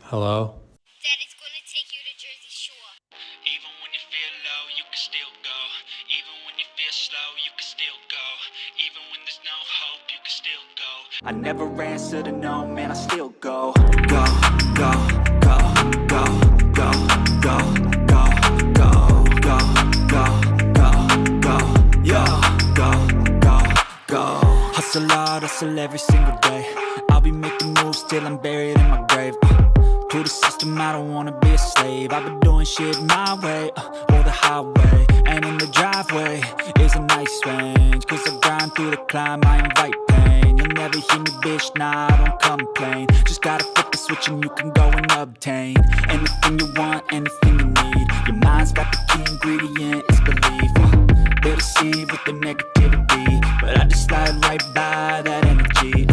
Hello? Daddy's gonna take you to Jersey Shore. Even when you feel low, you can still go. Even when you feel slow, you can still go. Even when there's no hope, you can still go. I never answer to no, man, I still go. Go, go, go, go, go, go, go, go, go, go, go, go, yo, go, go, go. Hustle hard, hustle every single day. I'll be making moves till I'm buried in my grave. To the system, I don't wanna be a slave. I've been doing shit my way, or the highway. And in the driveway is a nice range. Cause I grind through the climb, I invite pain. You'll never hear me, bitch, nah, I don't complain. Just gotta flip the switch and you can go and obtain anything you want, anything you need. Your mind's got the key ingredient, it's belief. They deceive with the negativity, but I just slide right by that energy.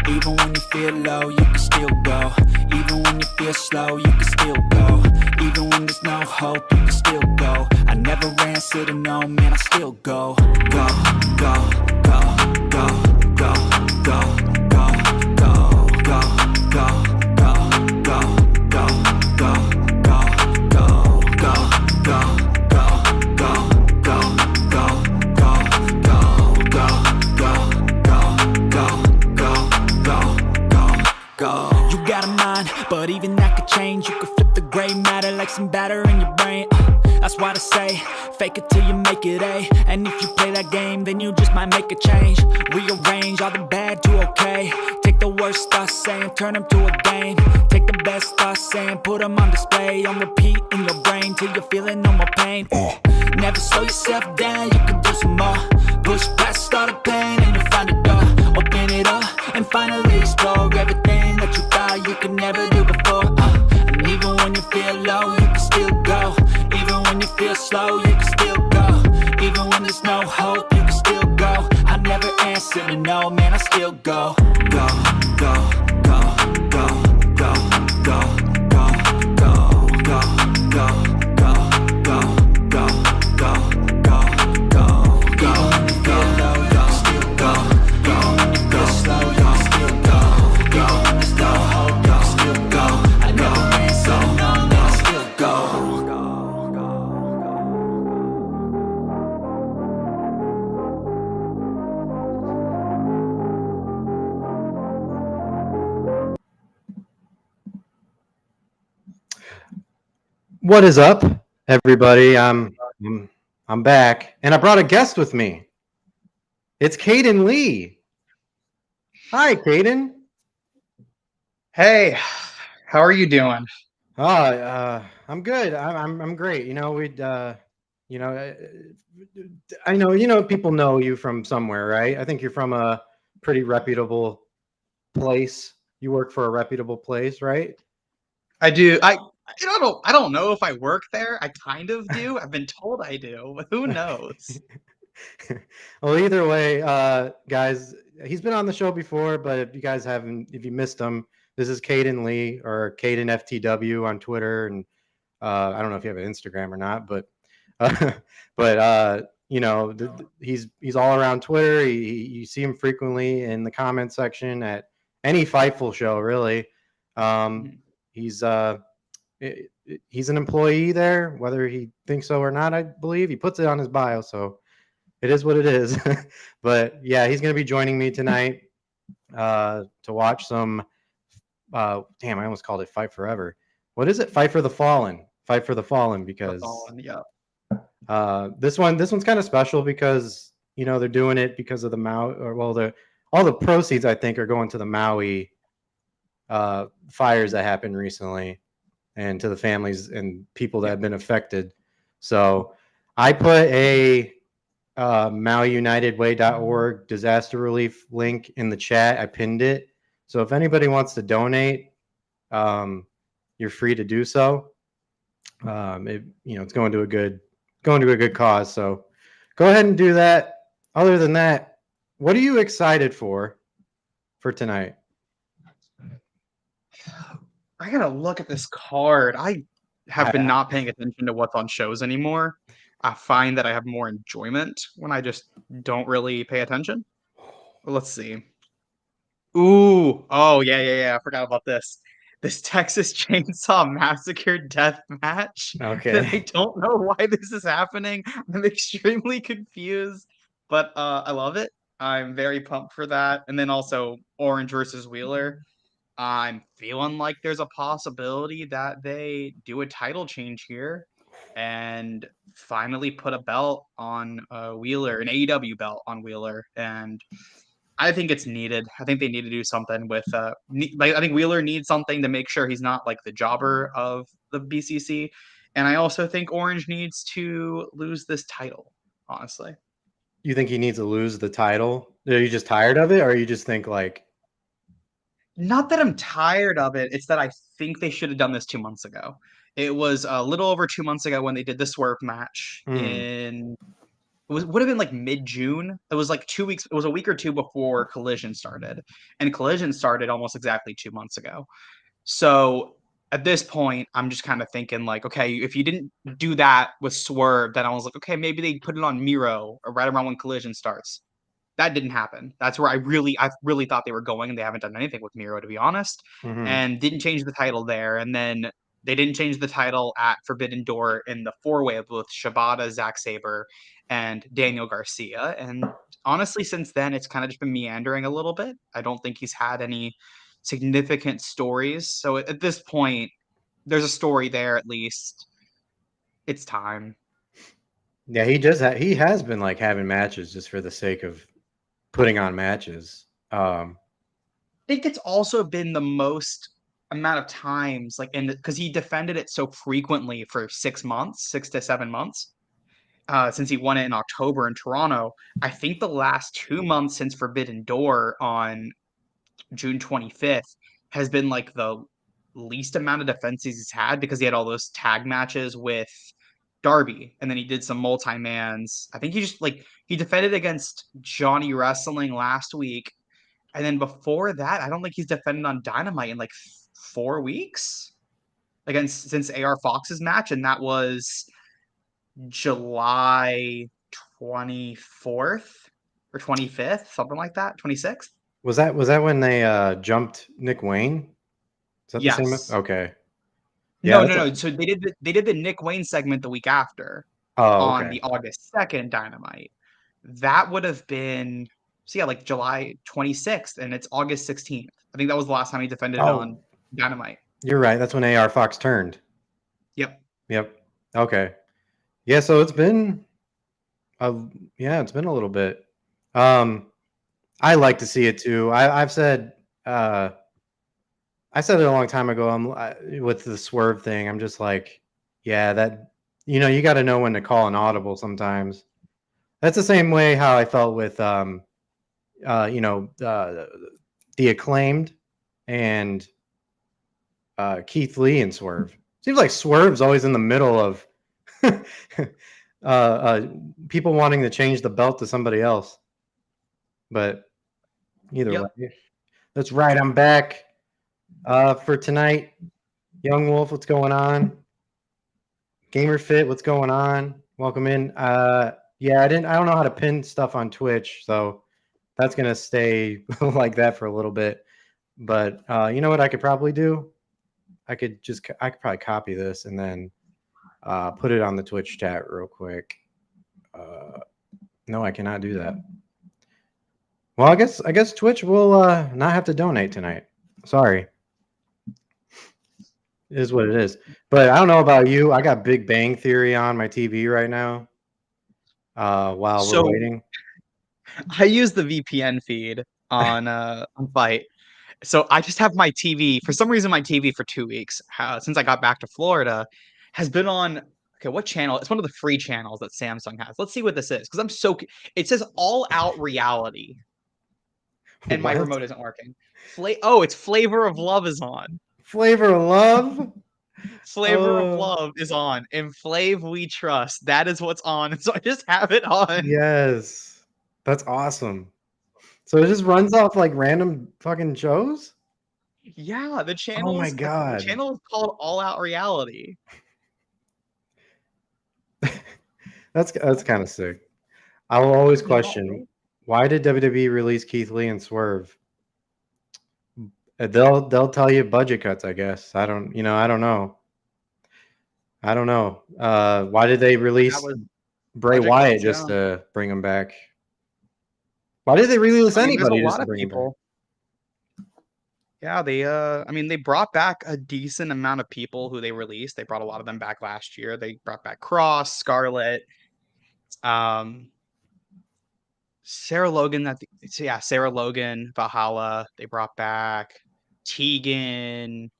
Even when you feel low, you can still go. Even when you feel slow, you can still go. Even when there's no hope, you can still go. I never answer to no, man, I still go. Go, go, go, go, go, go, go, go, go, go, go, go, go, go, go, go, go, go. You got a mind, but even that could change. You could flip the gray matter like some batter in your brain. That's why I say, fake it till you make it A. And if you play that game, then you just might make a change. Rearrange all the bad to okay. Take the worst thoughts saying, turn them to a game. Take the best thoughts saying, put them on display. On repeat in your brain till you're feeling no more pain. Never slow yourself down, you can do some more. Push past all the pain and you'll find a door. Open it up and finally explore everything that you thought you could never do before. And even when you feel low, you can still go. Even when you feel slow, you can still go. Even when there's no hope, you can still go. I never answer to no, man, I still go. Go, go, go, go, go, go, go, go, go, go, go, go, go, go, go, go, go. Even when you feel low, you can still go. Even when you feel slow, you can still go. Even when there's no hope, you can still go. I never answer to no, man, I still go. What is up, everybody? I'm back, and I brought a guest with me. It's Caden Lee. Hi, Caden. Hey, how are you doing? I'm good. I'm great. You know, I know people know you from somewhere, right? I think you're from a pretty reputable place. You work for a reputable place, right? I do. I don't know if I work there. I kind of do. I've been told I do, but who knows? Well, either way, guys, he's been on the show before, but if you missed him, this is Caden Lee or Caden FTW on Twitter, and I don't know if you have an Instagram or not, but he's all around Twitter. You see him frequently in the comment section at any Fightful show, really. He's he's an employee there, whether he thinks so or not. I believe he puts it on his bio, so it is what it is. But yeah, he's going to be joining me tonight to watch some. Damn, I almost called it Fight Forever. What is it? Fight for the Fallen. Fight for the Fallen, because Yeah. this one's kind of special because they're doing it because of the Maui, all the proceeds I think are going to the Maui fires that happened recently and to the families and people that have been affected. So I put a MauiUnitedWay.org disaster relief link in the chat. I pinned it. So if anybody wants to donate, you're free to do so. It's going to a good cause. So go ahead and do that. Other than that, what are you excited for tonight? I gotta look at this card. I have been not paying attention to what's on shows anymore. I find that I have more enjoyment when I just don't really pay attention. Let's see. Ooh, oh yeah. I forgot about this. this Texas Chainsaw Massacre death match. Okay. And I don't know why this is happening. I'm extremely confused, but I love it. I'm very pumped for that. And then also Orange versus Wheeler. I'm feeling like there's a possibility that they do a title change here and finally put a belt on Wheeler, an AEW belt on Wheeler. And I think it's needed. I think they need to do something with I think Wheeler needs something to make sure he's not like the jobber of the BCC. And I also think Orange needs to lose this title, honestly. You think he needs to lose the title? Are you just tired of it, or you just think like, Not that I'm tired of it, it's that I think they should have done this 2 months ago. It was a little over 2 months ago when they did the Swerve match in would have been like mid-June. It was like 2 weeks, it was a week or two before Collision started. And Collision started almost exactly 2 months ago. So at this point, I'm just kind of thinking like, okay, if you didn't do that with Swerve, then I was like, okay, maybe they put it on Miro or right around when Collision starts. That didn't happen. That's where I really thought they were going, and they haven't done anything with Miro, to be honest, and didn't change the title there. And then they didn't change the title at Forbidden Door in the four-way with Shibata, Zack Sabre, and Daniel Garcia. And honestly, since then, it's kind of just been meandering a little bit. I don't think he's had any significant stories. So at this point, there's a story there at least. It's time. yeah, he has been like having matches just for the sake of putting on matches. I think it's also been the most amount of times, like, and because he defended it so frequently for 6 months, 6 to 7 months, since he won it in October in Toronto. I think the last 2 months since Forbidden Door on June 25th has been like the least amount of defenses he's had because he had all those tag matches with Darby, and then he did some multi-mans. I think he just like he defended against Johnny Wrestling last week, and then before that, I don't think he's defended on Dynamite in like 4 weeks against since AR Fox's match, and that was July 24th or 25th, something like that, 26th. Was that when they jumped Nick Wayne? Is that the same? Yes. Okay. No, Yeah. no, no. So they did the Nick Wayne segment the week after Oh, on okay. the August 2nd Dynamite. That would have been so yeah, like July 26th, and it's August 16th. I think that was the last time he defended it on Dynamite. You're right. That's when AR Fox turned. Yep. Yep. Okay. Yeah. So it's been, it's been a little bit. I like to see it too. I said it a long time ago. With the Swerve thing. I'm just like, yeah, that you got to know when to call an audible sometimes. That's the same way how I felt with the Acclaimed and Keith Lee and Swerve. Seems like Swerve's always in the middle of people wanting to change the belt to somebody else. But either way, that's right. I'm back for tonight. Young Wolf, what's going on? Gamer Fit, what's going on? Welcome in. Yeah, I don't know how to pin stuff on Twitch, so that's gonna stay like that for a little bit. But you know what I could probably do? I could probably copy this and then put it on the Twitch chat real quick. No, I cannot do that. Well, I guess Twitch will not have to donate tonight. Sorry. It is what it is. But I don't know about you. I got Big Bang Theory on my TV right now while we're waiting. I use the VPN feed on Fight. So I just have my TV. For some reason, my TV for 2 weeks, since I got back to Florida, has been on. Okay, what channel? It's one of the free channels that Samsung has. Let's see what this is, because it says All Out Reality, and my remote isn't working. It's Flavor of Love is on. Flavor of Love? Flavor of Love is on. In Flav We Trust. That is what's on. So I just have it on. Yes. That's awesome. So it just runs off like random fucking shows? Yeah, the channel. Oh my god. The channel is called All Out Reality. That's kind of sick. I will always question, why did WWE release Keith Lee and Swerve They'll tell you budget cuts, I guess. I don't know. Why did they release Bray Wyatt just to bring him back? Why did they release anybody just to bring him back? Yeah, they brought back a decent amount of people who they released. They brought a lot of them back last year. They brought back Cross, Scarlett, Sarah Logan. Sarah Logan, Valhalla. They brought back Tegan,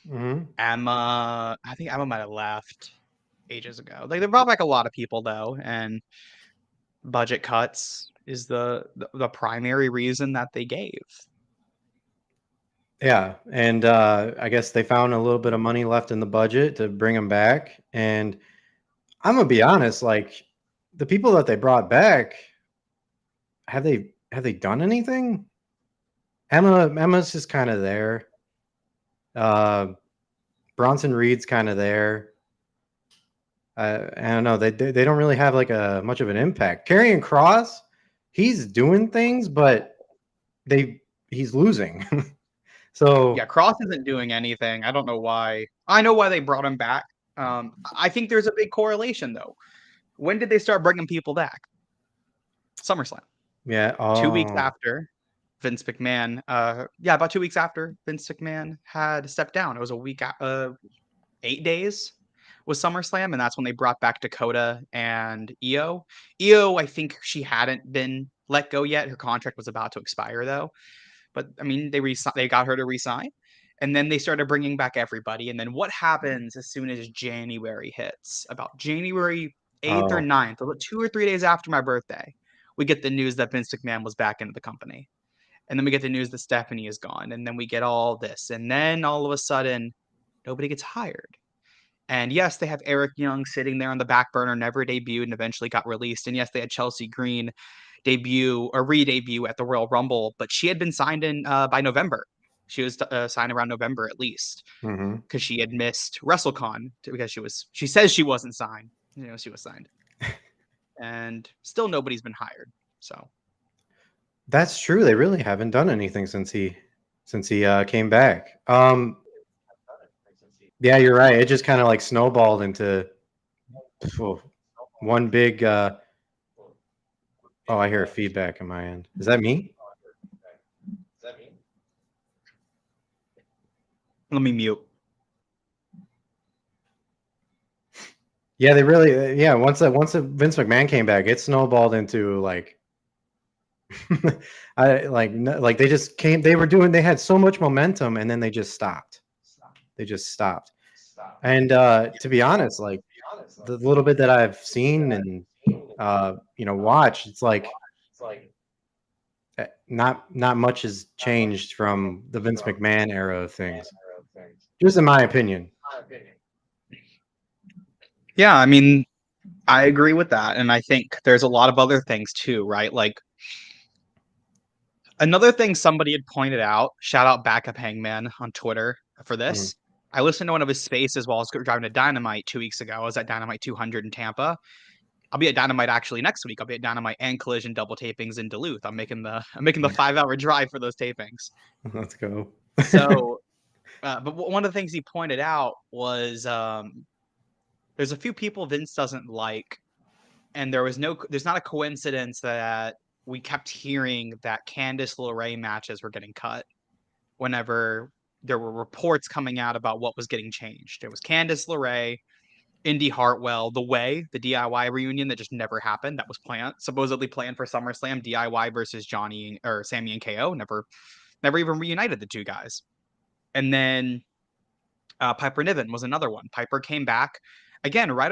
Emma. I think Emma might have left ages ago. They brought back a lot of people though, and budget cuts is the primary reason that they gave. Yeah, and I guess they found a little bit of money left in the budget to bring him back. And I'm gonna be honest, like the people that they brought back, have they done anything? Emma's just kind of there. Bronson Reed's kind of there. I don't know. They don't really have like a much of an impact. Karrion Kross, he's doing things, but he's losing. So yeah, Cross isn't doing anything. I don't know why. I know why they brought him back. I think there's a big correlation though. When did they start bringing people back? SummerSlam. Yeah. 2 weeks after Vince McMahon. About 2 weeks after Vince McMahon had stepped down. It was a week. 8 days was SummerSlam, and that's when they brought back Dakota and Io. Io, I think she hadn't been let go yet. Her contract was about to expire though. But I mean, they got her to resign, and then they started bringing back everybody. And then what happens as soon as January hits? About January 8th or 9th, 2 or 3 days after my birthday, we get the news that Vince McMahon was back into the company. And then we get the news that Stephanie is gone. And then we get all this. And then all of a sudden, nobody gets hired. And yes, they have Eric Young sitting there on the back burner, never debuted and eventually got released. And yes, they had Chelsea Green re-debut at the Royal Rumble, but she had been signed in by November. She was signed around November at least, because she had missed WrestleCon because she says she wasn't signed. She was signed, and still nobody's been hired. So that's true. They really haven't done anything since he came back. Yeah, you're right. It just kind of like snowballed into one big. Oh, I hear a feedback on my end. Is that me? Let me mute. Yeah, they really. Yeah, once Vince McMahon came back, it snowballed into like. They just came. They had so much momentum, and then they just stopped. And to be honest, like the little bit that I've seen and watched, it's like not much has changed from the Vince McMahon era of things, just in my opinion. Yeah, I mean, I agree with that, and I think there's a lot of other things too, right? Like another thing somebody had pointed out, shout out Backup Hangman on Twitter for this. I listened to one of his spaces while I was driving to Dynamite 2 weeks ago. I was at Dynamite 200 in Tampa. I'll be at Dynamite actually next week. I'll be at Dynamite and Collision double tapings in Duluth. I'm making the 5-hour drive for those tapings. Let's go. So, but one of the things he pointed out was there's a few people Vince doesn't like, and there's not a coincidence that we kept hearing that Candice LeRae matches were getting cut whenever there were reports coming out about what was getting changed. It was Candice LeRae, Indy Hartwell, the DIY reunion that just never happened. That was supposedly planned for SummerSlam. DIY versus Sammy and KO never even reunited the two guys. And then Piper Niven was another one. Piper came back again right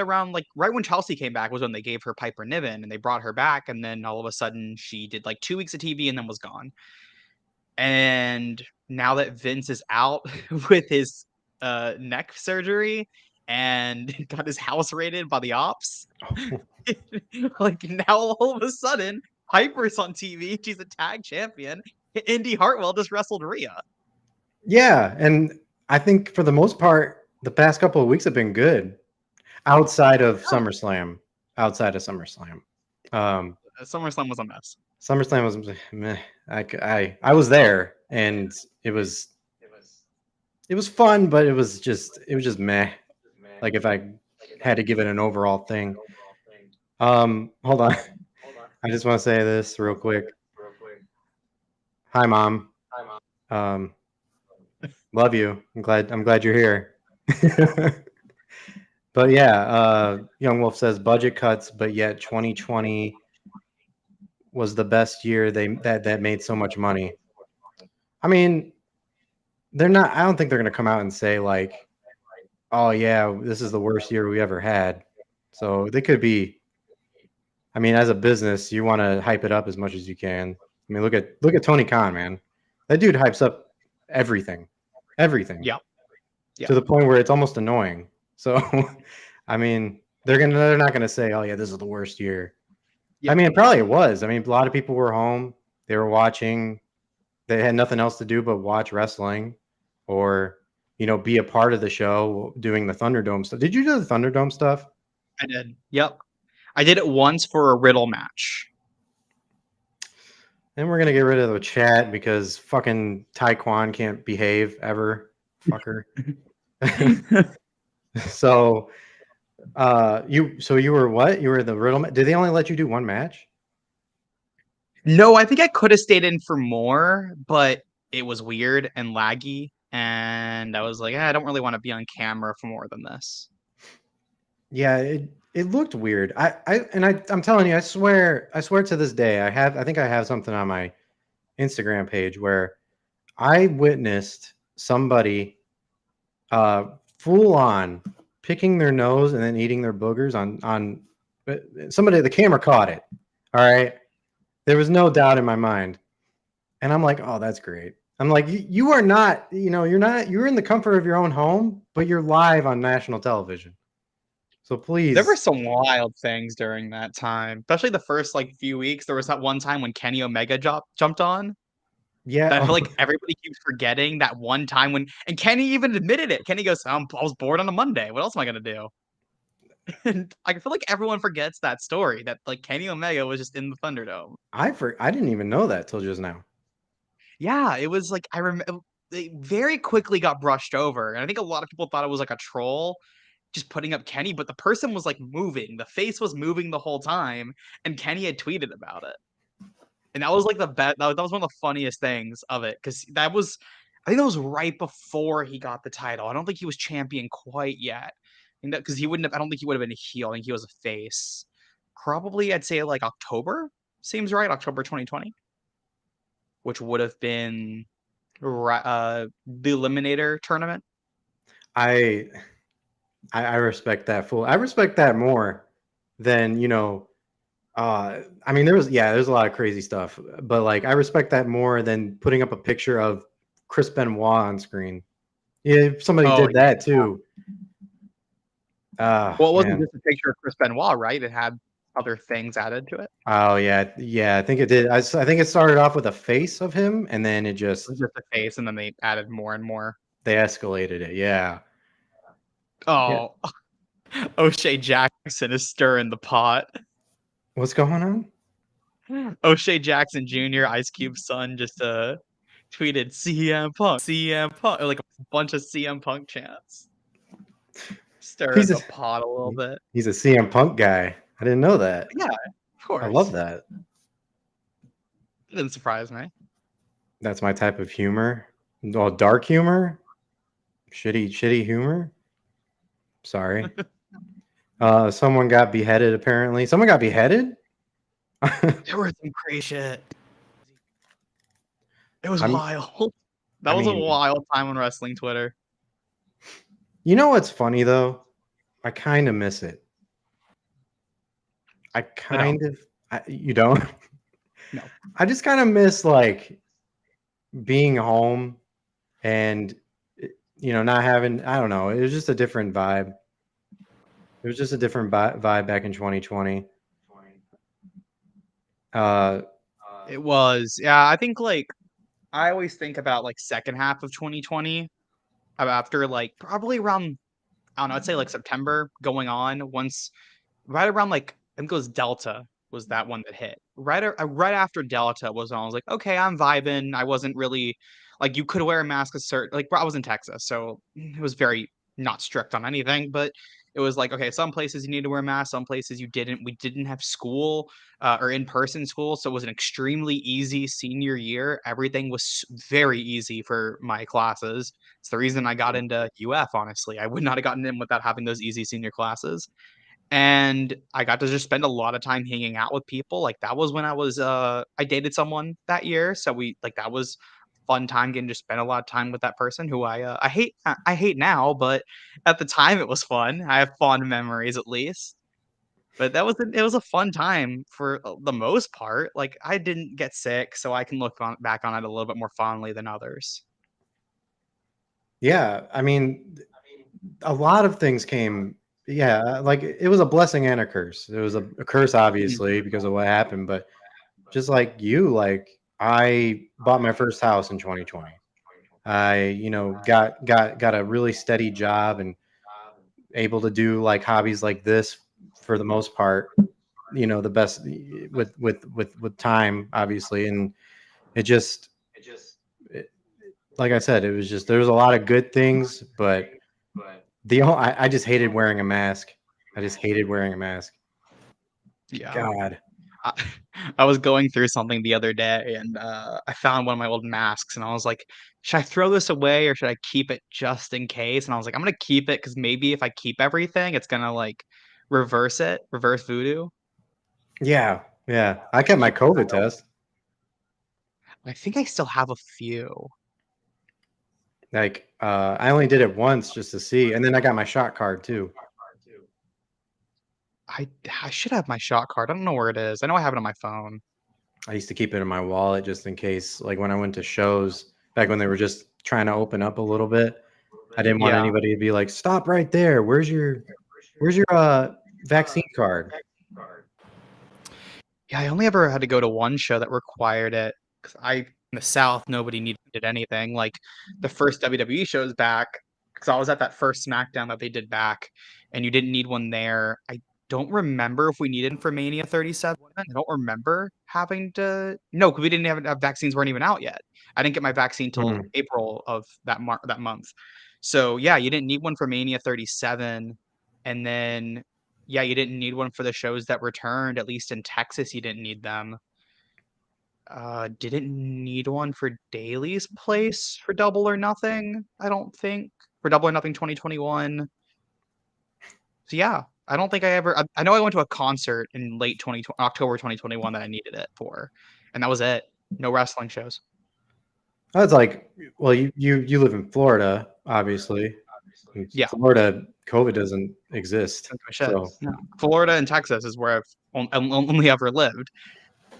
when Chelsea came back was when they gave her Piper Niven and they brought her back. And then all of a sudden she did like 2 weeks of TV and then was gone. And now that Vince is out with his neck surgery and got his house raided by the ops, like now all of a sudden Piper's on TV. She's a tag champion. Indy Hartwell just wrestled Rhea. Yeah, and I think for the most part, the past couple of weeks have been good. Outside of SummerSlam. SummerSlam was a mess. SummerSlam was meh. I was there, and it was it was fun, but it was just meh. Like if I had to give it an overall thing. Hold on. I just want to say this real quick. Hi, Mom. Um, love you. I'm glad you're here. But yeah, Young Wolf says budget cuts, but yet 2020 was the best year that made so much money. I mean, they're not. I don't think they're going to come out and say like, "Oh yeah, this is the worst year we ever had." So they could be. I mean, as a business, you want to hype it up as much as you can. I mean, look at Tony Khan, man. That dude hypes up everything, everything Yeah. Yeah. to the point where it's almost annoying. So, I mean, they're not gonna say, "Oh yeah, this is the worst year." Yeah. I mean, probably it was. I mean, a lot of people were home. They were watching. They had nothing else to do but watch wrestling, or be a part of the show doing the Thunderdome stuff. Did you do the Thunderdome stuff? I did. Yep. I did it once for a riddle match. And we're gonna get rid of the chat because fucking Taekwon can't behave ever, fucker. So, you were what? You were the riddle. Did they only let you do one match? No, I think I could have stayed in for more, but it was weird and laggy, and I was like, I don't really want to be on camera for more than this. Yeah, it looked weird. I'm telling you, I swear to this day, I think I have something on my Instagram page where I witnessed somebody full on picking their nose and then eating their boogers on somebody. The camera caught it. All right, there was no doubt in my mind, and I'm like, oh, that's great. I'm like, you are not, you're in the comfort of your own home, but you're live on national television. So There were please, some wild things during that time, especially the first few weeks. There was that one time when Kenny Omega jumped on. yeah. That I feel like everybody keeps forgetting that one time when, and Kenny even admitted it. Kenny goes, I was bored on a Monday. What else am I gonna do? And I feel like everyone forgets that story that Kenny Omega was just in the Thunderdome. I didn't even know that till just now. Yeah, it was I remember they very quickly got brushed over, and I think a lot of people thought it was a troll just putting up Kenny, but the person was moving. The face was moving the whole time, and Kenny had tweeted about it. And that was the best. That was one of the funniest things of it because I think that was right before he got the title. I don't think he was champion quite yet, because he wouldn't have. I don't think he would have been a heel. I think he was a face. Probably, I'd say October seems right. October 2020, which would have been the Eliminator tournament. I respect that full. I respect that more than I mean, there's a lot of crazy stuff, but I respect that more than putting up a picture of Chris Benoit on screen. Yeah, if somebody Oh, did that too. well, it wasn't Man. just a picture of Chris Benoit, right? It had other things added to it. Oh yeah. I think it did. I think it started off with a face of him, and then It was just a face, and then they added more and more. they escalated it. Yeah. Oh, yeah. O'Shea Jackson is stirring the pot. What's going on? O'Shea Jackson Jr., Ice Cube's son, just tweeted CM Punk, a bunch of CM Punk chants. Stirring the pot a little bit. He's a CM Punk guy. I didn't know that. Yeah, of course. I love that. It didn't surprise me. That's my type of humor. Well, dark humor, shitty humor. Sorry. Someone got beheaded. Apparently, someone got beheaded. There was some crazy shit. It was wild. That was a wild time on wrestling Twitter. You know what's funny though? I kind of miss it. You don't? No. I just kind of miss being home and not having, I don't know, it was just a different vibe. It was just a different vibe back in 2020. It was. Yeah, I think I always think about second half of 2020 after probably around, I don't know, I'd say September going on, right around I think it was Delta was that one that hit. Right after Delta was on, I was like, okay, I'm vibing. I wasn't really Like you could wear a mask a certain like I was in Texas, so it was very not strict on anything, but it was like, okay, some places you need to wear masks, some places you didn't. We didn't have school or in-person school, so it was an extremely easy senior year. Everything was very easy for my classes. It's the reason I got into UF, honestly. I would not have gotten in without having those easy senior classes. And I got to just spend a lot of time hanging out with people. Like that was when I dated someone that year, so we like that was fun time getting to spend a lot of time with that person who I hate now, but at the time it was fun. I have fond memories at least. But it was a fun time for the most part. Like I didn't get sick, so I can back on it a little bit more fondly than others. Yeah, I mean, a lot of things came. Yeah, like it was a blessing and a curse. It was a curse, obviously, because of what happened, but just like you, like I bought my first house in 2020. I, got a really steady job and able to do like hobbies like this for the most part. The best with time, obviously, and it just, it, like I said, it was just there was a lot of good things, but I just hated wearing a mask. I just hated wearing a mask. Yeah. God. I, I was going through something the other day and I found one of my old masks and I was like, should I throw this away or should I keep it just in case? And I was like, I'm gonna keep it because maybe if I keep everything, it's gonna like reverse voodoo. Yeah, yeah. I kept my COVID test. I think I still have a few. Like, I only did it once just to see, and then I got my shot card too. I should have my shot card. I don't know where it is. I know I have it on my phone. I used to keep it in my wallet just in case, like when I went to shows back when they were just trying to open up a little bit. I didn't want Yeah. anybody to be like, "Stop right there. Where's your vaccine card?" Yeah, I only ever had to go to one show that required it because in the South, nobody needed anything. Like the first WWE shows back, because I was at that first SmackDown that they did back, and you didn't need one there. I don't remember if we needed for Mania 37. I don't remember having to. No, because we didn't have vaccines weren't even out yet. I didn't get my vaccine till Mhm. April of that month. So yeah, you didn't need one for Mania 37, and then yeah, you didn't need one for the shows that returned. At least in Texas, you didn't need them. Didn't need one for Daly's Place for Double or Nothing. I don't think for Double or Nothing 2021. So yeah, I don't think I ever. I know I went to a concert in late 2020, October 2021 that I needed it for, and that was it. No wrestling shows. That's like, well, you live in Florida, obviously. In Yeah, Florida, COVID doesn't exist, don't give a shit. so No. Florida and Texas is where only ever lived.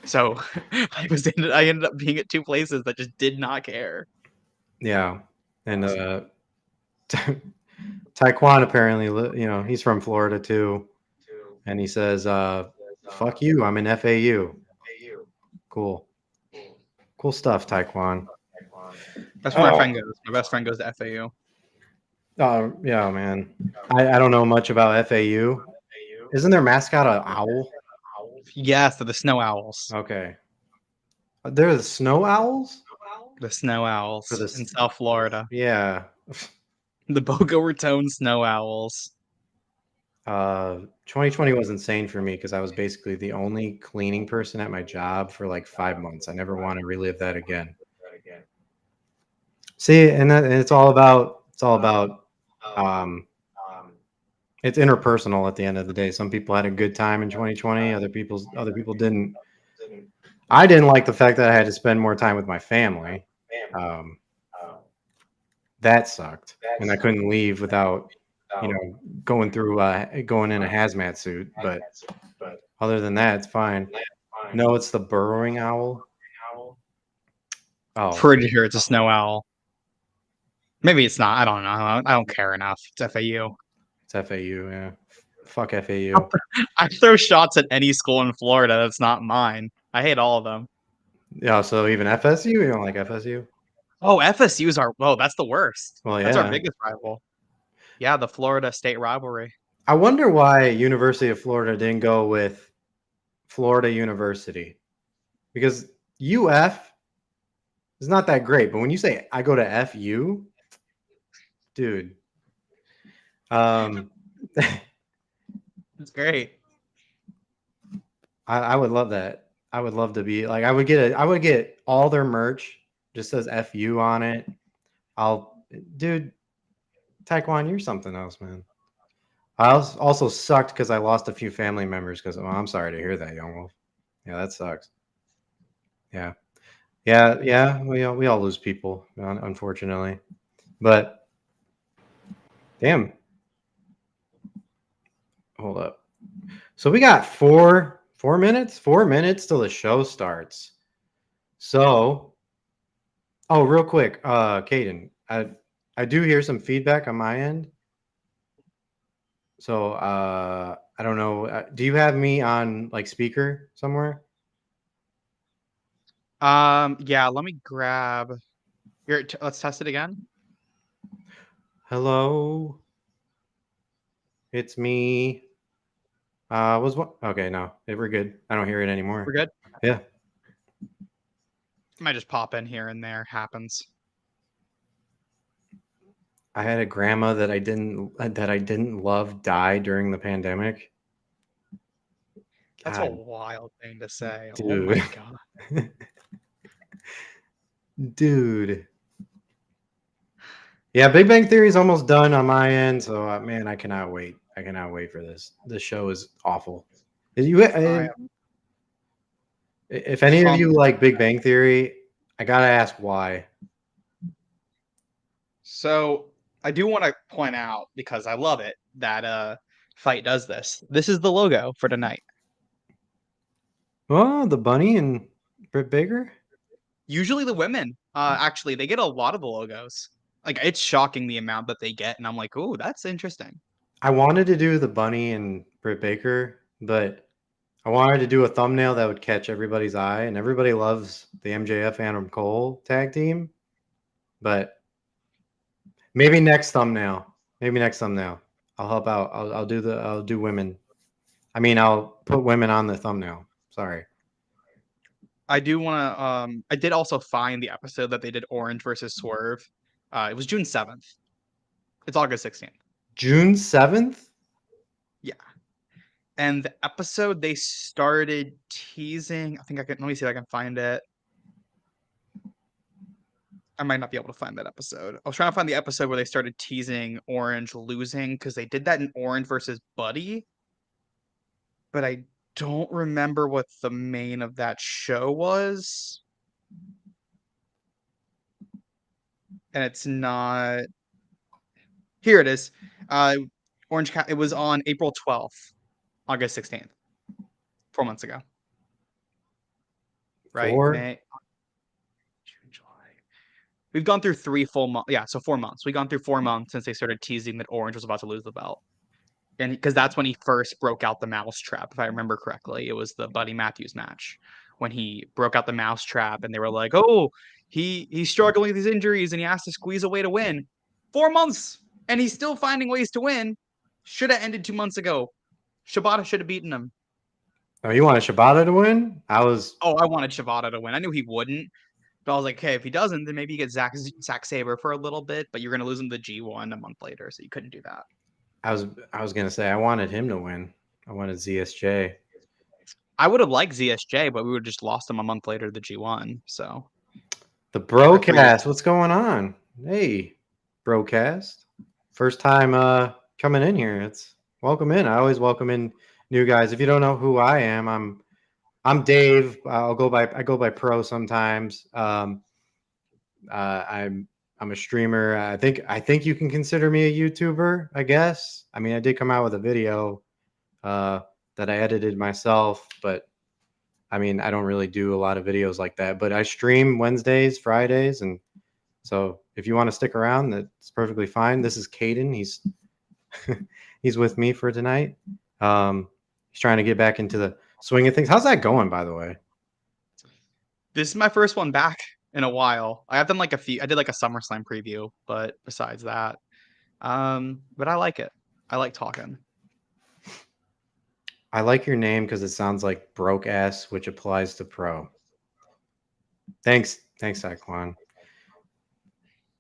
So I ended up being at two places that just did not care. yeah. And Taekwon apparently, he's from Florida too, and he says, "Fuck you, I'm in FAU." Cool, cool stuff, Taekwon. That's where my Oh, friend goes. My best friend goes to FAU. yeah, man. I don't know much about FAU. Isn't their mascot an owl? Yes, to the Snow Owls. Okay, they're the snow owls The Snow for Owls in this. South Florida. Yeah. The Boca Raton Snow Owls. 2020 was insane for me because I was basically the only cleaning person at my job for like 5 months. I never want to relive that again. See, and it's all about um it's interpersonal at the end of the day. Some people had a good time in 2020, other people didn't. I didn't like the fact that I had to spend more time with my family. Um that sucked. And I couldn't leave without, going in a hazmat suit, but other than that, it's fine. No, it's the burrowing owl. Oh, Pretty sure it's a Snow Owl. Maybe it's not. I don't know. I don't care enough. It's FAU. it's FAU, yeah. Fuck FAU. I throw shots at any school in Florida that's not mine. I hate all of them. Yeah, so even FSU? You don't like FSU? Oh, FSU's our. Oh, that's the worst. Well, That's our yeah. biggest rival. Yeah, the Florida State rivalry. I wonder why University of Florida didn't go with Florida University. Because UF It's not that great, but when you say I go to FU, dude, It's great. I would love that. I would love to be like I would get all their merch just says FU on it. Dude, Taekwon, you're something else, man. I also sucked because I lost a few family members because I'm sorry to hear that, Young Wolf. Yeah, that sucks. Yeah. Yeah. We all lose people, unfortunately. But damn. Hold up. So we got 4 minutes till the show starts. So, real quick, Caden, I do hear some feedback on my end. So, I don't know. Do you have me on like speaker somewhere? Yeah, let me grab here. Let's test it again. Hello, it's me. Was what? Okay, no, we're good. I don't hear it anymore. We're good. Yeah. Might just pop in here and there. Happens. I had a grandma that I didn't love die during the pandemic. That's a God, wild thing to say. Oh dude. my god. Dude. Yeah, Big Bang Theory is almost done on my end, so man, I cannot wait. I cannot wait for this. This show is awful. I am If any of you pumped. like Big Bang Theory, I gotta ask why. So I do want to point out because I love it that Fight does this. This is the logo for tonight. Oh, the bunny and Britt Baker. Usually the women, actually, they get a lot of the logos. Like it's shocking the amount that they get, and I'm like, oh, that's interesting. I wanted to do the bunny and Britt Baker, but I wanted to do a thumbnail that would catch everybody's eye, and everybody loves the MJF Adam Cole tag team. But maybe next thumbnail. Maybe next thumbnail. I'll help out. I'll do women. I mean, I'll put women on the thumbnail. Sorry. I do want to. I did also find the episode that they did Orange versus Swerve. It was June 7th. It's August 16th. June 7th? Yeah. And the episode they started teasing. I think I can. Let me see if I can find it. I might not be able to find that episode. I was trying to find the episode where they started teasing Orange losing because they did that in Orange versus Buddy, but I don't remember what the main of that show was. And it's not. Here it is. Orange Cat. It was on April 12th, August 16th, 4 months ago. Right? May, June, July. We've gone through 3 full months. Yeah, so 4 months. We've gone through 4 months since they started teasing that Orange was about to lose the belt. And because that's when he first broke out the mousetrap, if I remember correctly. It was the Buddy Matthews match when he broke out the mousetrap, and they were like, "Oh, he's struggling with these injuries, and he has to squeeze a way to win." 4 months, and he's still finding ways to win. Should have ended 2 months ago. Shibata should have beaten him. Oh, you wanted Shibata to win? I was. Oh, I wanted Shibata to win. I knew he wouldn't, but I was like, okay, if he doesn't, then maybe you get Zack Sabre for a little bit, but you're gonna lose him to G1 a month later, so you couldn't do that. I was gonna say I wanted him to win. I wanted ZSJ. I would have liked ZSJ, but we would have just lost him a month later to the G1. So The broadcast. What's going on? Hey, broadcast. First time coming in here. It's welcome in. I always welcome in new guys. If you don't know who I am, I'm Dave. I go by Pro sometimes. I'm a streamer. I think you can consider me a YouTuber, I guess. I mean, I did come out with a video that I edited myself, but I mean, I don't really do a lot of videos like that. But I stream Wednesdays, Fridays, and so if you want to stick around, that's perfectly fine. This is Caden. He's with me for tonight. He's trying to get back into the swing of things. How's that going, by the way? this is my first one back in a while. I've done like a few. I did like a SummerSlam preview, but besides that, but I like it. I like talking. I like your name because it sounds like broke ass, which applies to pro. Thanks, Thanks, Taekwon.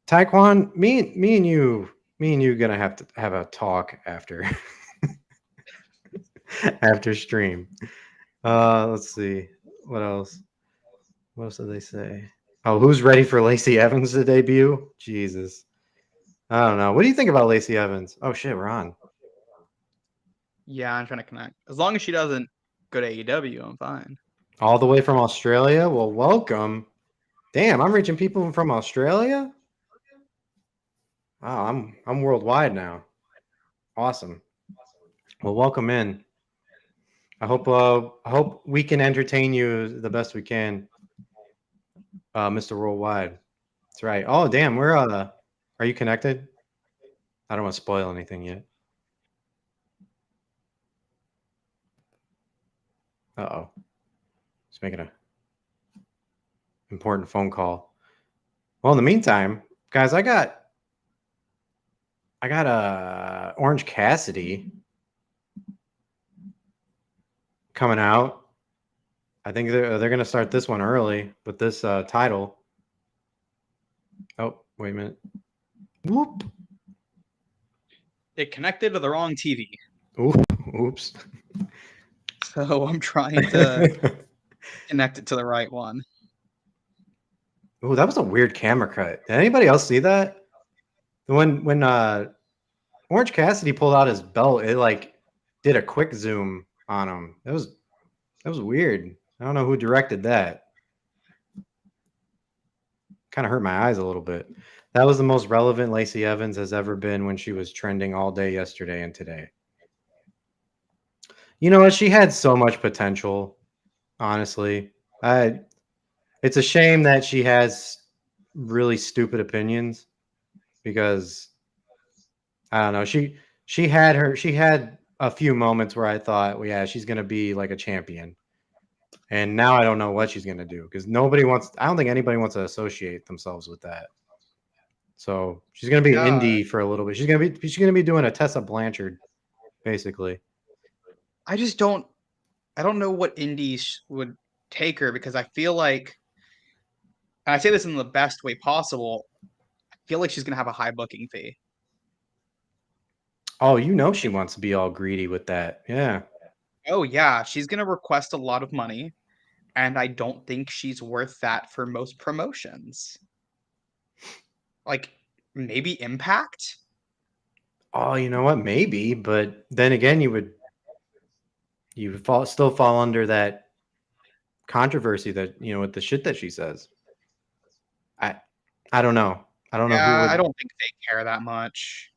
Taekwon, me and you gonna have to have a talk after after stream. Let's see. What else? What else did they say? Oh, who's ready for Lacey Evans to debut? Jesus. I don't know. What do you think about Lacey Evans? Oh shit, we're on. Yeah, I'm trying to connect. As long as she doesn't go to AEW, I'm fine. All the way from Australia? Well, welcome. Damn, I'm reaching people from Australia? Wow, I'm worldwide now. Awesome. Well, welcome in. I hope we can entertain you the best we can, Mr. Worldwide. That's right. Oh, damn, we're are you connected? I don't want to spoil anything yet. Uh-oh. Just making a important phone call. Well, in the meantime, guys, I got Orange Cassidy coming out. I think they're going to start this one early with this title. Oh, wait a minute. Whoop. It connected to the wrong TV. Oops. So I'm trying to connect it to the right one. Oh, that was a weird camera cut. Did anybody else see that? When Orange Cassidy pulled out his belt, it like did a quick zoom on him. That was weird. I don't know who directed that. Kind of hurt my eyes a little bit. That was the most relevant Lacey Evans has ever been when she was trending all day yesterday and today. You know what? She had so much potential, honestly. It's a shame that she has really stupid opinions because I don't know. She had a few moments where I thought, well, yeah, she's gonna be like a champion. And now I don't know what she's gonna do because I don't think anybody wants to associate themselves with that. So she's gonna be indie for a little bit. She's gonna be doing a Tessa Blanchard, basically. I don't know what indies would take her because I feel like, and I say this in the best way possible, I feel like she's gonna have a high booking fee. Oh, you know she wants to be all greedy with that. Yeah. Oh yeah, she's gonna request a lot of money, and I don't think she's worth that for most promotions. Like maybe Impact? Oh, you know what? Maybe, but then again, you would still fall under that controversy that with the shit that she says. I don't know. I don't know who would. I don't think they care that much.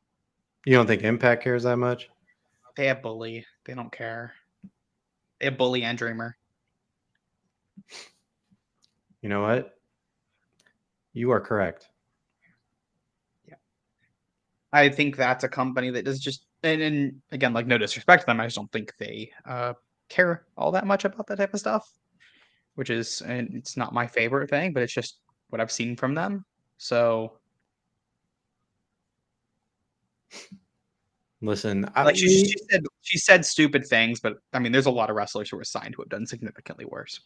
You don't think Impact cares that much? They have Bully. They don't care. They have Bully and Dreamer. You know what? You are correct. Yeah. I think that's a company that does just and again, like no disrespect to them, I just don't think they care all that much about that type of stuff. Which is, and it's not my favorite thing, but it's just what I've seen from them. So listen, like she said stupid things, but I mean, there's a lot of wrestlers who are signed who have done significantly worse.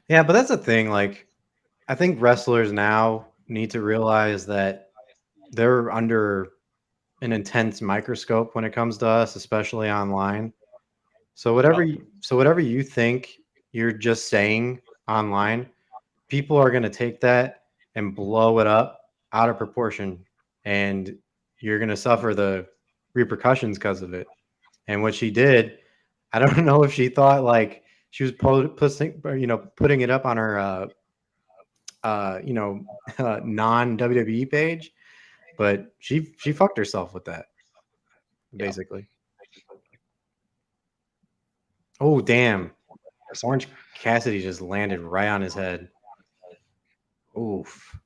Yeah, but that's the thing. Like, I think wrestlers now need to realize that they're under an intense microscope when it comes to us, especially online. So whatever you think you're just saying online, people are going to take that and blow it up out of proportion, and you're going to suffer the repercussions because of it. And what she did, I don't know if she thought like she was putting it up on her non WWE page, but she fucked herself with that, basically. Oh damn! Orange Cassidy just landed right on his head. Oof.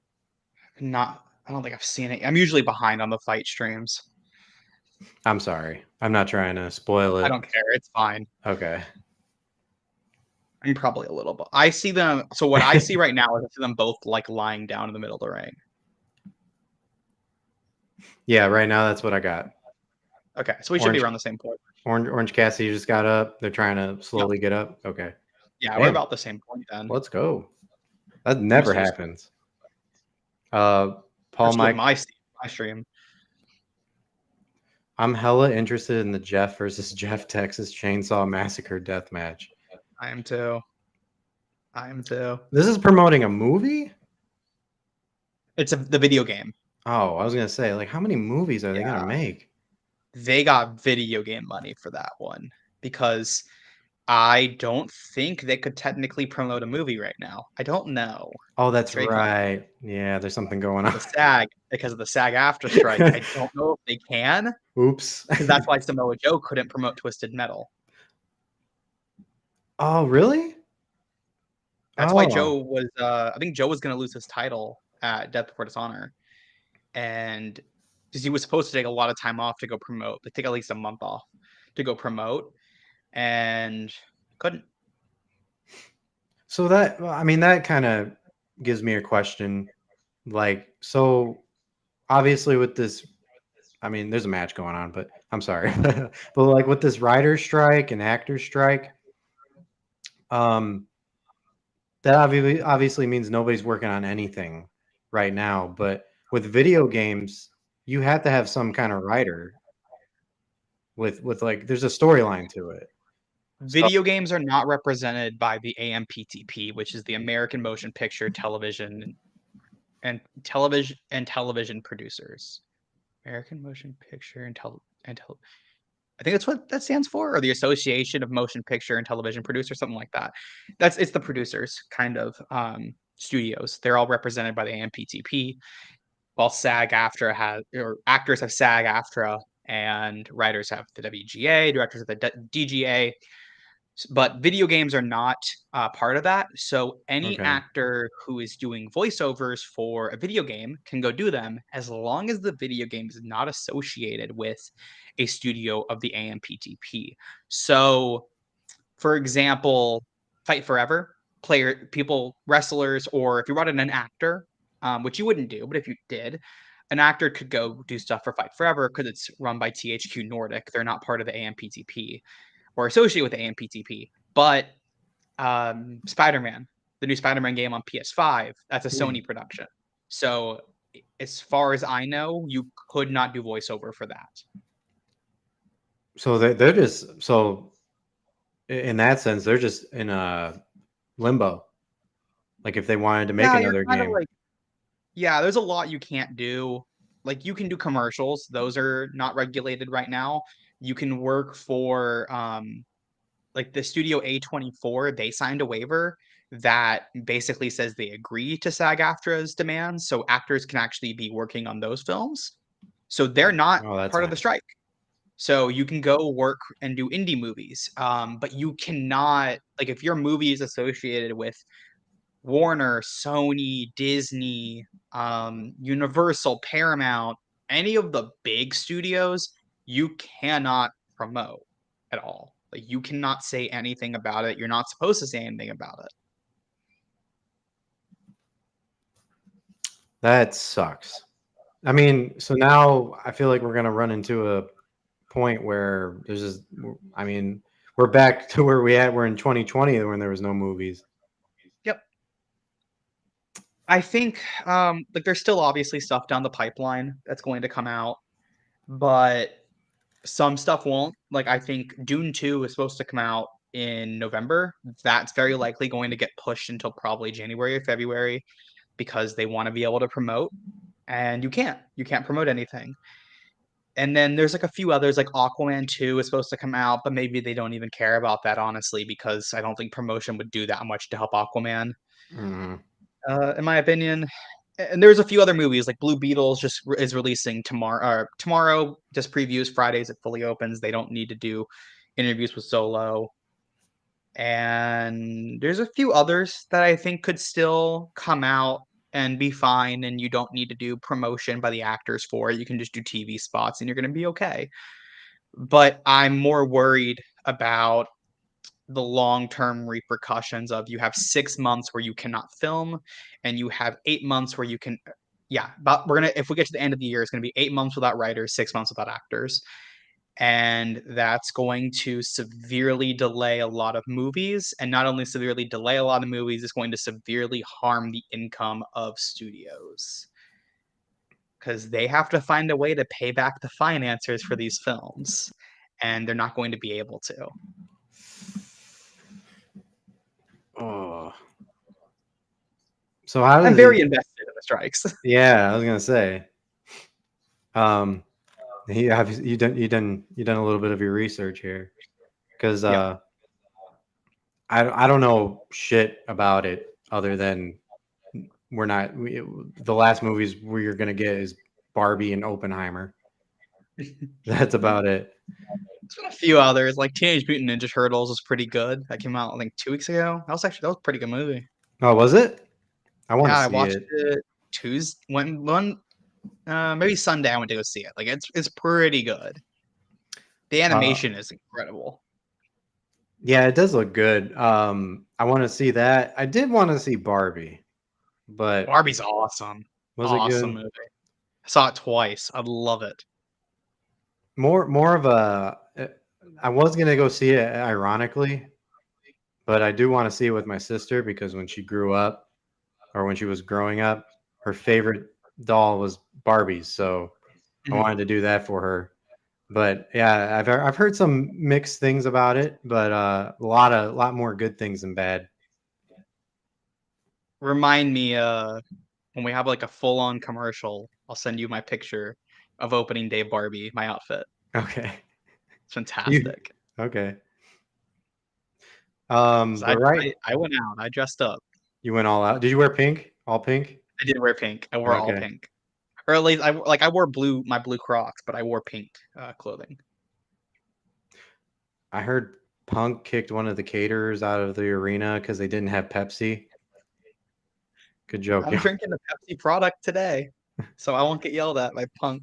I don't think I've seen it. I'm usually behind on the fight streams. I'm sorry. I'm not trying to spoil it. I don't care. It's fine. Okay. I'm probably a little bit. I see them. So what I see right now is I see them both like lying down in the middle of the ring. Yeah, right now that's what I got. Okay, so we should be around the same point. Orange Cassidy just got up. They're trying to slowly get up. Okay. Yeah, we're about the same point then. Let's go. That never happens. Paul That's what Mike. my stream. I'm hella interested in the Jeff versus Jeff Texas Chainsaw Massacre death match. I am too. This is promoting a movie? It's the video game. Oh, I was gonna say, like, how many movies are they gonna make? They got video game money for that one because I don't think they could technically promote a movie right now. I don't know. Oh, that's Very right. Yeah, there's something going on. Because of the SAG after strike. I don't know if they can. Oops. Because that's why Samoa Joe couldn't promote Twisted Metal. Oh, really? That's why Joe was. I think Joe was going to lose his title at Death Before Dishonor, and because he was supposed to take a lot of time off to go promote, like take at least a month off to go promote, and couldn't. So that, I mean, that kind of gives me a question. Like, so obviously with this, I mean, there's a match going on, but I'm sorry. But like with this writer strike and actor strike, that obviously means nobody's working on anything right now. But with video games, you have to have some kind of writer with like there's a storyline to it. Video games are not represented by the AMPTP, which is the American Motion Picture Television and Television Producers. American Motion Picture and I think that's what that stands for, or the Association of Motion Picture and Television Producers, something like that. It's the producers kind of studios. They're all represented by the AMPTP, while SAG-AFTRA has, or actors have SAG-AFTRA and writers have the WGA, directors have the DGA. But video games are not part of that. So any actor who is doing voiceovers for a video game can go do them as long as the video game is not associated with a studio of the AMPTP. So, for example, Fight Forever, wrestlers, or if you brought in an actor, which you wouldn't do, but if you did, an actor could go do stuff for Fight Forever because it's run by THQ Nordic. They're not part of the AMPTP or associated with the AMPTP. But Spider-Man, the new Spider-Man game on PS5, that's a Sony production. So as far as I know, you could not do voiceover for that. So they're just, so in that sense, they're just in a limbo. Like if they wanted to make another game. There's a lot you can't do. Like you can do commercials. Those are not regulated right now. You can work for like the studio A24, they signed a waiver that basically says they agree to SAG-AFTRA's demands, so actors can actually be working on those films. So they're not part of the strike. So you can go work and do indie movies, but you cannot, like if your movie is associated with Warner, Sony, Disney, Universal, Paramount, any of the big studios, you cannot promote at all. Like you cannot say anything about it. You're not supposed to say anything about it. That sucks. I mean, so now I feel like we're going to run into a point where there's just, I mean, we're back to where we're in 2020 when there was no movies. Yep. I think like there's still obviously stuff down the pipeline that's going to come out, but some stuff won't. Like I think Dune 2 is supposed to come out in November. That's very likely going to get pushed until probably January or February because they want to be able to promote, and you can't promote anything. And then there's like a few others, like Aquaman 2 is supposed to come out, but maybe they don't even care about that, honestly, because I don't think promotion would do that much to help Aquaman, in my opinion. And there's a few other movies, like Blue Beetles is releasing tomorrow. Tomorrow, just previews. Fridays it fully opens. They don't need to do interviews with Solo. And there's a few others that I think could still come out and be fine, and you don't need to do promotion by the actors for it. You can just do TV spots and you're going to be okay. But I'm more worried about the long-term repercussions of you have 6 months where you cannot film and you have 8 months where you can, but if we get to the end of the year, it's going to be 8 months without writers, 6 months without actors. and that's going to severely delay a lot of movies. And not only severely delay a lot of movies, it's going to severely harm the income of studios because they have to find a way to pay back the financiers for these films, and they're not going to be able to. Oh. So how I'm does very invested in the strikes. Yeah, I was gonna say. You done a little bit of your research here, because Yeah. I don't know shit about it other than the last movies we're gonna get is Barbie and Oppenheimer. That's about it. There's been a few others, like Teenage Mutant Ninja Turtles was pretty good. That came out, I think, 2 weeks ago. That was a pretty good movie. Oh, was it? I want Yeah, to I see watched it. it maybe Sunday I went to go see it. Like, it's pretty good. The Uh, animation is incredible. yeah, it does look good. I want to see that. I did want to see Barbie, but Barbie's awesome. was it Awesome good? movie. I saw it twice. I love it. More of a. I was gonna go see it ironically, but I do want to see it with my sister because when she grew up, or when she was growing up, her favorite doll was Barbie's. So I Mhm. wanted to do that for her. But yeah, I've heard some mixed things about it, but a lot more good things than bad. Remind me, when we have, like, a full-on commercial, I'll send you my picture of opening day Barbie, my outfit. Okay. It's You fantastic. okay. 'Cause But right, I went out, I dressed up. you went all out. Did you wear pink? All pink? I didn't wear pink. I wore all Okay. pink. Or at least I wore my blue Crocs, but I wore pink, clothing. I heard Punk kicked one of the caterers out of the arena because they didn't have Pepsi. Good joke, I'm yo. drinking the Pepsi product today, so I won't get yelled at by Punk.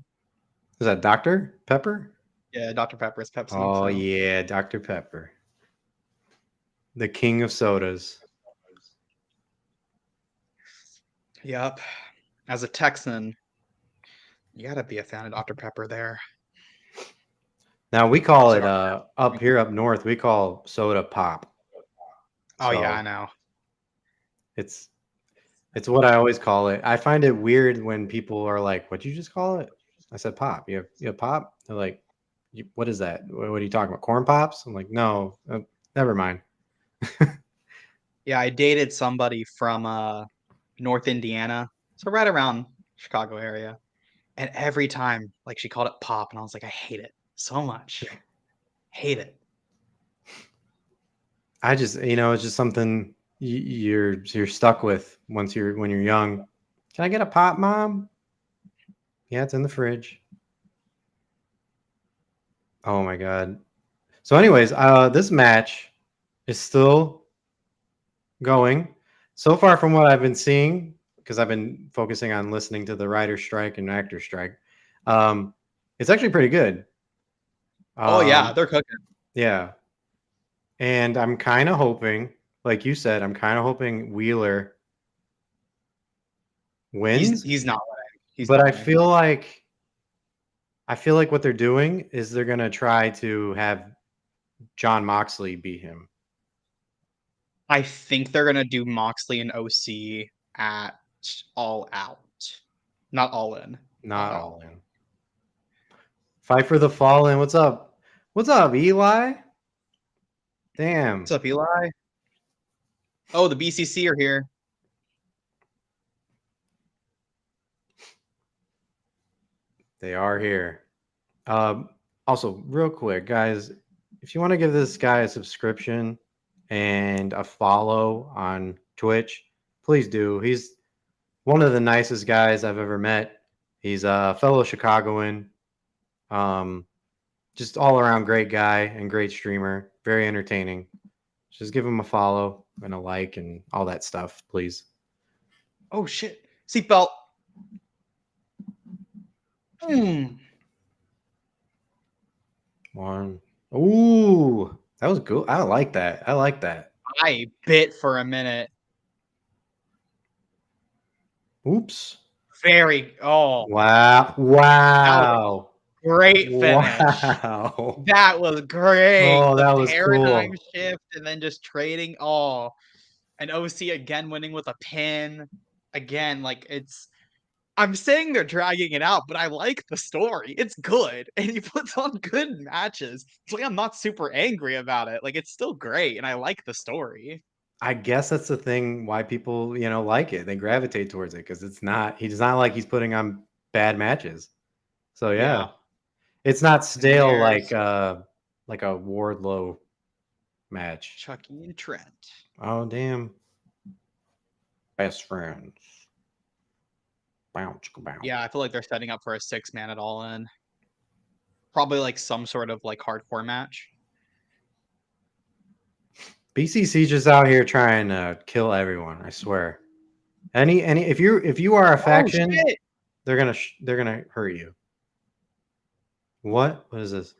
Is that Dr. Pepper? Yeah, Dr. Pepper is Pepsi, Oh so yeah, Dr. Pepper. The king of sodas. yep. As a Texan, you gotta be a fan of Dr. Pepper there. Now we call it Sorry. up here up north, we call soda pop. Oh, yeah, I So know. it's it's what I always call it. I find it weird when people are like, "What'd you just call it?" I said pop. You have pop? They're like, What is that? What are you talking about? Corn pops?" I'm like, "No, never mind." Yeah, I dated somebody from, North Indiana, so right around Chicago area, and every time, like, she called it pop, and I was like, "I hate it so much. Hate it." I just, it's just something you're stuck with when you're young. Can I get a pop, mom? Yeah, it's in the fridge. Oh my god. So, anyways, this match is still going. So far, from what I've been seeing, because I've been focusing on listening to the writer strike and actor strike, it's actually pretty good. Oh, yeah, Um, they're cooking. yeah, and I'm kind of hoping, like you said, I'm kind of hoping Wheeler wins, He's not winning. He's but not I winning. feel like what they're doing is they're gonna try to have John Moxley beat him. I think they're gonna do Moxley and OC at All Out. Not All In, All Not Out. all in. Fight for the Fallen. What's up? What's up, Eli? Damn. What's up, Eli? Oh, the BCC are here. They are here. Also, real quick, guys, if you want to give this guy a subscription and a follow on Twitch, please do. He's one of the nicest guys I've ever met. He's a fellow Chicagoan. Um, just all around great guy and great streamer. Very entertaining. Just give him a follow and a like and all that stuff, please. Oh shit. Seatbelt. Hmm. One. Ooh, that was good. I like that. I like that. I bit for a minute. Oops. Very. Oh, Wow. that was Wow. Great finish. Wow. That was great. Oh, The that was paradigm cool. shift and then just trading all. And OC again winning with a pin. Again, like I'm saying they're dragging it out, but I like the story. It's good. And he puts on good matches. It's like I'm not super angry about it. Like it's still great and I like the story. I guess that's the thing why people, like it. They gravitate towards it because he's not like he's putting on bad matches. So yeah. Yeah. It's not And stale there's like a Wardlow match. Chucky and Trent. Oh damn. Best friends. Bounce, bounce. Yeah, I feel like they're setting up for a 6-man at All In. Probably like some sort of like hardcore match. BCC just out here trying to kill everyone. I swear. Any if you are a faction, shit. they're gonna hurt you. What? What is this?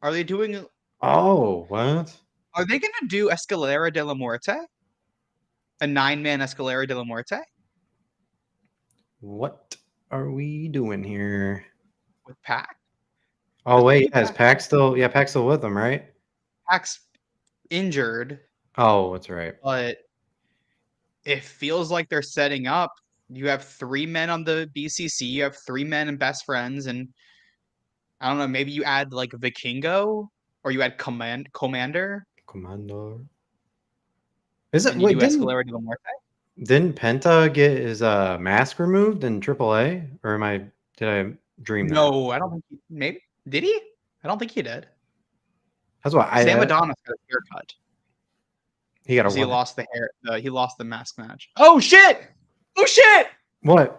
Are they doing? Oh, what? Are they gonna do Escalera de la Muerte? A 9-man Escalera de la Muerte What are we doing here? with Pac? Oh wait, Maybe is Pac still? Yeah, Pac's still with them, right? Pac's injured, Oh, that's right. but it feels like they're setting up. You have 3 men on the BCC. You have 3 men and best friends, and I don't know. Maybe you add like Vikingo, or you add Commander, Commando. Is it? and you Wait, do Escalera de la Muerte. didn't Penta get his mask removed in AAA, or did I dream that? No, I don't think. Maybe did he? I don't think he did. That's why Sam Adonis got a haircut. he got a He what? lost the hair. He lost the mask match. Oh shit! Oh shit! What?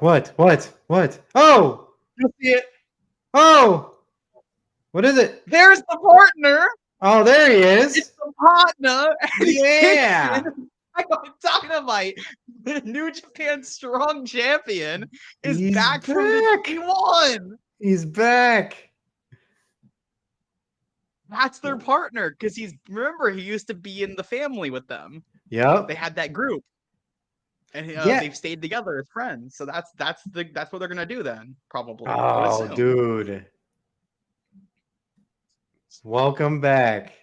Oh! You see it? Oh! What is it? There's the partner. Oh, there he It's is. the partner. And he Yeah. kicks in. I got Dynamite. The New Japan Strong Champion is He's back from the T1. He's back. That's their partner because remember he used to be in the family with them. Yep. They had that group, and Yeah. they've stayed together as friends. So that's what they're gonna do then, probably. Oh, dude. Welcome back.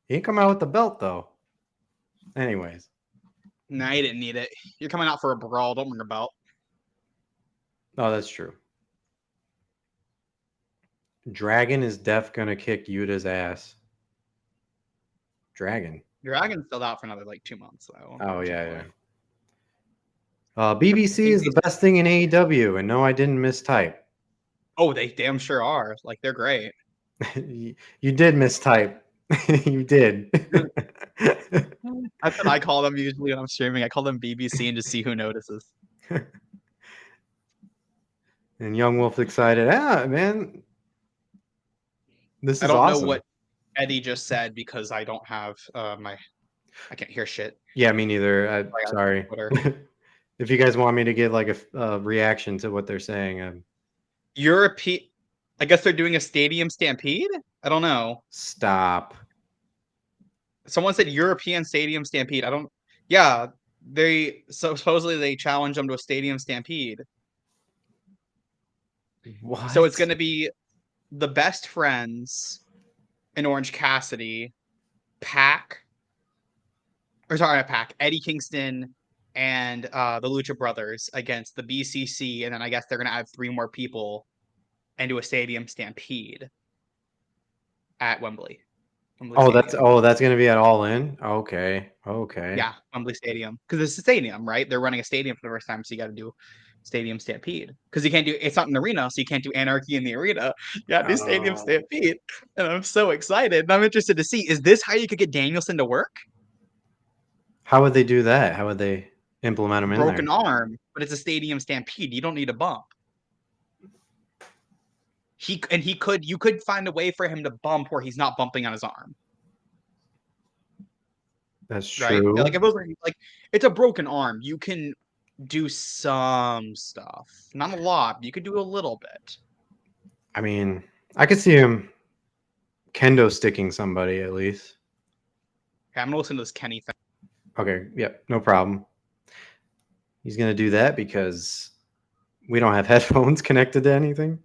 He didn't come out with the belt though. Anyways. Nah, you didn't need it. You're coming out for a brawl. Don't bring a belt. Oh, that's true. Dragon is gonna kick Yuta's ass. Dragon's still out for another like 2 months though. Oh yeah. BBC is the best thing in AEW, and no, I didn't mistype. Oh, they damn sure are. Like they're great. You did mistype. You did. That's what I call them usually when I'm streaming. I call them BBC and just see who notices. And Young Wolf's excited. Man, this is I don't awesome. know what Eddie just said because I don't have I can't hear shit. Yeah, me neither. Sorry. If you guys want me to give like a reaction to what they're saying, European. I guess they're doing a stadium stampede. I don't know. Stop. Someone said European stadium stampede. I don't. Yeah, supposedly they challenged them to a stadium stampede. What? So it's going to be the best friends in Orange Cassidy, Pac, Eddie Kingston, and the Lucha Brothers against the BCC, and then I guess they're going to add 3 more people and do a stadium stampede at Wembley. That's going to be at All In. Okay. Yeah, Wembley Stadium, because it's a stadium, right? They're running a stadium for the first time, so you got to do stadium stampede because you can't do it's not an arena, so you can't do anarchy in the arena. You got to do stadium stampede, and I'm so excited. And I'm interested to see, is this how you could get Danielson to work? How would they do that? How would they implement him in there? Broken arm, but it's a stadium stampede. You don't need a bump. You could find a way for him to bump where he's not bumping on his arm. That's true. Right? Like if it was like it's a broken arm, you can do some stuff. Not a lot, but you could do a little bit. I mean, I could see him kendo sticking somebody at least. Okay, I'm gonna listen to this Kenny thing. Okay, yep, no problem. He's gonna do that because we don't have headphones connected to anything.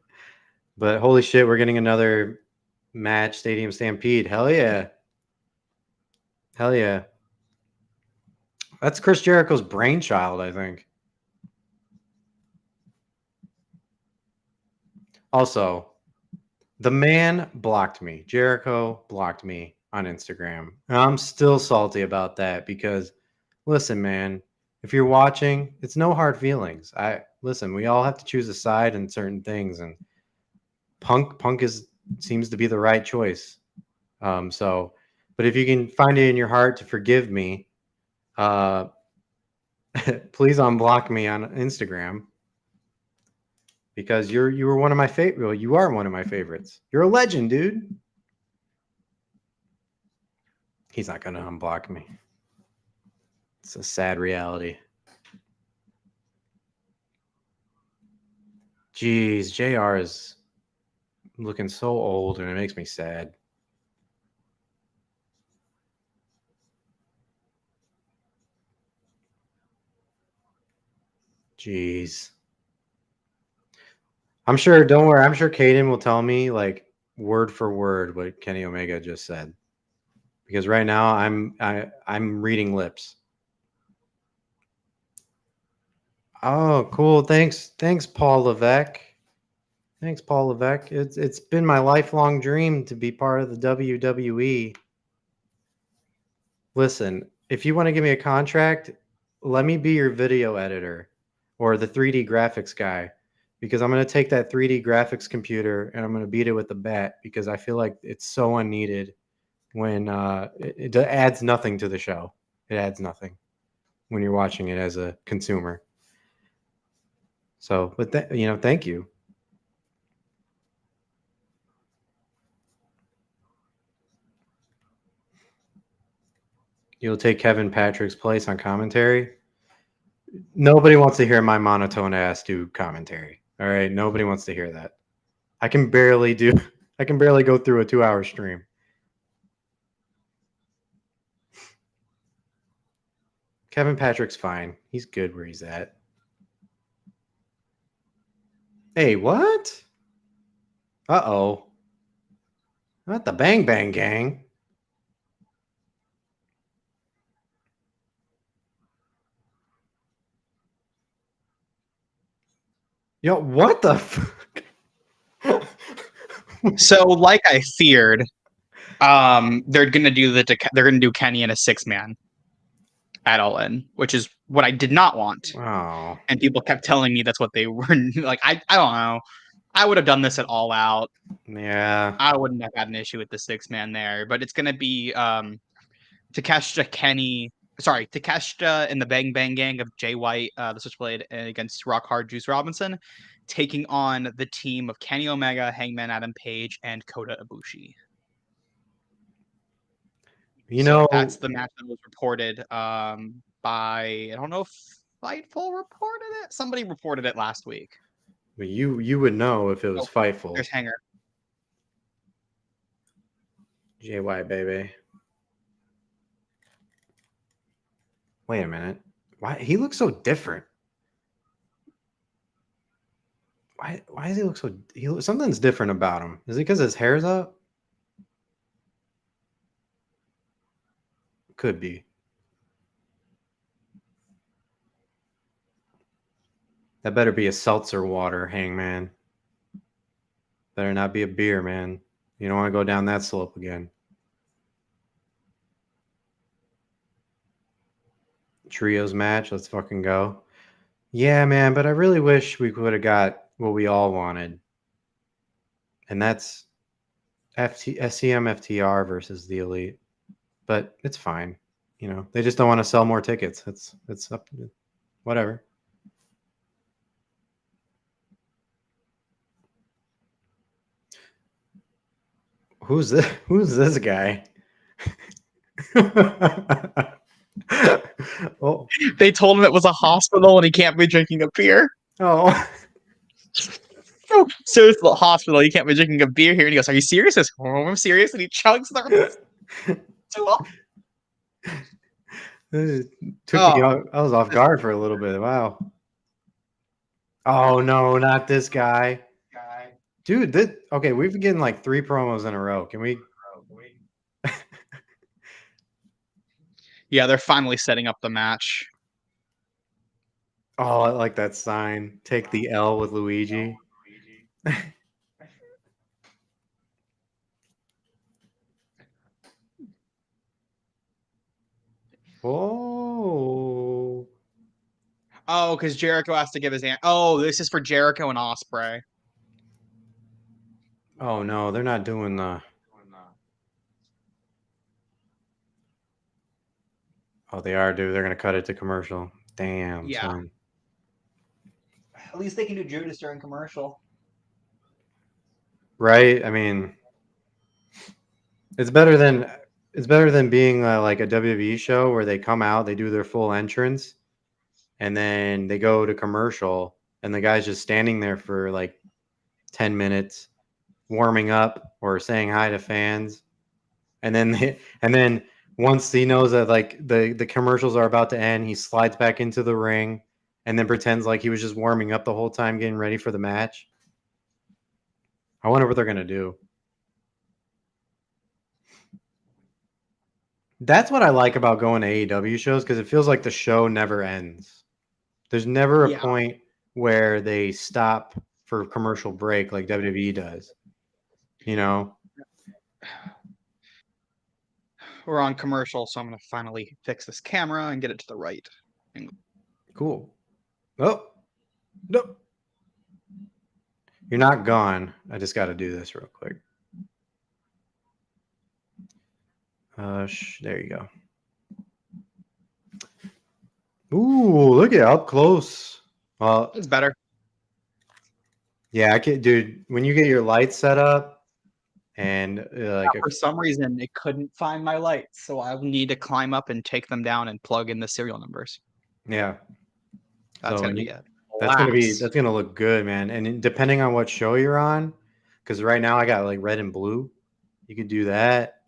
But holy shit, we're getting another match, Stadium Stampede. Hell yeah. Hell yeah. That's Chris Jericho's brainchild, I think. Also, the man blocked me. Jericho blocked me on Instagram. And I'm still salty about that because, listen, man, if you're watching, it's no hard feelings. Listen, we all have to choose a side in certain things, and Punk seems to be the right choice. But if you can find it in your heart to forgive me, please unblock me on Instagram. Because you were one of my favorite. Well, you are one of my favorites. You're a legend, dude. He's not gonna unblock me. It's a sad reality. Jeez, JR is looking so old, and it makes me sad. Jeez. I'm sure. Don't worry. I'm sure Caden will tell me like word for word what Kenny Omega just said. Because right now I'm reading lips. Oh, cool. Thanks, Paul Levesque. Thanks, Paul Levesque. It's been my lifelong dream to be part of the WWE. Listen, if you want to give me a contract, let me be your video editor or the 3D graphics guy, because I'm going to take that 3D graphics computer and I'm going to beat it with the bat because I feel like it's so unneeded when it adds nothing to the show. It adds nothing when you're watching it as a consumer. So, but thank you. You'll take Kevin Patrick's place on commentary. Nobody wants to hear my monotone ass do commentary. All right, nobody wants to hear that. I can barely go through a 2-hour stream. Kevin Patrick's fine. He's good where he's at. Hey, what? Uh-oh. Not the Bang Bang Gang. Yo, what the fuck? So, like I feared, they're gonna do Kenny in a 6-man at All In, which is what I did not want. Oh. And people kept telling me that's what they were like. I don't know. I would have done this at All Out. Yeah. I wouldn't have had an issue with the 6-man there, but it's gonna be Takeshita and the Bang Bang Gang of Jay White, the Switchblade, against Rock Hard Juice Robinson, taking on the team of Kenny Omega, Hangman Adam Page, and Kota Ibushi. That's the match that was reported by, I don't know if Fightful reported it. Somebody reported it last week. But you would know if it was Fightful. There's Hanger. JY, baby. Wait a minute. Why he looks so different? Why does he look so? Something's different about him. Is it because his hair's up? Could be. That better be a seltzer water, Hangman. Better not be a beer, man. You don't want to go down that slope again. Trios match. Let's fucking go. Yeah, man, but I really wish we could have got what we all wanted. And that's SCM FTR versus the Elite. But it's fine. You know, they just don't want to sell more tickets. It's up to whatever. Who's this guy? Oh. They told him it was a hospital and he can't be drinking a beer. Oh. So it's the hospital. You can't be drinking a beer here. And he goes, "Are you serious?" I said, "Oh, I'm serious." And he chugs the too long. I was off guard for a little bit. Wow. Oh no, not this guy. Dude, okay, we've been getting like 3 promos in a row. Can we? Yeah, they're finally setting up the match. Oh, I like that sign. Take the L with Luigi. Oh. Oh, because Jericho has to give his Oh, this is for Jericho and Ospreay. Oh no, they're not doing the. Oh, they are, dude. They're gonna cut it to commercial. Damn, Yeah. son. At least they can do Judas during commercial. Right? I mean, it's better than being like a WWE show where they come out, they do their full entrance, and then they go to commercial, and the guy's just standing there for like 10 minutes, warming up or saying hi to fans, and then once he knows that like the commercials are about to end, he slides back into the ring, and then pretends like he was just warming up the whole time, getting ready for the match. I wonder what they're gonna do. That's what I like about going to AEW shows because it feels like the show never ends. There's never a Yeah. point where they stop for commercial break like WWE does. You know? We're on commercial, so I'm gonna finally fix this camera and get it to the right angle. Cool. Oh, no. You're not gone. I just got to do this real quick. There you go. Ooh, look at up close. Well, It's better. yeah, I can, dude. When you get your lights set up, and For some reason, it couldn't find my lights, so I'll need to climb up and take them down and plug in the serial numbers. yeah, That's so gonna be it. that's gonna look good, man. And depending on what show you're on, because right now I got like red and blue, you could do that.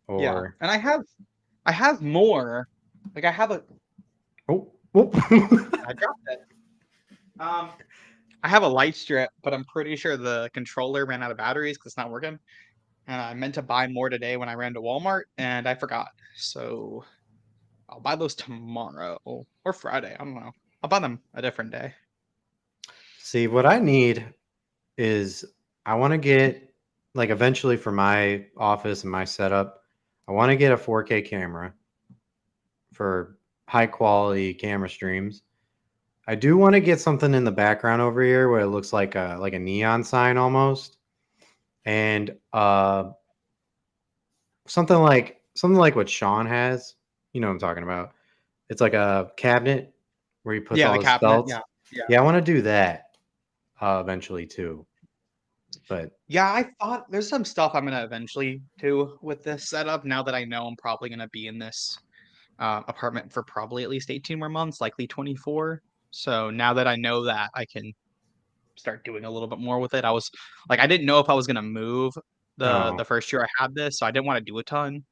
Yeah, Or and I have more. Like I have a oh, I dropped it. I have a light strip, but I'm pretty sure the controller ran out of batteries because it's not working. And I meant to buy more today when I ran to Walmart, and I forgot. So I'll buy those tomorrow or Friday. I don't know. I'll buy them a different day. see, what I need is I want to get like eventually for my office and my setup, I want to get a 4K camera for high quality camera streams. I do want to get something in the background over here where it looks like a neon sign almost, and something like what Sean has. You know what I'm talking about. It's like a cabinet where he puts Yeah, all the his cabinet. belts. Yeah, yeah. Yeah, I want to do that eventually too. But Yeah, I thought there's some stuff I'm gonna eventually do with this setup now that I know I'm probably gonna be in this apartment for probably at least 18 more months, likely 24. So now that I know that, I can start doing a little bit more with it. I was like, I didn't know if I was gonna move the oh first year I had this, so I didn't want to do a ton.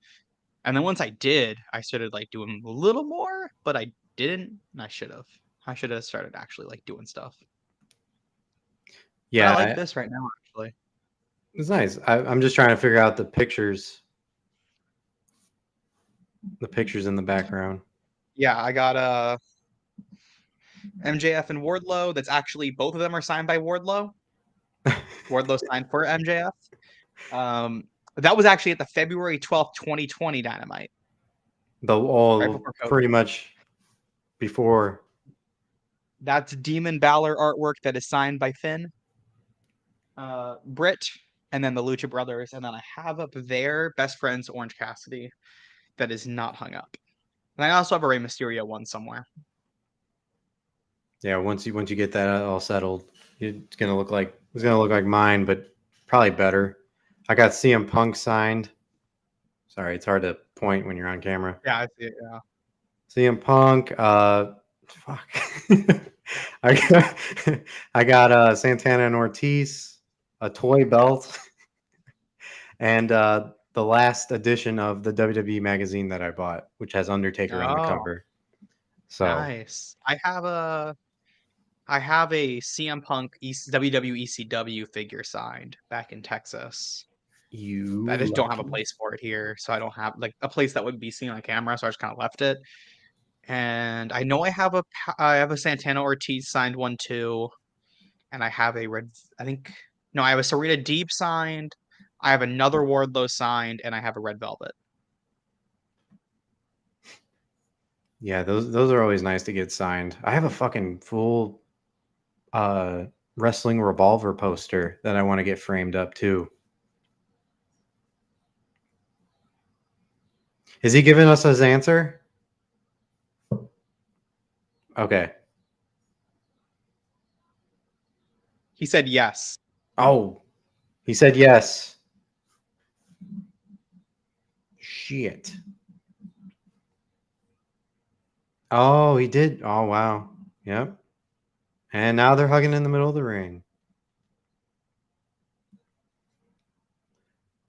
And then once I did, I started like doing a little more, but I didn't. And I should have. I should have started actually like doing stuff. But I like yeah, this right now, actually. it's nice. I'm just trying to figure out the pictures in the background. Yeah, I got MJF and Wardlow. That's actually both of them are signed by Wardlow. Wardlow signed for MJF. That was actually at the February 12th, 2020 Dynamite, The right all before COVID. pretty much before. That's Demon Balor artwork that is signed by Finn, Britt, and then the Lucha Brothers. And then I have up there Best Friends Orange Cassidy that is not hung up. And I also have a Rey Mysterio one somewhere. Yeah, once you get that all settled, it's gonna look like mine, but probably better. I got CM Punk signed. Sorry, it's hard to point when you're on camera. Yeah, I see it. Yeah. CM Punk. Fuck. I got I got Santana and Ortiz, a toy belt, and the last edition of the WWE magazine that I bought, which has Undertaker on the Oh, cover. So nice. I have a I have a CM Punk WWE ECW figure signed back in Texas. I just don't have a place for it here, so I don't have like a place that would be seen on camera, so I just kind of left it. And I know I have a Santana Ortiz signed one too, and I have a red. I think no, I have a Sarita Deep signed. I have another Wardlow signed, and I have a Red Velvet. Yeah, those are always nice to get signed. I have a fucking full wrestling revolver poster that I want to get framed up too. Is he giving us his answer? Okay. He said yes. Oh, he said yes. Shit. Oh, he did. Oh, wow. Yep. And now they're hugging in the middle of the ring.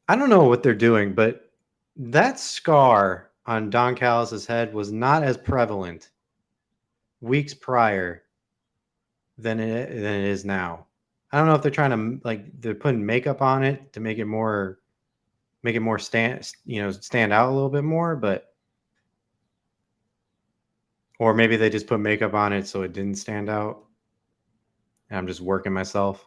I don't know what they're doing, but that scar on Don Callis' head was not as prevalent weeks prior than it is now. I don't know if they're trying to they're putting makeup on it to make it more stand out a little bit more, but or maybe they just put makeup on it so it didn't stand out. And I'm just working myself.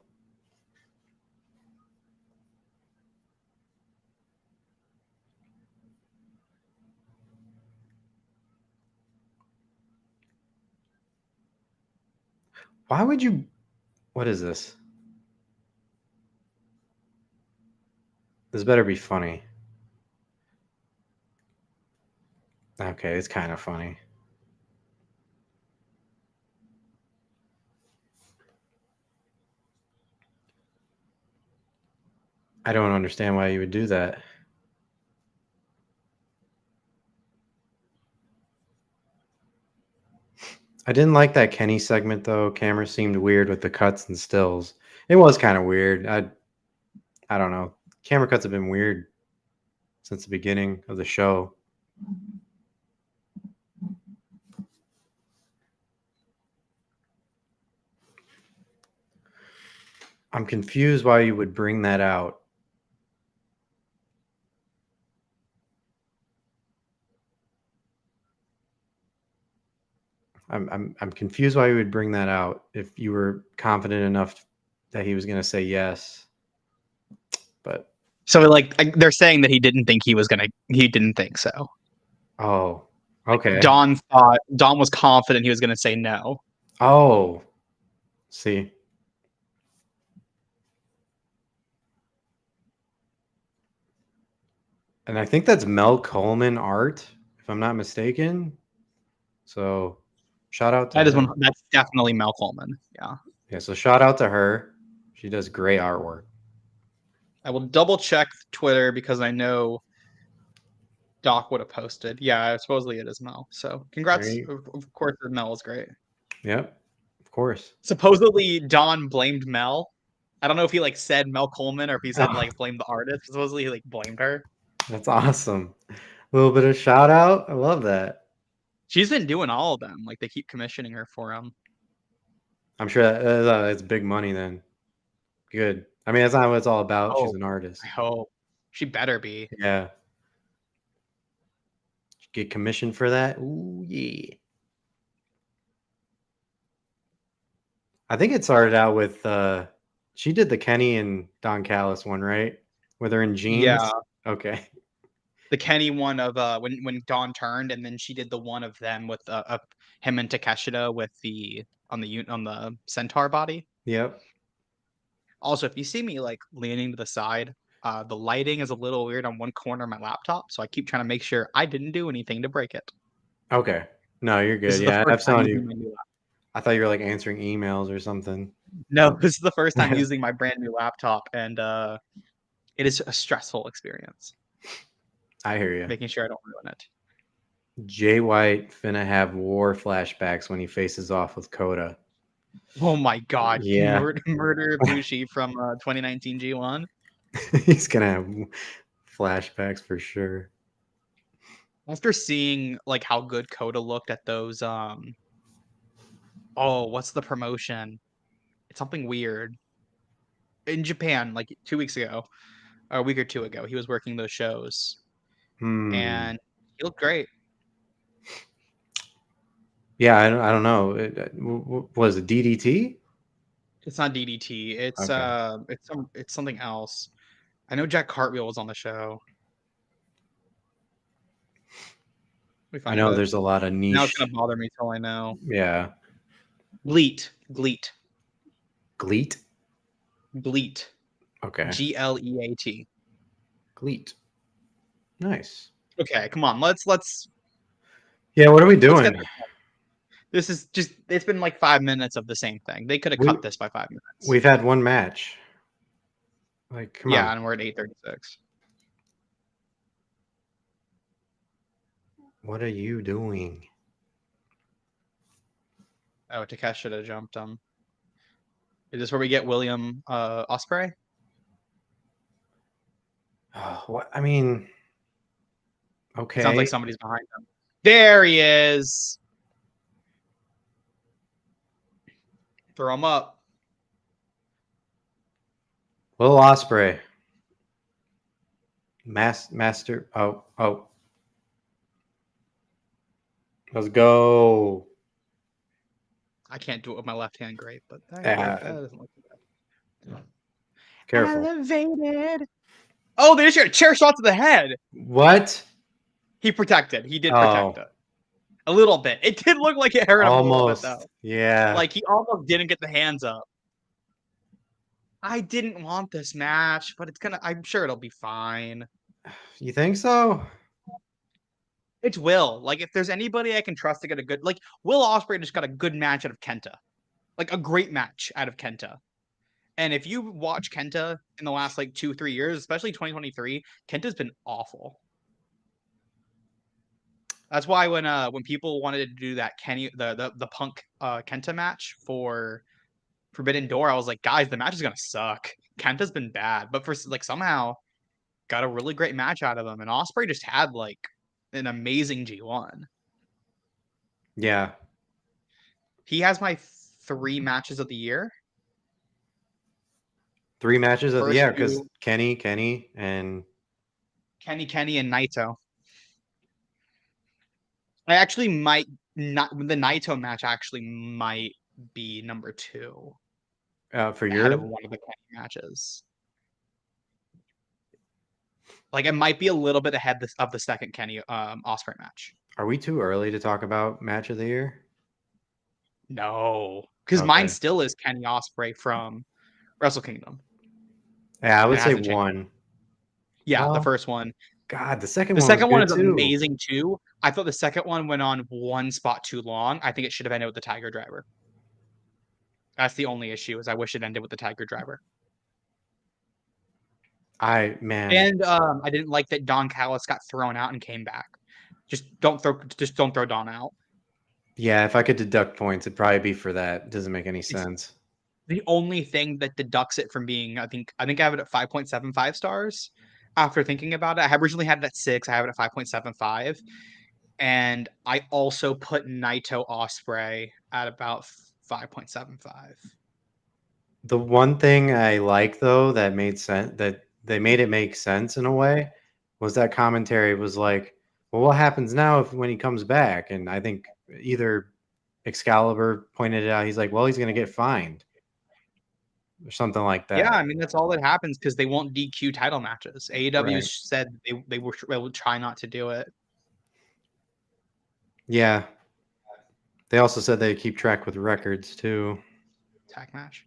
Why would you? What is this? This better be funny. Okay, it's kind of funny. I don't understand why you would do that. I didn't like that Kenny segment though. Camera seemed weird with the cuts and stills. It was kind of weird. I don't know. Camera cuts have been weird since the beginning of the show. I'm confused why you would bring that out. I'm confused why you would bring that out if you were confident enough that he was going to say yes. But So they're saying that he didn't think he didn't think so. oh, okay. Don was confident he was gonna say no. Oh, see. And I think that's Mel Coleman art, if I'm not mistaken. So shout out to her. That's definitely Mel Coleman. Yeah. Yeah, so shout out to her. She does great artwork. I will double check Twitter because I know Doc would have posted. Yeah, supposedly it is Mel. So congrats. Of course, Mel is great. Yep, of course. Supposedly Don blamed Mel. I don't know if he said Mel Coleman or if he said blamed the artist. Supposedly he blamed her. That's awesome. A little bit of shout out. I love that. She's been doing all of them. They keep commissioning her for them. I'm sure that's big money then. Good. I mean, that's not what it's all about. She's an artist. I hope. She better be. Yeah. Get commissioned for that? Ooh, yeah. I think it started out with she did the Kenny and Don Callis one, right? Where they're in jeans. Yeah. Okay. The Kenny one of when Dawn turned, and then she did the one of them with him and Takeshita with on the centaur body. Yep. Also, if you see me leaning to the side, the lighting is a little weird on one corner of my laptop, so I keep trying to make sure I didn't do anything to break it. Okay. No, you're good. Yeah, I've saw you. I thought you were answering emails or something. No, this is the first time using my brand new laptop, and it is a stressful experience. I hear you. Making sure I don't ruin it. Jay White finna have war flashbacks when he faces off with Coda. Oh my god. Yeah. Murder Bushi from 2019 G1. He's gonna have flashbacks for sure. After seeing how good Coda looked at those Oh, what's the promotion? It's something weird. In Japan, like 2 weeks ago, or a week or two ago, he was working those shows, Hmm. and he looked great. Yeah, I don't know. Was it DDT? It's not DDT. Okay. It's something else. I know Jack Cartwheel was on the show. Let me I find know it. there's a lot of Now it's gonna niche. bother me till I know. Yeah. Gleat. Gleet? Gleat. Okay. Gleat. Gleet. Nice. Okay, come on. Let's Yeah, what are we let's get doing? this. This is just it's been like 5 minutes of the same thing. They could have We cut this by 5 minutes. we've had one match. Like, come Yeah, on. and we're at 8:36. What are you doing? Oh, Takesh should have jumped him. Is this where we get William Osprey? Oh, what? I mean, It sounds like okay. somebody's behind him. There he is. Throw him up. Will Osprey. Master. Oh. Let's go. I can't do it with my left hand great, but that Yeah, doesn't look bad. careful. Elevated. Oh, they just got a chair shot to the head. What? He protected. He did protect Oh, it. A little bit. It did look like it hurt him a little bit, though. almost. Yeah. Like, he almost didn't get the hands up. I didn't want this match, but I'm sure it'll be fine. You think so? It's Will. Like, if there's anybody I can trust to get a good, like, Will Ospreay just got a good match out of Kenta. Like, a great match out of Kenta. And if you watch Kenta in the last, like, 2-3 years, especially 2023, Kenta's been awful. That's why when people wanted to do that the Punk Kenta match for Forbidden Door, I was like, guys, the match is gonna suck. Kenta's been bad, but for like somehow got a really great match out of him, and Osprey just had like an amazing G1. Yeah. He has my 3 matches of the year. 3 matches of the First year because two, Kenny, and Kenny, and Naito. I actually might not. The Naito match actually might be number 2 for ahead of your. one of the Kenny matches. Like it might be a little bit ahead of the second Kenny Osprey match. Are we too early to talk about match of the year? No, because mine Okay. still is Kenny Osprey from Wrestle Kingdom. Yeah, I And would it say hasn't changed. 1. Yeah, the Well, first one. God, the second The one was second one good is too. amazing too. I thought the second one went on one spot too long. I think it should have ended with the Tiger Driver. That's the only issue. Is I wish it ended with the Tiger Driver. Man. And I didn't like that Don Callis got thrown out and came back. Just don't throw Don out. Yeah, if I could deduct points, it'd probably be for that. It doesn't make any sense. The only thing that deducts it from being, I think I have it at 5.75 stars. After thinking about it, I originally had it at 6. I have it at 5.75, and I also put Naito Osprey at about 5.75. The one thing I like though that made sense, that they made it make sense in a way, was that commentary was like, well, what happens now if when he comes back? And I think either Excalibur pointed it out. He's like, well, he's going to get fined or something like Yeah, that. I mean that's all that happens because they won't DQ title matches. AEW Right. said they will try not to do it. Yeah. They also said they keep track with records too. Tag match.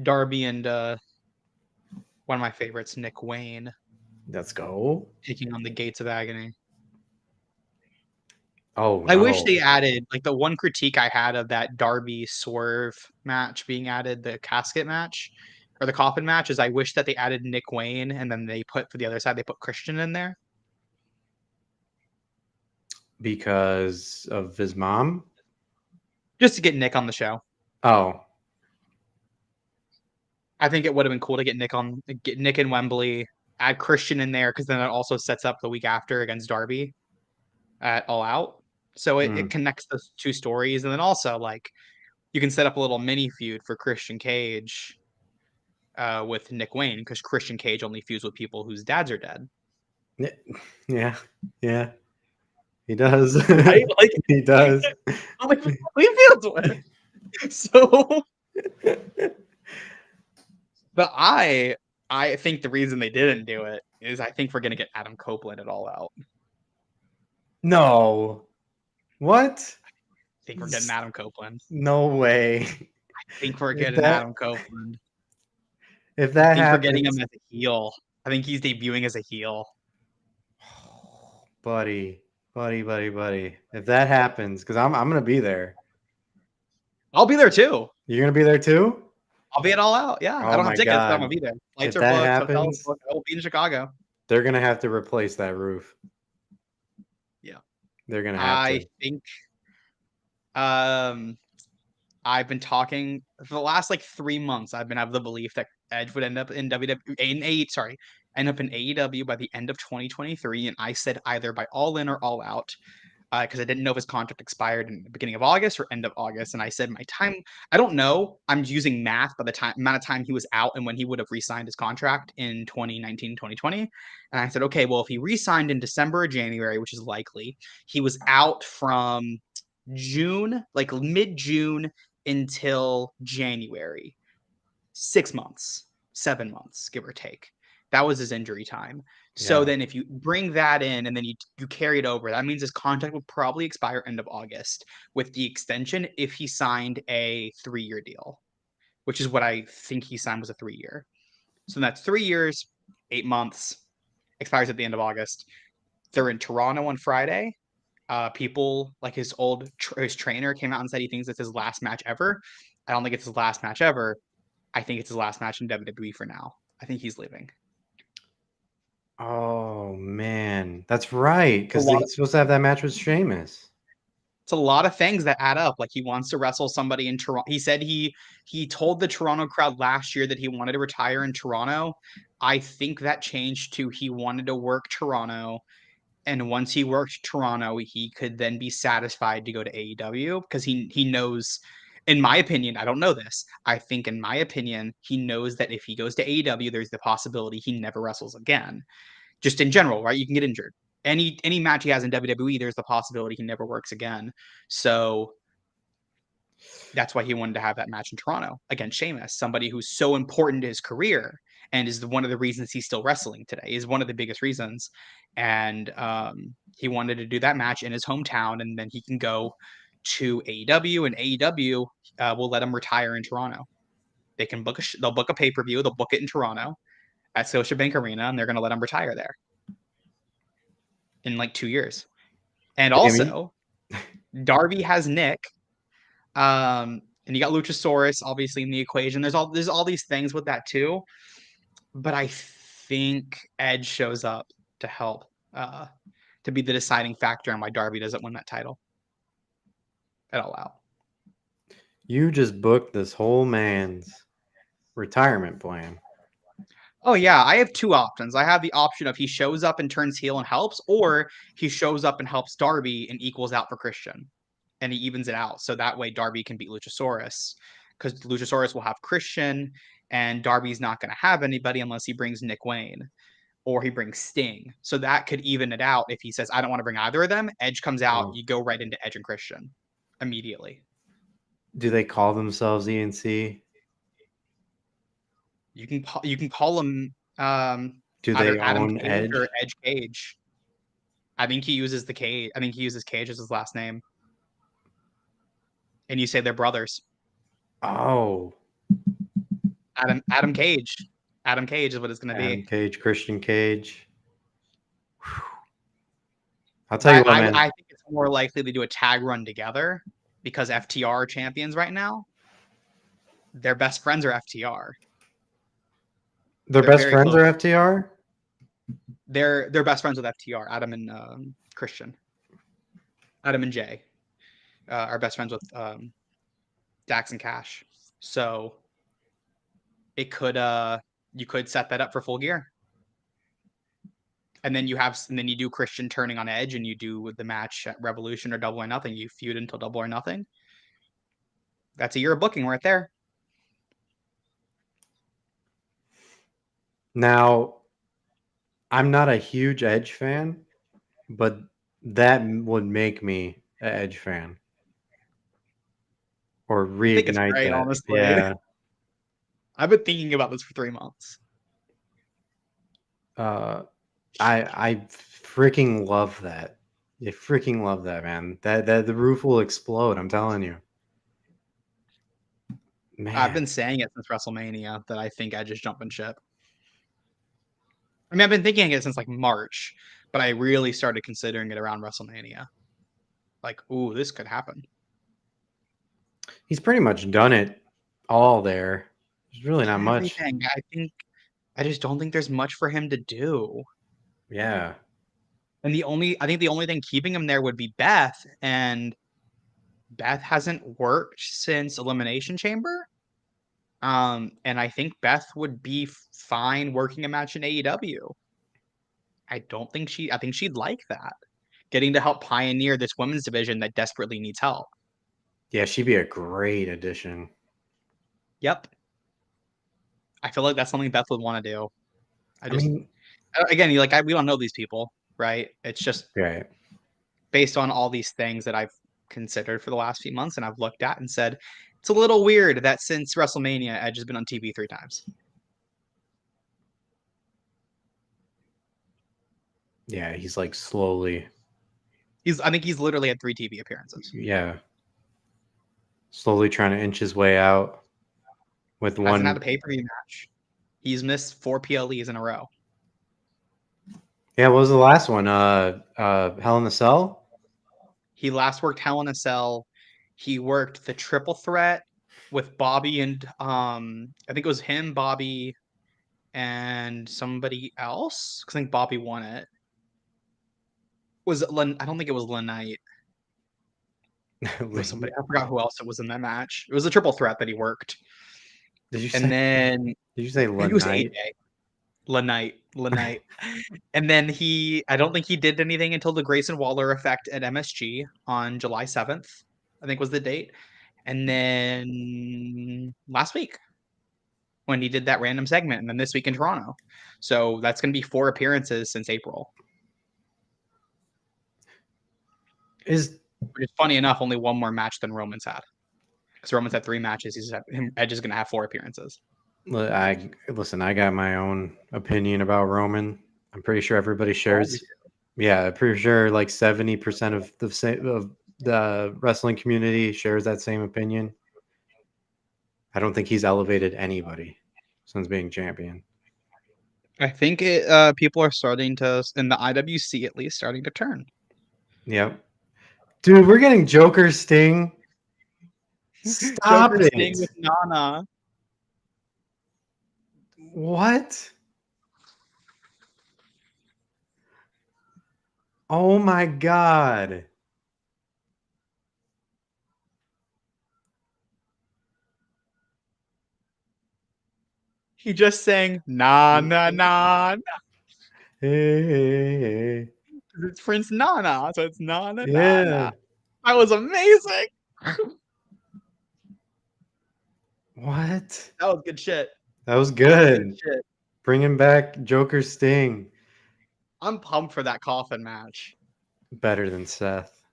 Darby and one of my favorites, Nick Wayne, Let's go. taking on the Gates of Agony. Oh, I wish they no. added like the one critique I had of that Darby Swerve match being added, the casket match or the coffin match, is I wish that they added Nick Wayne and then they put for the other side they put Christian in there. Because of his mom? Just to get Nick on the show. Oh. I think it would have been cool to get Nick in Wembley, add Christian in there, because then it also sets up the week after against Darby at All Out. So it connects those two stories, and then also like you can set up a little mini feud for Christian Cage with Nick Wayne, because Christian Cage only feuds with people whose dads are dead. Yeah, yeah, he does. Right? Like He does. like we feel it. So, but I think the reason they didn't do it is I think we're gonna get Adam Copeland at All Out. No. What? I think we're getting Adam Copeland. No way. I think we're If getting that Adam Copeland. if I that think we're getting him happens, as a heel. I think he's debuting as a heel. buddy. If that happens, because I'm gonna be there. I'll be there too. You're gonna be there too? I'll be at All Out. Yeah, I Oh don't have my tickets, but I'm gonna god. be there. Flights If are that booked, hotels happens, booked. I will be in Chicago. they're gonna have to replace that roof. Yeah, They're gonna have I to. think. I've been talking for the last like 3 months. I've been of the belief that Edge would end up in end up in AEW by the end of 2023, and I said either by All In or All Out, because I didn't know if his contract expired in the beginning of August or end of August. And I said my time, I don't know. I'm using math by the amount of time he was out and when he would have re-signed his contract in 2019, 2020. And I said, okay, well, if he re-signed in December or January, which is likely, he was out from June, like mid-June until January. 6 months, 7 months, give or take. That was his injury time. So Yeah. then if you bring that in and then you carry it over, that means his contract will probably expire end of August with the extension if he signed a 3-year deal, which is what I think he signed was a 3-year. So that's 3 years, 8 months, expires at the end of August. They're in Toronto on Friday. People like his his trainer came out and said he thinks it's his last match ever. I don't think it's his last match ever. I think it's his last match in WWE for now. I think he's leaving. Oh man, that's right. A Because lot of, he's supposed to have that match with Sheamus. it's a lot of things that add up. Like he wants to wrestle somebody in Toronto. He said he told the Toronto crowd last year that he wanted to retire in Toronto. I think that changed to he wanted to work Toronto, and once he worked Toronto, he could then be satisfied to go to AEW because he knows. In my opinion, I don't know this. I think, in my opinion, he knows that if he goes to AEW, there's the possibility he never wrestles again. Just in general, right? You can get injured. Any match he has in WWE, there's the possibility he never works again. So that's why he wanted to have that match in Toronto against Sheamus, somebody who's so important to his career and is one of the reasons he's still wrestling today, is one of the biggest reasons. And he wanted to do that match in his hometown, and then he can go to AEW, and AEW will let him retire in Toronto. They can book they'll book a pay-per-view, they'll book it in Toronto at Scotiabank Arena, and they're going to let him retire there in like 2 years. And also, Darby has Nick. And you got Luchasaurus obviously in the equation. There's all these things with that too. But I think Edge shows up to help to be the deciding factor on why Darby doesn't win that title at All Out. You just booked this whole man's retirement plan. Oh yeah, I have 2 options. I have the option of he shows up and turns heel and helps, or he shows up and helps Darby and equals out for Christian. And he evens it out. So that way Darby can beat Luchasaurus. Because Luchasaurus will have Christian, and Darby's not going to have anybody unless he brings Nick Wayne or he brings Sting. So that could even it out if he says, I don't want to bring either of them. Edge comes out, Oh. you go right into Edge and Christian immediately. Do they call themselves ENC? You can call him Do either they Adam own Cage Edge? or Edge Cage. I think he uses the Cage. I think he uses Cage as his last name. And you say they're brothers. Oh. Adam Cage. Adam Cage is what it's going to Adam be. Cage, Christian Cage. Whew. I'll tell you what, man. I think it's more likely to do a tag run together because FTR are champions right now. Their best friends are FTR. Their They're best very friends close. are FTR? They're best friends with FTR. Adam and Christian. Adam and Jay are best friends with Dax and Cash. So it could you could set that up for Full Gear. And then you do Christian turning on Edge, and you do the match at Revolution or Double or Nothing. You feud until Double or Nothing. That's a year of booking right there. Now, I'm not a huge Edge fan, but that would make me an Edge fan. Or I think it's reignite great, that. honestly. Yeah. I've been thinking about this for 3 months. I freaking love that. I freaking love that, man. That the roof will explode, I'm telling you. I've Man. been saying it since WrestleMania that I think Edge is jumping ship. I mean, I've been thinking it since like March, but I really started considering it around WrestleMania. Like, ooh, this could happen. He's pretty much done it all there. There's really not much. Everything. I just don't think there's much for him to do. Yeah. And I think the only thing keeping him there would be Beth, and Beth hasn't worked since Elimination Chamber. And I think Beth would be fine working a match in AEW. I think she'd like that. Getting to help pioneer this women's division that desperately needs help. Yeah, she'd be a great addition. Yep. I feel like that's something Beth would want to do. I mean, Again, we don't know these people, right? It's just right. based on all these things that I've considered for the last few months and I've looked at and said, it's a little weird that since WrestleMania, Edge has been on TV 3 times. Yeah, he's like slowly. I think he's literally had 3 TV appearances. Yeah. Slowly trying to inch his way out with Hasn't had a one. pay-per-view match. He's missed 4 PLEs in a row. Yeah, what was the last one? Hell in a Cell? He last worked Hell in a Cell. He worked the triple threat with Bobby and I think it was him, Bobby, and somebody else. I think Bobby won it. Was it I don't think it was Lynn Knight. It was somebody. I forgot who else it was in that match. It was a triple threat that he worked. Did you And say? then Did you say it was Knight? AJ. Lanite. And then I don't think he did anything until the Grayson Waller effect at MSG on July 7th, I think was the date. And then last week when he did that random segment, and then this week in Toronto. So that's going to be 4 appearances since April. Which is funny enough, only one more match than Roman's had. Because Roman's had 3 matches. Edge is going to have 4 appearances. I got my own opinion about Roman. I'm pretty sure everybody shares. Yeah, I'm pretty sure like 70% of the wrestling community shares that same opinion. I don't think he's elevated anybody since being champion. I think people are starting to, in the IWC at least, starting to turn. Yep. Dude, we're getting Joker Sting. Stop Joker it. Sting with Nana. What? Oh my God. He just sang na na na. Hey. It's Prince Nana, so it's na na na na. Yeah. That was amazing. What? That was good shit. That was That was good. good shit. Bringing back Joker Sting. I'm pumped for that coffin match. Better than Seth.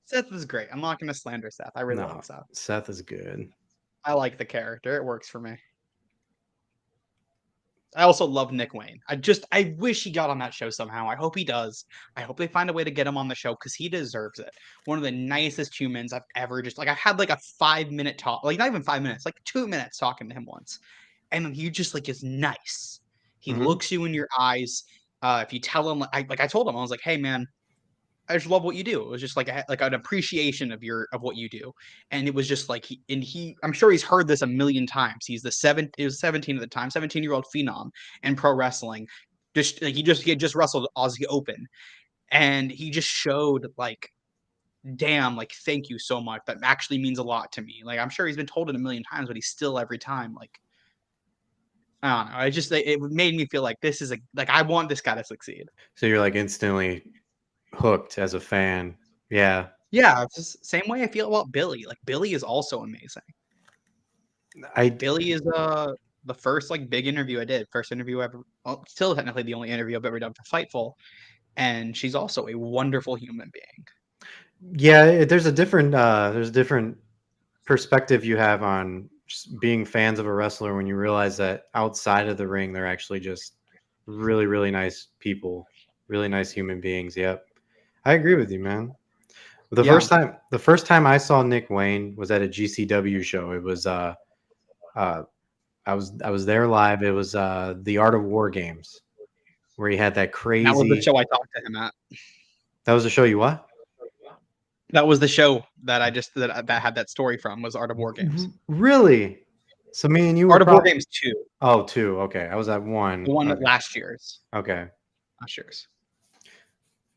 Seth is great. I'm not going to slander Seth. I really No, like Seth. Seth is good. I like the character. It works for me. I also love Nick Wayne. I wish he got on that show somehow. I hope he does. I hope they find a way to get him on the show because he deserves it. One of the nicest humans I've ever I had like a 5-minute talk, like not even 5 minutes, like 2 minutes talking to him once. And he just like is nice. He looks you in your eyes. If you tell him, I told him, I was like, hey man, I just love what you do. It was just like an appreciation of what you do, and it was just like I'm sure he's heard this a million times. He was 17 at the time, 17-year-old phenom in pro wrestling. Just like he had just wrestled Aussie Open, and he just showed like, damn, like thank you so much. That actually means a lot to me. Like I'm sure he's been told it a million times, but he's still every time like, I don't know. It made me feel like this is like I want this guy to succeed. So you're like instantly hooked as a fan. Yeah. Yeah, it's just same way I feel about Billy. Like Billy is also amazing. Billy is the first like big interview I did. First interview ever. Well, still technically the only interview I've ever done for Fightful, and she's also a wonderful human being. Yeah, there's a different perspective you have on just being fans of a wrestler when you realize that outside of the ring they're actually just really really nice people, really nice human beings. Yep. I agree with you, man. Yeah. The first time I saw Nick Wayne was at a GCW show. It was uh I was there live. It was the Art of War Games where he had that That was the crazy. show I talked to him at. That was the show you what? That was the show that I just that had that story from was Art of War Games. Really? So me and you were Art of War probably. Games 2, Oh, two. Okay, I was at one. the one that Okay. last year's. Okay. Last year's.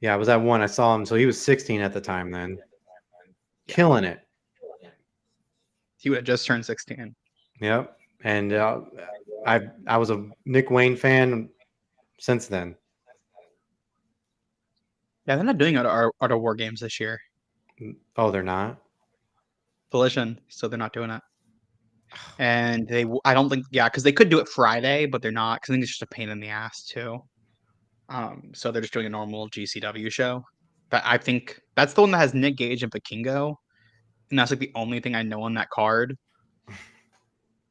Yeah, I was at one. I saw him. So he was 16 at the time then. Yeah. Killing it. He would have just turned 16. Yep. And I was a Nick Wayne fan since then. Yeah, they're not doing Art of War Games this year. Oh, they're not? Collision, so they're not doing it. And I don't think, yeah, because they could do it Friday, but they're not, because I think it's just a pain in the ass too. So they're just doing a normal GCW show. But I think that's the one that has Nick Gage and Vikingo, and that's like the only thing I know on that card.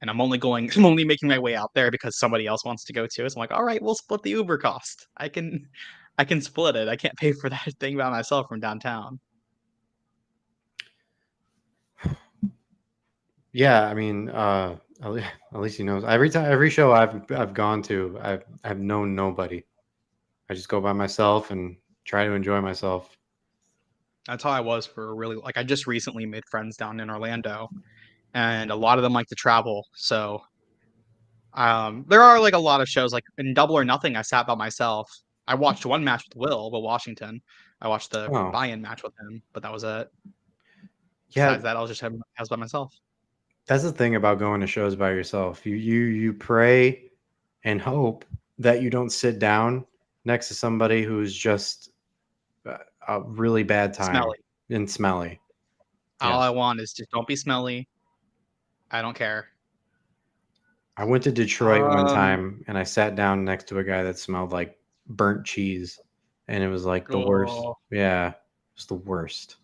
And I'm only making my way out there because somebody else wants to go too. So I'm like, all right, we'll split the Uber cost. I can split it. I can't pay for that thing by myself from downtown. Yeah, I mean, at least he knows. Every show I've gone to, I've known nobody. I just go by myself and try to enjoy myself. That's how I was for really like I just recently made friends down in Orlando, and a lot of them like to travel. So there are like a lot of shows like in Double or Nothing. I sat by myself. I watched one match with Will Washington. I watched the Oh, buy-in match with him, but that was it. yeah. Besides that, I was just having I was by myself. That's the thing about going to shows by yourself. You pray and hope that you don't sit down next to somebody who's just a really bad time Smelly. and smelly. All I Yes. want is just don't be smelly. I don't care. I went to Detroit one Um, time and I sat down next to a guy that smelled like burnt cheese and it was like the worst. oh. Yeah, it was the worst.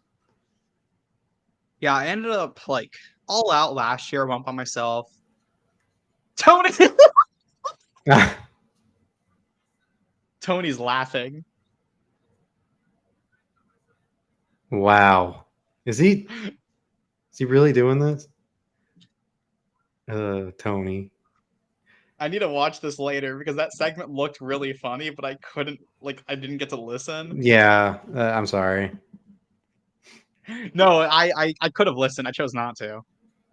Yeah, I ended up like all out last year. I went by myself. Tony, Tony's laughing. Wow. Is he really doing this? Tony. I need to watch this later because that segment looked really funny, but I couldn't like I didn't get to listen. Yeah, I'm sorry. No, I could have listened. I chose not to.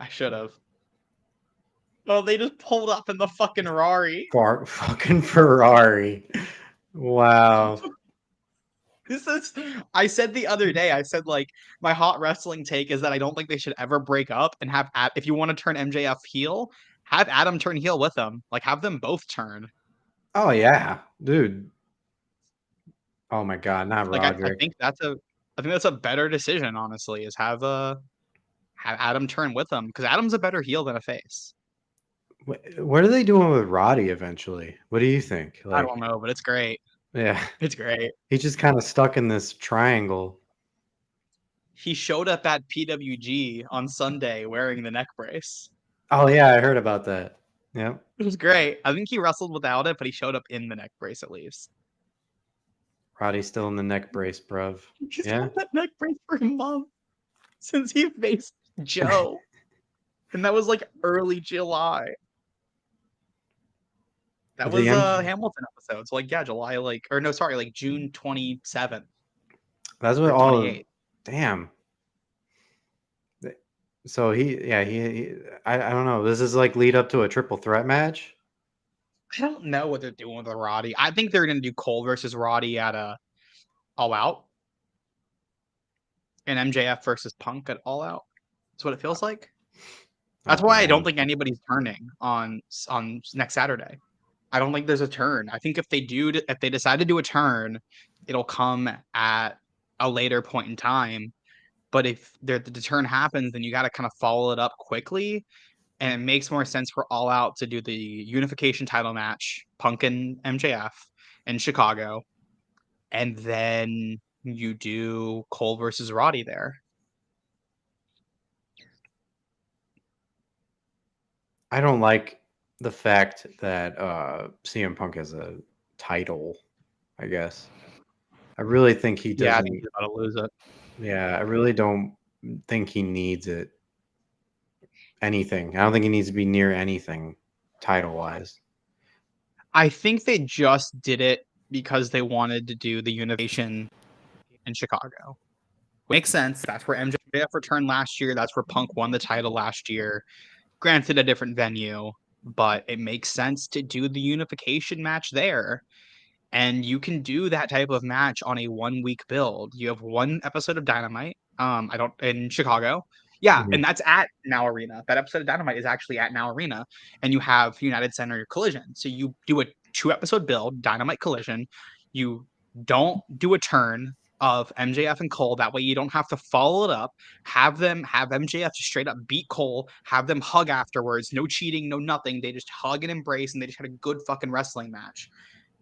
I should have. Oh, they just pulled up in the fucking Rari. Fucking Ferrari. Wow. This is I said the other day, I said like my hot wrestling take is that I don't think they should ever break up and have if you want to turn MJF heel, have Adam turn heel with them. Like have them both turn. Oh yeah, dude. Oh my God, not Like Roderick. I think that's a better decision, honestly, is have Adam turn with them because Adam's a better heel than a face. What are they doing with Roddy eventually? What do you think? I Like, don't know, but it's great. yeah, It's great. he's just kind of stuck in this triangle. He showed up at PWG on Sunday wearing the neck brace. Oh yeah, I heard about that. Yep. It was great. I think he wrestled without it, but he showed up in the neck brace at least. Roddy's still in the neck brace, bruv. He's Yeah. had that neck brace for a month since he faced Joe. And that was like early July. That The was M- a Hamilton episode. So like yeah, July like June 27th That's what or all. 28th. Damn. So I don't know. This is like lead up to a triple threat match. I don't know what they're doing with Roddy. I think they're gonna do Cole versus Roddy at a All Out. And MJF versus Punk at All Out. That's what it feels like. That's Oh, why I don't man. think anybody's turning on next Saturday. I don't think there's a turn. I think if they decide to do a turn, it'll come at a later point in time. But if the turn happens, then you got to kind of follow it up quickly, and it makes more sense for All Out to do the unification title match, Punk and MJF in Chicago, and then you do Cole versus Roddy there. I don't like the fact that CM Punk has a title, I guess. I really think he Yeah, I doesn't. think he's about to lose it. Yeah, I really don't think he needs it. Anything. I don't think he needs to be near anything title wise. I think they just did it because they wanted to do the unification in Chicago. Makes sense. That's where MJF returned last year. That's where Punk won the title last year. Granted, a different venue, but it makes sense to do the unification match there. And you can do that type of match on a 1 week build. You have one episode of Dynamite. I don't in Chicago. Yeah, Mhm. and that's at Now Arena. That episode of Dynamite is actually at Now Arena, and you have United Center Collision. So you do a 2 episode build, Dynamite Collision. You don't do a turn of MJF and Cole. That way you don't have to follow it up. Have MJF just straight up beat Cole. Have them hug afterwards. No cheating, no nothing. They just hug and embrace, and they just had a good fucking wrestling match.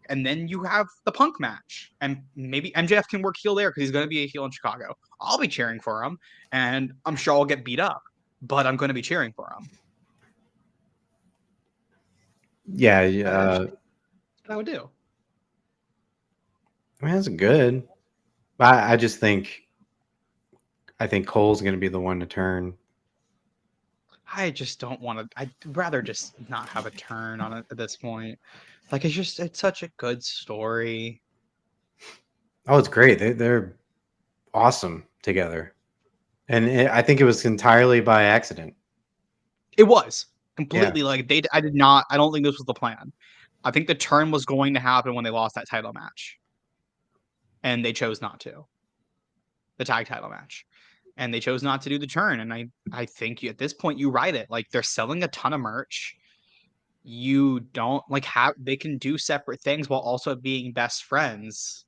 And then you have the Punk match, and maybe MJF can work heel there because he's going to be a heel in Chicago. I'll be cheering for him, and I'm sure I'll get beat up, but I'm going to be cheering for him. Yeah, That's what I would do. I mean, that's good. I just think Cole's going to be the one to turn. I just don't want to. I'd rather just not have a turn on it at this point. Like it's such a good story. Oh, it's great. They're awesome together, and I think it was entirely by accident. It was completely like they. I did not. I don't think this was the plan. I think the turn was going to happen when they lost that title match, and they chose not to. The tag title match, and they chose not to do the turn. And I think at this point you write it like they're selling a ton of merch. You don't like have they can do separate things while also being best friends.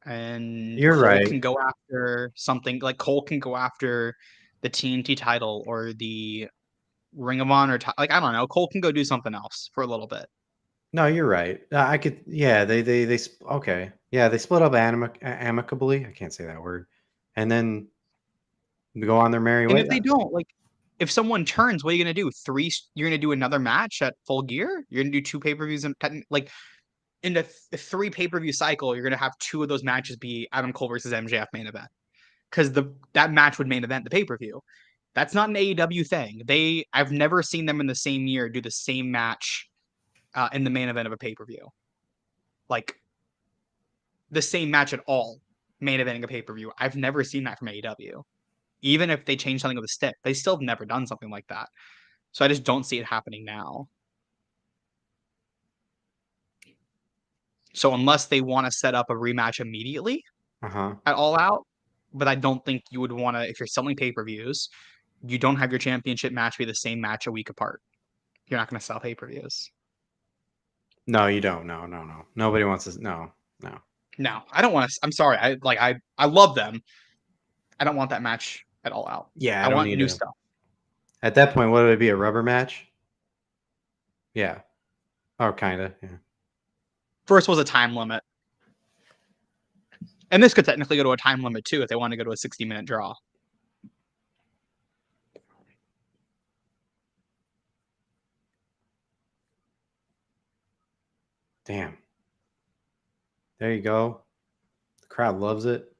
And You're Cole right. can go after something like Cole can go after the TNT title or the Ring of Honor. Like I don't know, Cole can go do something else for a little bit. No, you're right. I could. Yeah, okay. Yeah, they split up amicably. I can't say that word, and then go on their merry And way. if they don't, like, if someone turns, what are you gonna do? You're gonna do another match at Full Gear. You're gonna do 2 pay-per-views and like in the 3 pay-per-view cycle, you're gonna have 2 of those matches be Adam Cole versus MJF main event because that match would main event the pay-per-view. That's not an AEW thing. I've never seen them in the same year do the same match in the main event of a pay-per-view, like the same match at all, main eventing a pay-per-view. I've never seen that from AEW. Even if they change something with a stick, they still have never done something like that. So I just don't see it happening now. So unless they want to set up a rematch immediately at All Out, but I don't think you would want to, if you're selling pay-per-views, you don't have your championship match be the same match a week apart. You're not going to sell pay-per-views. No, you don't. No. Nobody wants to. No. No, I don't want to. I'm sorry. I love them. I don't want that match at All Out. Yeah, I don't want need new to. stuff. At that point, what would it be? A rubber match? Yeah. Oh, kind of. Yeah. First was a time limit. And this could technically go to a time limit too if they want to go to a 60-minute draw. Damn. There you go. The crowd loves it.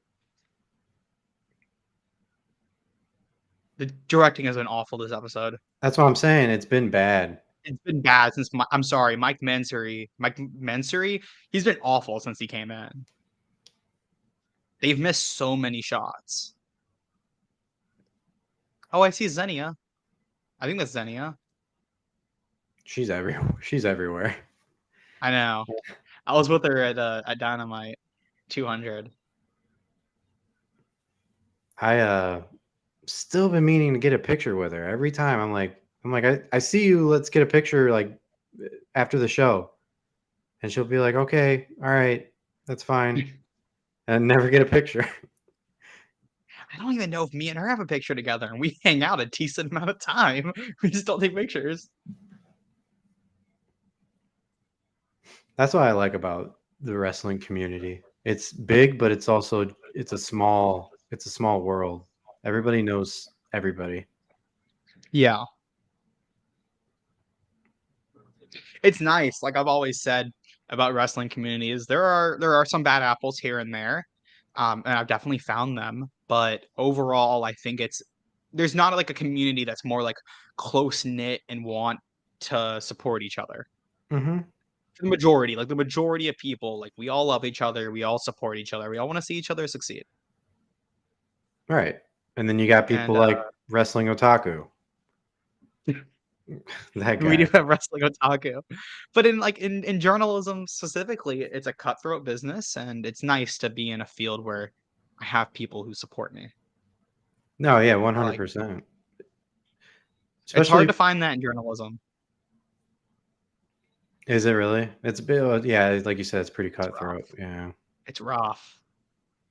The directing has been awful this episode. That's what I'm saying. It's been bad. It's been bad since I'm sorry, Mike Mansory, he's been awful since he came in. They've missed so many shots. Oh, I see Xenia. I think that's Xenia. She's everywhere. She's everywhere. I know. I was with her at Dynamite 200. I still been meaning to get a picture with her. Every time I'm like, I'm like, I see you. Let's get a picture like after the show. And she'll be like, okay, all right, that's fine. And never get a picture. I don't even know if me and her have a picture together, and we hang out a decent amount of time. We just don't take pictures. That's what I like about the wrestling community. It's big, but it's also it's a small world. Everybody knows everybody. Yeah. It's nice. Like I've always said about wrestling communities, there are some bad apples here and there. And I've definitely found them, but overall I think there's not like a community that's more like close knit and want to support each other. Mm-hmm. The majority, like the majority of people, like we all love each other, we all support each other, we all want to see each other succeed. Right. And then you got people And like Wrestling Otaku. That we do guy. have wrestling otaku. But in journalism specifically, it's a cutthroat business, and it's nice to be in a field where I have people who support me. No, yeah, Like 100%. it's hard Especially, to find that in journalism. is it really? It's a bit, yeah, like you said, it's pretty It's rough. cutthroat. Yeah. It's rough.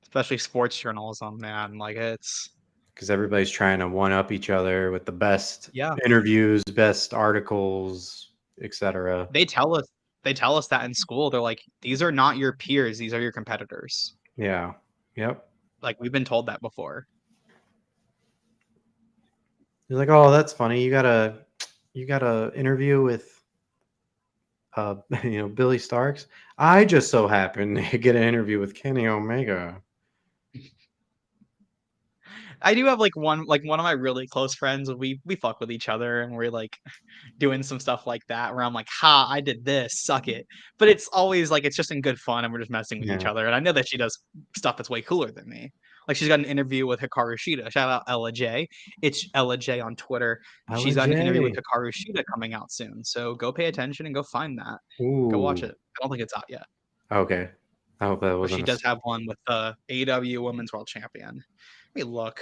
Especially sports journalism, man. Like it's Because everybody's trying to one up each other with the best yeah. interviews, best articles, etc. They tell us they tell us that in school. They're like, these are not your peers, these are your competitors. Yeah. Yep. Like we've been told that before. He's like, oh, that's funny. You got a interview with Billy Starks. I just so happened to get an interview with Kenny Omega. I do have like one of my really close friends. We fuck with each other, and we're like doing some stuff like that where I'm like, ha, I did this, suck it. But it's always like it's just in good fun and we're just messing with each Yeah. other. And I know that she does stuff that's way cooler than me. Like she's got an interview with Hikaru Shida. Shout out Ella J. It's Ella J on Twitter. Ella She's got an interview with J. Hikaru Shida coming out soon. So go pay attention and go find that. Go watch Ooh. it. I don't think it's out yet. Okay. I hope that But she wasn't does have one with the AEW Women's World Champion. Let me look.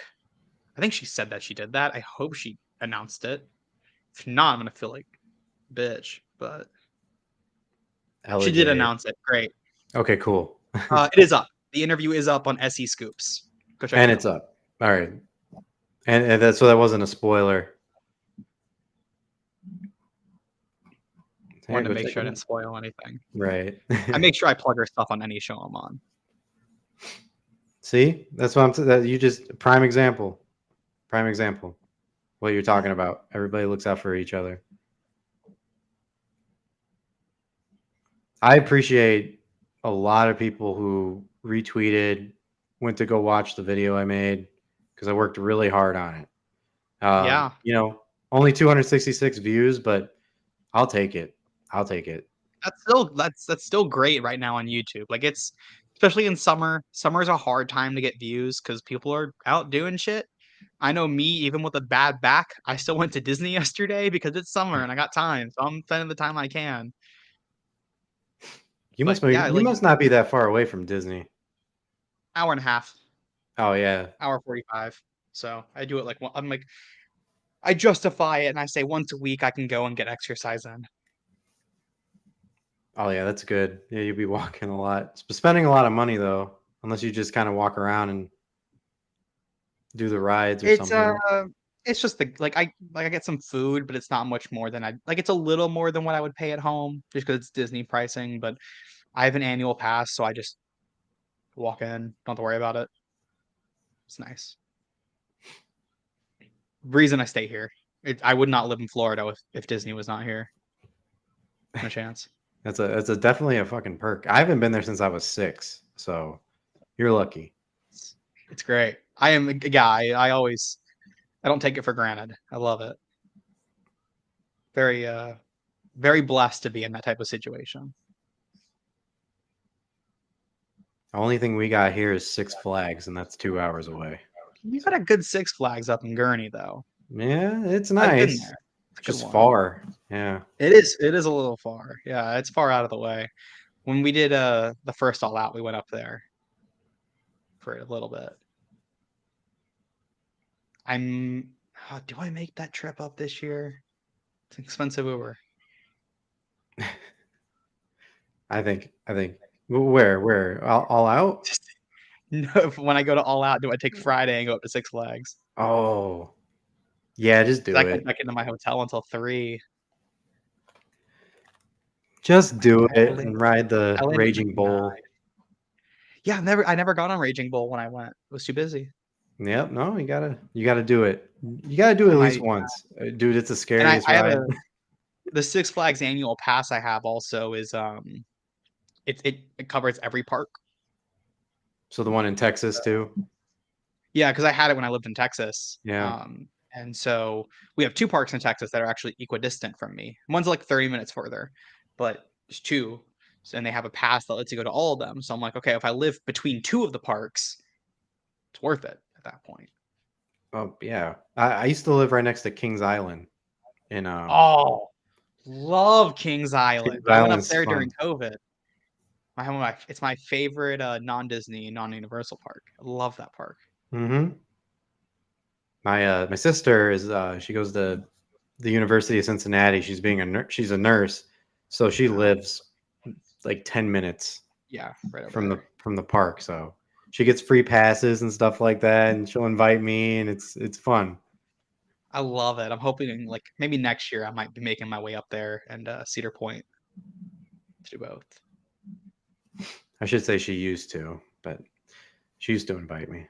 I think she said that she did that. I hope she announced it. If not, I'm gonna feel like bitch. But Ella she did J. announce it. Great. Okay, cool. It is up. The interview is up on SE Scoops. Go check And it it's out. up. All right. And that's so that wasn't a spoiler. Yeah, Wanted to go make check sure I it didn't out. spoil anything. Right. I make sure I plug her stuff on any show I'm on. See, that's what that you just prime example. Prime example. What you're talking about. Everybody looks out for each other. I appreciate a lot of people who retweeted, went to go watch the video I made because I worked really hard on it. Yeah. Only 266 views, but I'll take it. I'll take it. That's still great right now on YouTube. Like it's especially in summer. Summer's a hard time to get views because people are out doing shit. I know me, even with a bad back, I still went to Disney yesterday because it's summer and I got time. So I'm spending the time I can. But yeah, You like must not be that far away from Disney. hour and a half, Oh yeah. hour 45. So I do it like I'm like I justify it and I say once a week I can go and get exercise in. Oh yeah, that's good. Yeah, you'll be walking a lot. Spending a lot of money though, unless you just kind of walk around and do the rides or It's something. it's just the I get some food, but it's not much more than I like it's a little more than what I would pay at home just because it's Disney pricing, but I have an annual pass, so I just walk in, don't have to worry about it. It's nice. Reason I stay here. I would not live in Florida if Disney was not here. No chance. That's a definitely a fucking perk. I haven't been there since I was 6, so you're lucky. It's great. I am yeah, I don't take it for granted. I love it. Very very blessed to be in that type of situation. The only thing we got here is Six Flags, and that's 2 hours away. You got a good Six Flags up in Gurney though. Yeah, it's I've been nice. there. It's a good Just one. far. Yeah. It is a little far. Yeah, it's far out of the way. When we did the first All Out, we went up there for a little bit. Do I make that trip up this year? It's an expensive Uber. I think where all out? No, when I go to All Out, do I take Friday and go up to Six Flags? Oh, yeah, just 'Cause do I can't it. check into my hotel until 3. Just do I it land and ride the I landed like Raging 9. Bull. Yeah, I never got on Raging Bull when I went. It was too busy. Yep, no, you gotta do it. You gotta do it I at least might, once, dude. It's the and scariest I have ride. the Six Flags annual pass I have also is, it covers every park. So the one in Texas too. Yeah, because I had it when I lived in Texas. Yeah, And so we have 2 parks in Texas that are actually equidistant from me. One's like 30 minutes further, but there's 2, and they have a pass that lets you go to all of them. So I'm like, okay, if I live between 2 of the parks, it's worth it at that point. oh yeah. I used to live right next to Kings Island in Oh, love Kings Kings Island. I went up Island's there fun. during COVID. It's my favorite non-Disney, non-Universal park. I love that park. Mm-hmm. My sister is she goes to the University of Cincinnati. She's a nurse, so she Wow. lives like 10 minutes Yeah, right over from the there. from the park. So she gets free passes and stuff like that, and she'll invite me, and it's fun. I love it. I'm hoping like maybe next year I might be making my way up there and Cedar Point to do both. I should say she used to, but she used to invite me.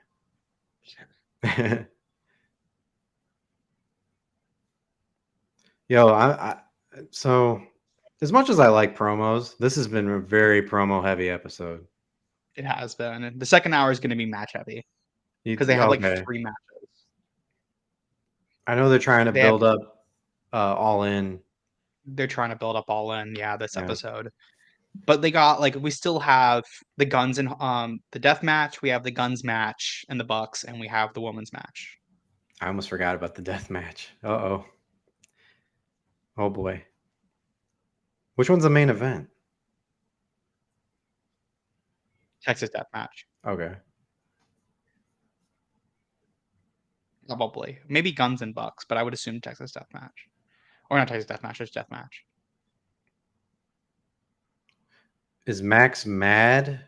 Yo, so as much as I like promos, this has been a very promo heavy episode. It has been. And the second hour is going to be match heavy because they have like Okay, 3 matches. I know they're trying to They have build up All In. they're trying to build up All In, yeah, this Yeah, episode. But they got like we still have the Guns and the death match, we have the Guns match and the Bucks, and we have the women's match. I almost forgot about the death match. Uh-oh. Oh boy. Which one's the main event? Texas death match. Okay. Probably. Maybe Guns and Bucks, but I would assume Texas death match. Or not Texas death match, just death match. Is Max mad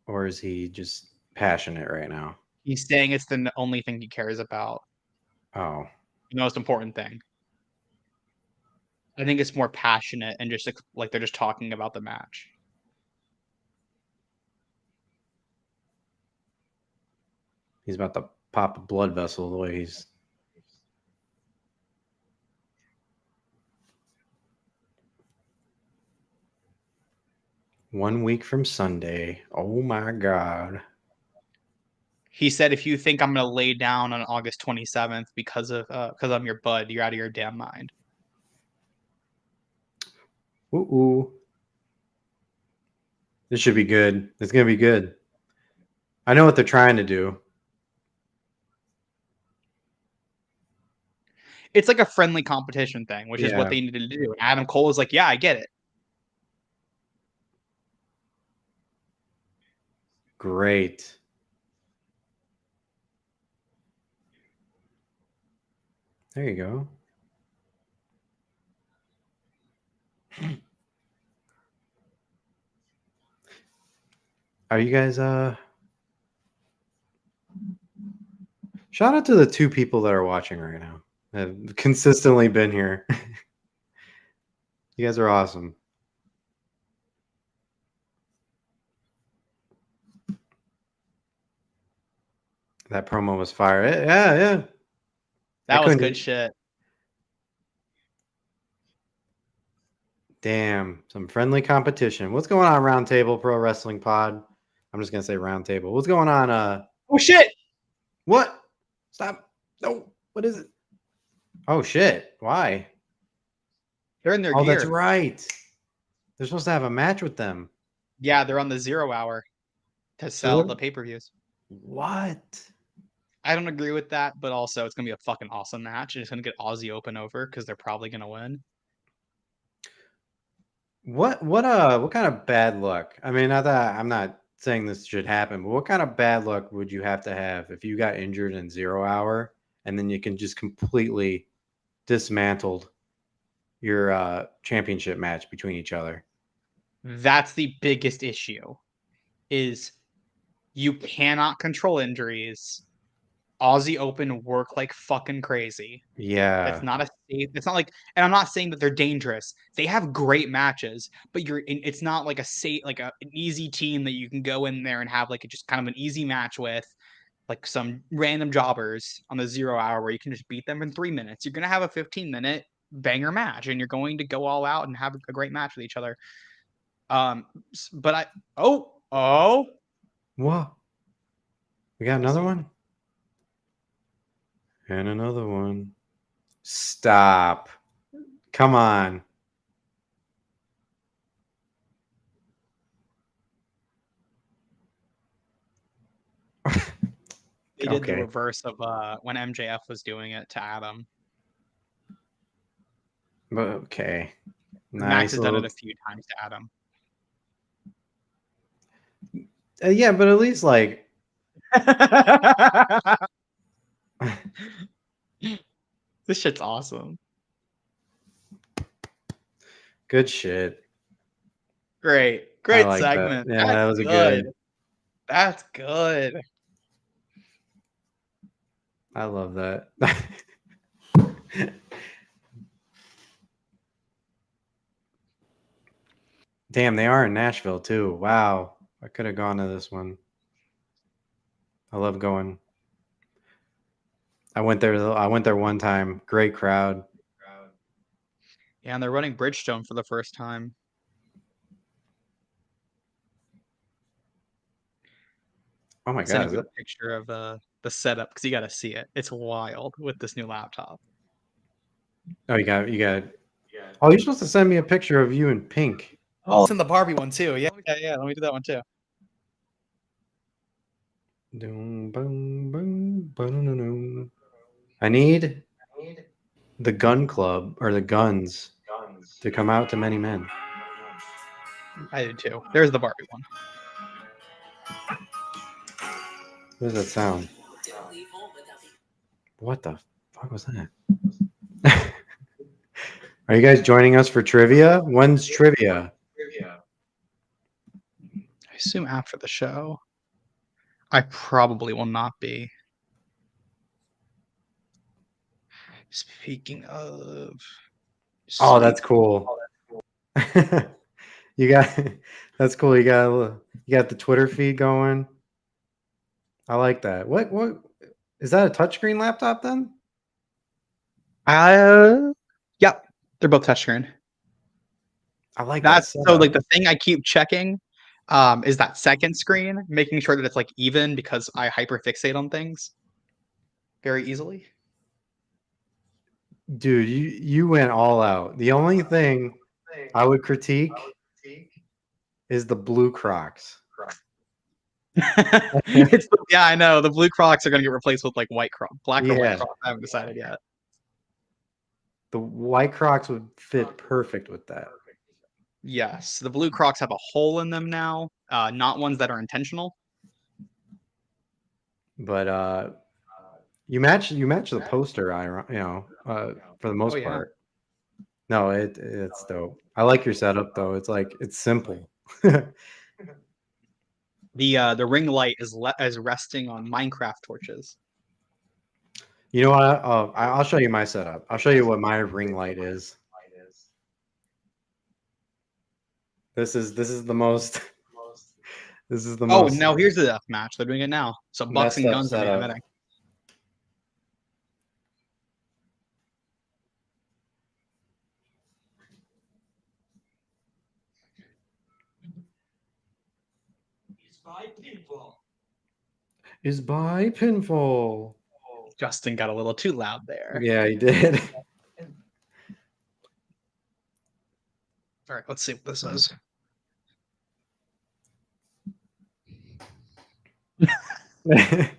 or is he just passionate right now? He's saying it's the only thing he cares about. Oh. The most important thing. I think it's more passionate and just like they're just talking about the match. He's about to pop a blood vessel the way he's. One week from Sunday. Oh my God. He said, "If you think I'm gonna lay down on August 27th because I'm your bud, you're out of your damn mind." Ooh. This should be good. It's gonna be good. I know what they're trying to do. It's like a friendly competition thing, which is what Yeah. they needed to do. And Adam Cole is like, "Yeah, I get it." Great. There you go. Are you guys shout out to the 2 people that are watching right now. Have consistently been here. You guys are awesome. That promo was fire. Yeah. That was good shit. Damn, some friendly competition. What's going on, Roundtable Pro Wrestling Pod? I'm just gonna say Roundtable. What's going on? Oh shit! What? Stop! No, what is it? Oh shit! Why? They're in their Oh, gear. that's right. They're supposed to have a match with them. Yeah, they're on the 0 hour to sell the pay-per-views. What? I don't agree with that, but also it's gonna be a fucking awesome match. And it's gonna get Aussie Open over because they're probably gonna win. What kind of bad luck? I mean, not that I'm not saying this should happen, but what kind of bad luck would you have to have if you got injured in 0 hour and then you can just completely dismantled your championship match between each other. That's the biggest issue. Is you cannot control injuries. Aussie Open work like fucking crazy. Yeah. It's not a safe. It's not like, and I'm not saying that they're dangerous. They have great matches, but it's not like a safe, like an easy team that you can go in there and have like just kind of an easy match with, like some random jobbers on the 0 hour where you can just beat them in 3 minutes. You're gonna have a 15-minute banger match, and you're going to go all out and have a great match with each other. But What? We got another one? And another one. Stop. Come on. they did the Okay. reverse of when MJF was doing it to Adam. But okay. Max Nice has done little. it a few times to Adam. Yeah, but at least like This shit's awesome. good shit. Great I like segment. that. Yeah, that was a good. That's good. I love that. Damn, they are in Nashville too. Wow. I could have gone to this one. I love going. I went there one time. Great crowd. Yeah, and they're running Bridgestone for the first time. Oh my Send god. you a picture of the setup because you got to see it. It's wild with this new laptop. Oh, you got. Oh, you're supposed to send me a picture of you in pink. Oh, it's in the Barbie one too. Yeah. Let me do that one too. I need the gun club or the guns to come out to many men. I do too. There's the Barbie one. What does that sound? What the fuck was that? Are you guys joining us for trivia? When's trivia? I assume after the show. I probably will not be. Speaking of. Oh, that's cool. You got that's cool. You got the Twitter feed going. I like that. What is that, a touchscreen laptop then? Yep. They're both touchscreen. I like That's that. so like the thing I keep checking is that second screen, making sure that it's like even because I hyperfixate on things very easily. Dude, you went all out. The only thing I would critique is the blue Crocs. Yeah, I know. The blue Crocs are going to get replaced with like white Crocs, black or white Yeah. Crocs. I haven't decided yet. The white Crocs would fit perfect with that. Yes, the blue Crocs have a hole in them now, not ones that are intentional. But you match the poster, for the most part. No, it's dope. I like your setup though. It's simple. The ring light is resting on Minecraft torches. You know what? I'll show you my setup. I'll show you what my ring light is. This is the most. This is the Oh, most. no, here's the death match. They're doing it now. So Bucks and Guns are main eventing. Is by pinfall. Justin got a little too loud there. Yeah, he did. All right, let's see what this is. It's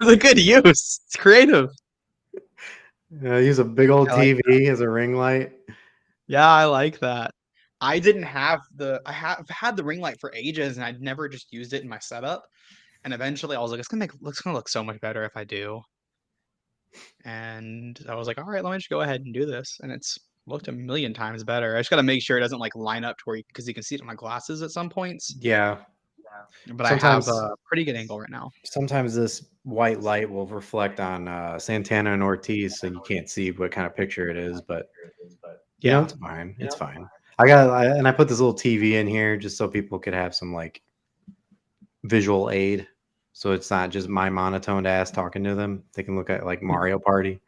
a good use. It's creative. Yeah, use a big old TV as a ring light. Yeah, I like that. I didn't have I have had the ring light for ages, and I'd never just used it in my setup. And eventually, I was like, it's gonna look so much better if I do. And I was like, all right, let me just go ahead and do this. And it's looked a million times better. I just got to make sure it doesn't like line up to where because you can see it on my glasses at some points. Yeah. But I have Sometimes, a pretty good angle right now. sometimes this white light will reflect on Santana and Ortiz, so you can't see what kind of picture it is. But Yeah. it's fine. It's fine. I put this little TV in here just so people could have some like visual aid, so it's not just my monotoned ass talking to them. They can look at like Mario Party.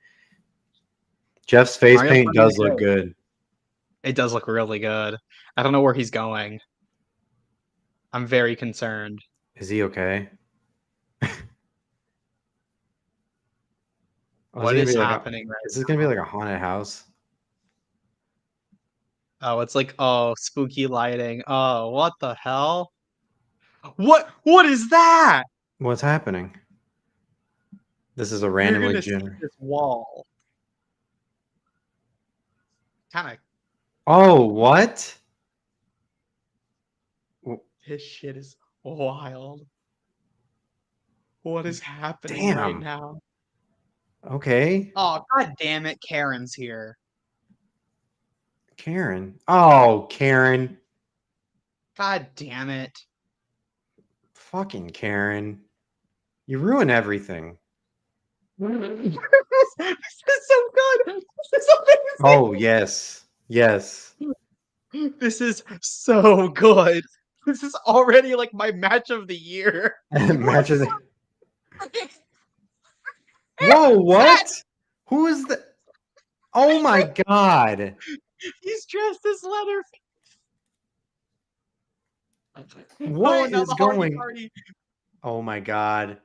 Jeff's face Mario paint Party is does look good. It does look really good. I don't know where he's going. I'm very concerned. Is he okay? What is happening right Is this gonna be like a haunted house? Oh, it's like, oh, spooky lighting. Oh, what the hell? What is that? What's happening? This is a You're randomly gonna see generated. this wall. Kind of Oh, what? This shit is wild. What is happening right Damn. now? Okay. Oh, god damn it, Karen's here. Karen. Oh, Karen. God damn it. Fucking Karen. You ruin everything. This is so good. This is amazing. Oh, yes. Yes. This is so good. This is already like my match of the year. Matches. Whoa, what? Who is the? Oh my god. He's dressed as Leatherface. What now is the Hardy going? Party. Oh my god.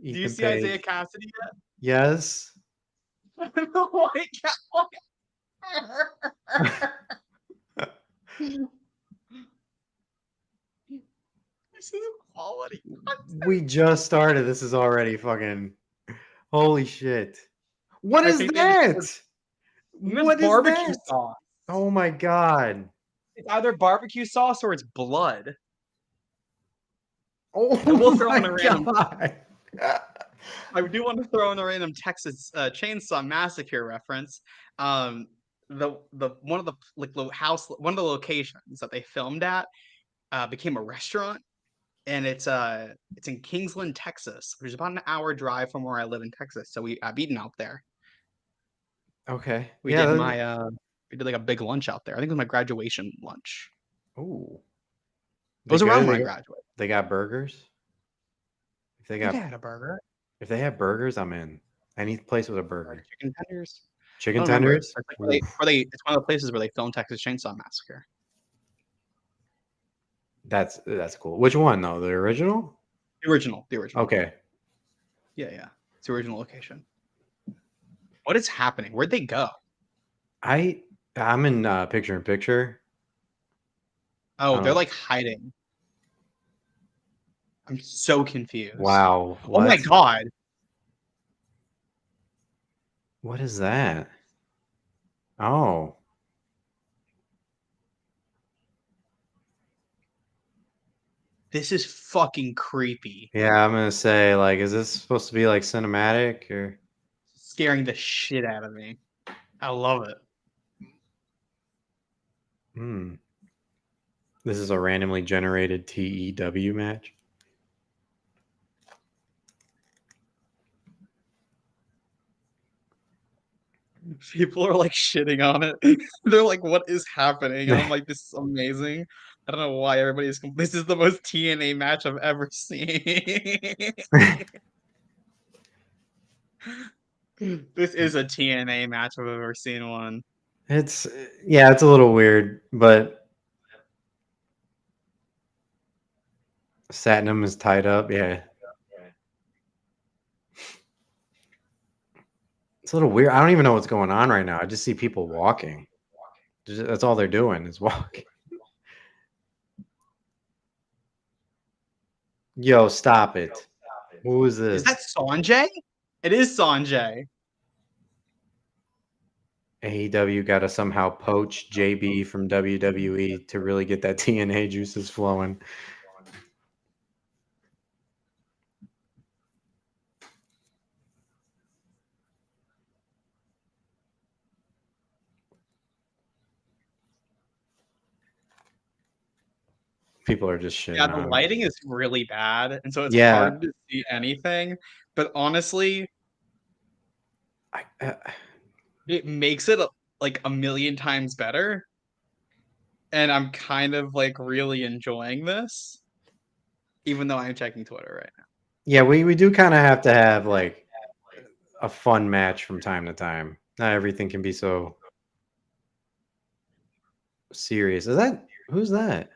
Do you Ethan see Page. Isaiah Cassidy Yes. yet? The White Cowboy. This is quality. We just started. This is already fucking. Holy shit. What I is think they that? It's What is barbecue that? sauce. Oh my god. It's either barbecue sauce or it's blood. Oh I will throw my in a random. god. I do want to throw in a random Texas Chainsaw Massacre reference. The one of the one of the locations that they filmed at became a restaurant, and it's in Kingsland, Texas, which is about an hour drive from where I live in Texas. So I've eaten out there. Okay. We Yeah. did we did like a big lunch out there. I think it was my graduation lunch. Oh. It was around when I graduated. They got burgers. If they They had a burger. if they have burgers, I'm in. Any place with a burger. Chicken tenders. Chicken I don't remember. tenders. It's like it's one of the places where they filmed Texas Chainsaw Massacre. That's cool. Which one though? The original? The original. Okay. Yeah. It's the original location. What is happening? Where'd they go? I'm in picture in picture. Oh, they're like hiding. I'm so confused. Wow. Oh my god. What is that? Oh. This is fucking creepy. Yeah, I'm gonna say, like, is this supposed to be like cinematic or Scaring the shit out of me. I love it. This is a randomly generated TEW match. People are like shitting on it. They're like, what is happening? And I'm like, this is amazing. I don't know why everybody's. This is the most TNA match I've ever seen. This is a TNA match I've ever seen one. It's a little weird, but Satnam is tied up. Yeah. It's a little weird. I don't even know what's going on right now. I just see people walking. That's all they're doing is walking. Yo, stop it. Who is this? Is that Sanjay? It is Sanjay. AEW got to somehow poach JB from WWE to really get that TNA juices flowing. People are just shitting Yeah, the on him. lighting is really bad, and so it's Yeah. hard to see anything. But honestly, it makes it like a million times better. And I'm kind of like really enjoying this, even though I'm checking Twitter right now. Yeah, we do kind of have to have like a fun match from time to time. Not everything can be so serious. Who's that?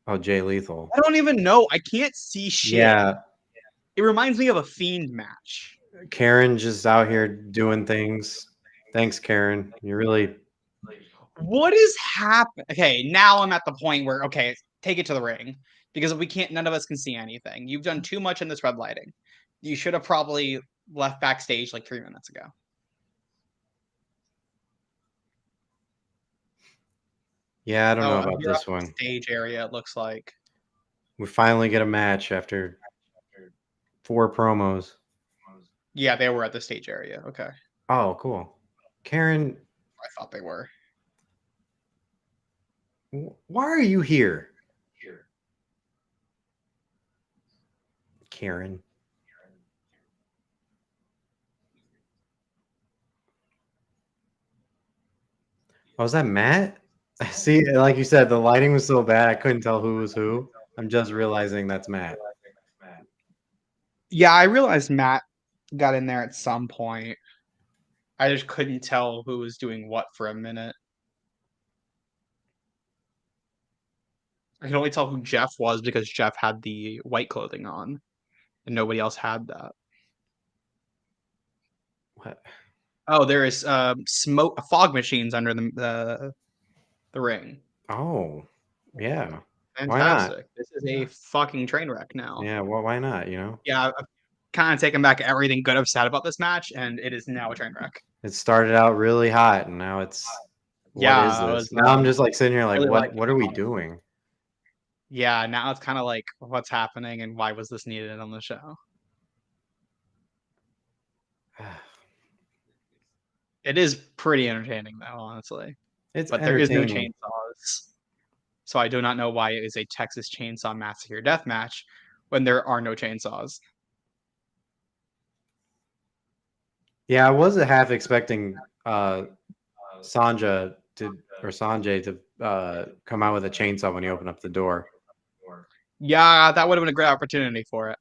Oh, Jay Lethal. I don't even know. I can't see shit. Yeah, It reminds me of a Fiend match. Karen just out here doing things. Thanks, Karen. You really. What is happening? Okay, now I'm at the point where okay, take it to the ring because we can't. None of us can see anything. You've done too much in this red lighting. You should have probably left backstage like 3 minutes ago. Yeah, I don't know about You're up this in the one. stage area. It looks like. We finally get a match after 4 promos. Yeah, they were at the stage area. Okay, Oh, cool. Karen, I thought they were. why are you here? Karen. Oh, is that Matt? See, like you said, the lighting was so bad I couldn't tell who was who. I'm just realizing that's Matt. Yeah, I realized Matt got in there at some point. I just couldn't tell who was doing what for a minute. I could only tell who Jeff was because Jeff had the white clothing on, and nobody else had that. What? Oh, there is smoke fog machines under the ring. Oh, yeah. Why not? Fantastic! This is a fucking train wreck now. Yeah, well, why not? You know, Yeah, I've kind of taken back everything good I've said about this match, and it is now a train wreck. it started out really hot, and now it's what Yeah, is I this? was, Now I'm just like sitting here, like, really like what are we doing? Yeah, now it's kind of like what's happening and why was this needed on the show? It is pretty entertaining though, honestly. It's But there is no entertaining. chainsaws. So I do not know why it is a Texas Chainsaw Massacre death match when there are no chainsaws. Yeah, I was half expecting Sanjay to come out with a chainsaw when he opened up the door, Yeah, that would have been a great opportunity for it.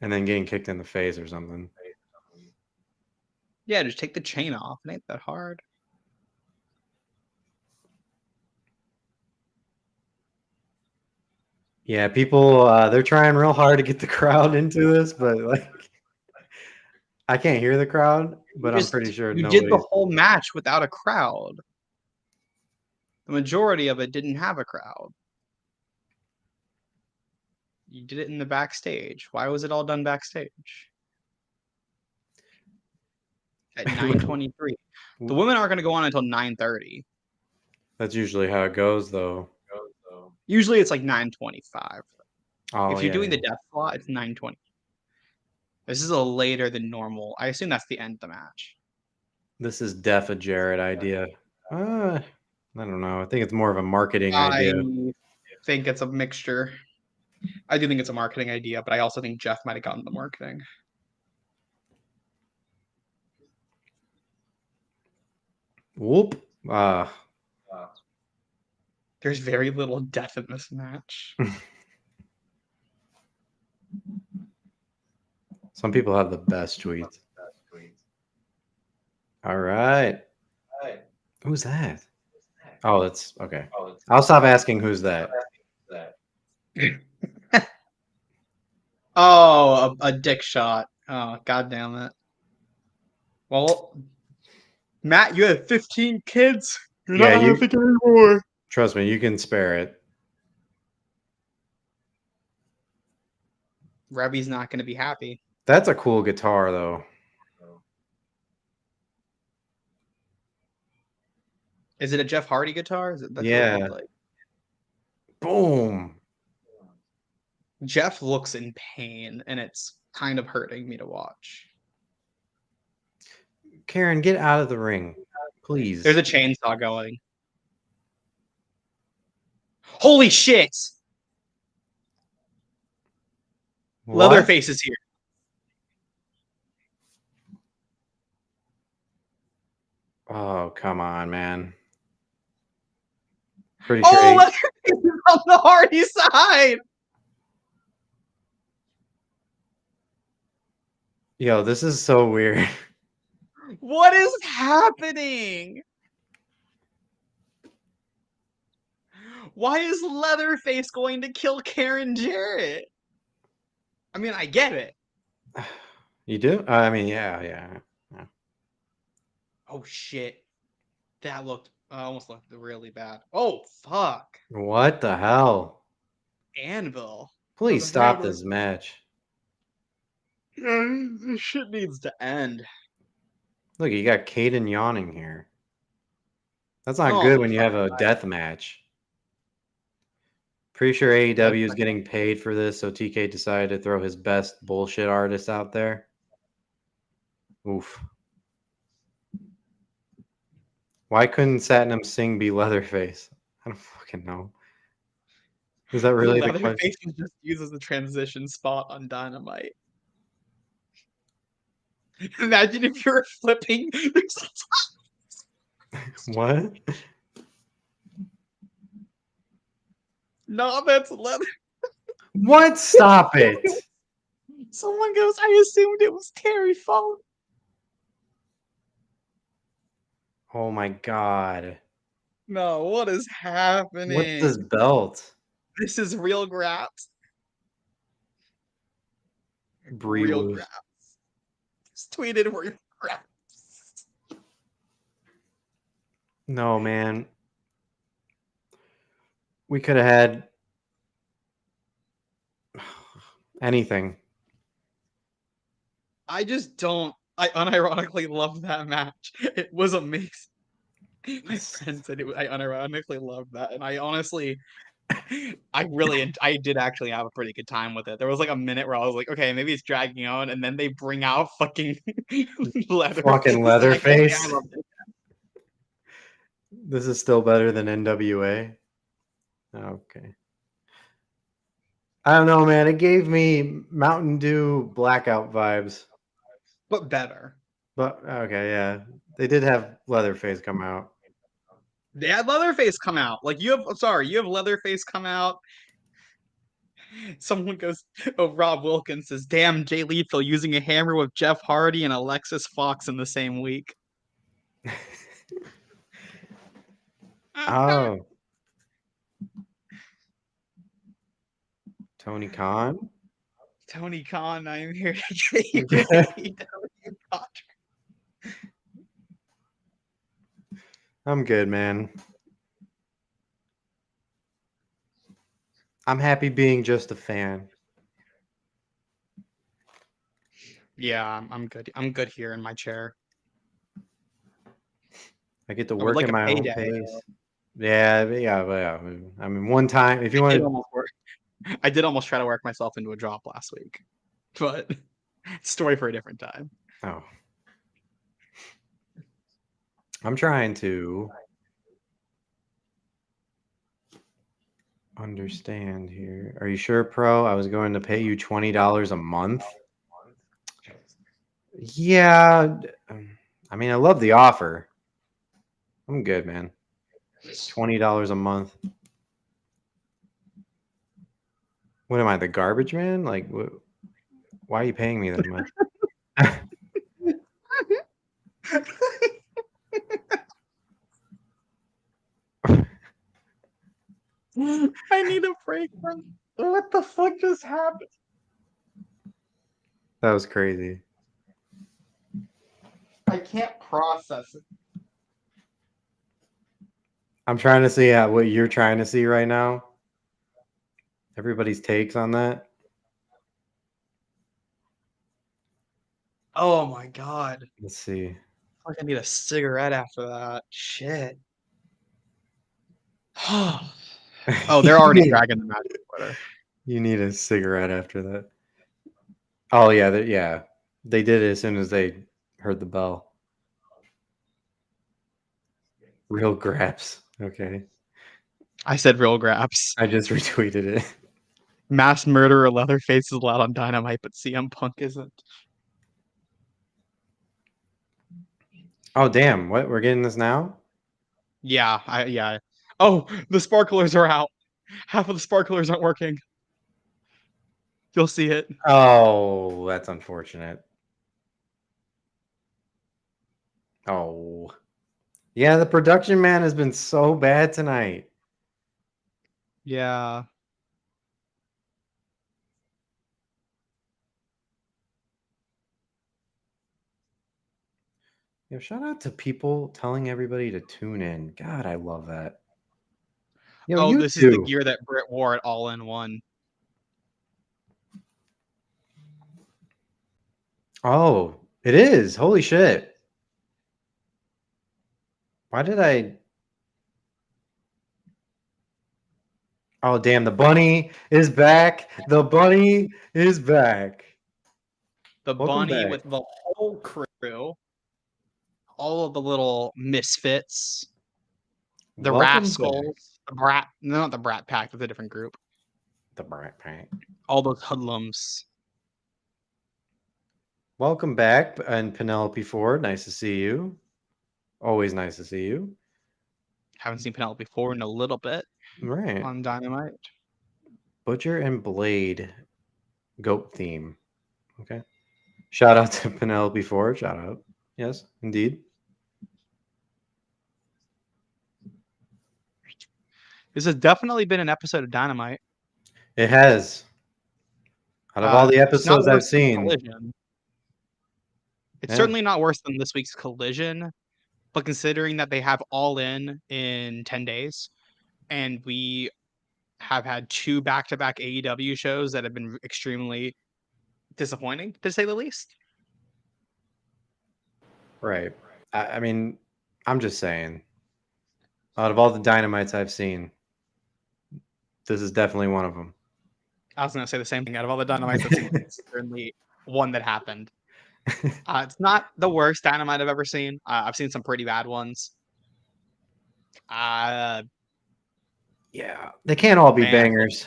and then getting kicked in the face or something. Yeah, just take the chain off. It ain't that hard. Yeah, people they're trying real hard to get the crowd into this, but like I can't hear the crowd, but I'm pretty sure You did the nobody's. whole match without a crowd. The majority of it didn't have a crowd. You did it in the backstage. Why was it all done backstage? At 9:23. The women aren't going to go on until 9:30. That's usually how it goes, though. Usually it's like 9:25. Oh, If you're yeah, doing the yeah. death slot, it's 9:20. This is a later than normal. I assume that's the end of the match. This is def a Jarrett idea. I don't know. I think it's more of a marketing I idea. think it's a mixture. I do think it's a marketing idea, but I also think Jeff might have gotten the marketing. Whoop. There's very little death in this match. Some people have the best tweets. All right. Who's that? Oh, that's okay. I'll stop asking who's that. Oh, a dick shot. Oh, god damn it. Well, Matt, you have 15 kids. You're Yeah, not you having anymore. trust me, you can spare it. Rebby's not going to be happy. That's a cool guitar, though. Is it a Jeff Hardy guitar? Is it that's what it Yeah. looked like? Boom. Jeff looks in pain, and it's kind of hurting me to watch. Karen, get out of the ring, please. There's a chainsaw going. Holy shit! What? Leatherface is here. Oh, come on, man. Pretty sure. Oh, Leatherface is on the Hardy side. Yo, this is so weird. What is happening? Why is Leatherface going to kill Karen Jarrett? I mean, I get it. You do? I mean, yeah. Oh shit. That looked almost looked really bad. Oh fuck. What the hell? Anvil. Please stop this match. This shit needs to end. Look, you got Caden yawning here. That's not Oh good my when you have a death match. Pretty sure AEW is getting paid for this, so TK decided to throw his best bullshit artist out there. Oof. Why couldn't Satnam Singh be Leatherface? I don't fucking know. Is that really the question? Leatherface was just used as a transition spot on Dynamite. Imagine if you were flipping. What? No, that's leather. What? Stop it. Someone goes, I assumed it was Terry Funk. Oh my god. No, what is happening? What's this belt? This is real graps. Bree Real Woos. graps. Just tweeted real graps. No, man. We could have had anything. I just don't. I unironically love that match. It was amazing. My friend said I unironically loved that, and I honestly, I did actually have a pretty good time with it. There was like a minute where I was like, okay, maybe it's dragging on, and then they bring out fucking Leatherface. Fucking Leatherface. I loved it. This is still better than NWA. Okay. I don't know, man. It gave me Mountain Dew blackout vibes. But better. But okay, yeah. They did have Leatherface come out. They had Leatherface come out. Like you have Leatherface come out. Someone goes, oh, Rob Wilkins says, damn, Jay Lethal using a hammer with Jeff Hardy and Alexis Fox in the same week. Oh. Tony Khan? Tony Khan, I'm here to get you an AEW contract. I'm good, man. I'm happy being just a fan. Yeah, I'm good. I'm good here in my chair. I get to I would work like at a my own payday. pace. Yeah. I mean, one time, if you want to. I did almost try to work myself into a drop last week, but story for a different time. Oh. I'm trying to understand here. Are you sure, Pro? I was going to pay you $20 a month. Yeah. I mean, I love the offer. I'm good, man. $20 a month. What am I, the garbage man? Like, why are you paying me that much? I need a break from what the fuck just happened. That was crazy. I can't process it. I'm trying to see what you're trying to see right now. Everybody's takes on that. Oh my god. Let's see. I think I need a cigarette after that. Shit. Oh, they're already dragging the match on Twitter. You need a cigarette after that. Oh yeah, they did it as soon as they heard the bell. Real graps. Okay. I said real graps. I just retweeted it. Mass murderer Leatherface is allowed on Dynamite, but CM Punk isn't. Oh damn! What, we're getting this now? Yeah. Oh, the sparklers are out. Half of the sparklers aren't working. You'll see it. Oh, that's unfortunate. Oh, yeah. The production man has been so bad tonight. Yeah. Yo, shout out to people telling everybody to tune in. God, I love that. Yo, Oh, you this is the too. gear that Britt wore at All In One. Oh, it is. Holy shit. Why did I? Oh, damn. The bunny is back. The bunny is back. The Welcome bunny back. with the whole crew, all of the little misfits, the Welcome back. rascals, the brat. No, not the Brat Pack. That's a different group. The Brat Pack. All those hoodlums. Welcome back, and Penelope Ford. Nice to see you. Always nice to see you. Haven't seen Penelope Ford in a little bit Right. on Dynamite. Butcher and Blade goat theme. Okay. Shout out to Penelope Ford. Shout out. Yes, indeed. This has definitely been an episode of Dynamite. It has. Out of all the It's not episodes I've worse than seen. Collision. It's Yeah. certainly not worse than this week's Collision, but considering that they have All in 10 days, and we have had 2 back-to-back AEW shows that have been extremely disappointing, to say the least. Right. I mean, I'm just saying. Out of all the dynamites I've seen, this is definitely one of them. I was gonna say the same thing. Out of all the Dynamites I've seen, it's certainly one that happened. It's not the worst Dynamite I've ever seen. I've seen some pretty bad ones. Yeah. They can't all be Man. bangers.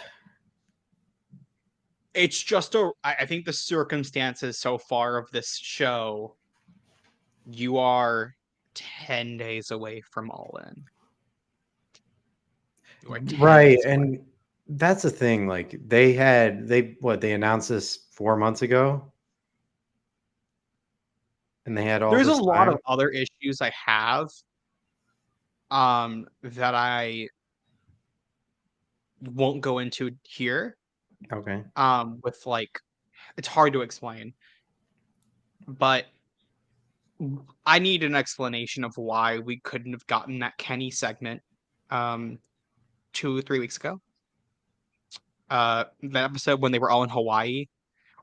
It's just I think the circumstances so far of this show, you are 10 days away from All In. You are 10 Right. days away. And that's the thing. Like they announced this 4 months ago? And they had all There's a this lot time. of other issues I have that I won't go into here. Okay. With like, it's hard to explain, but I need an explanation of why we couldn't have gotten that Kenny segment 2-3 weeks ago. That episode when they were all in Hawaii,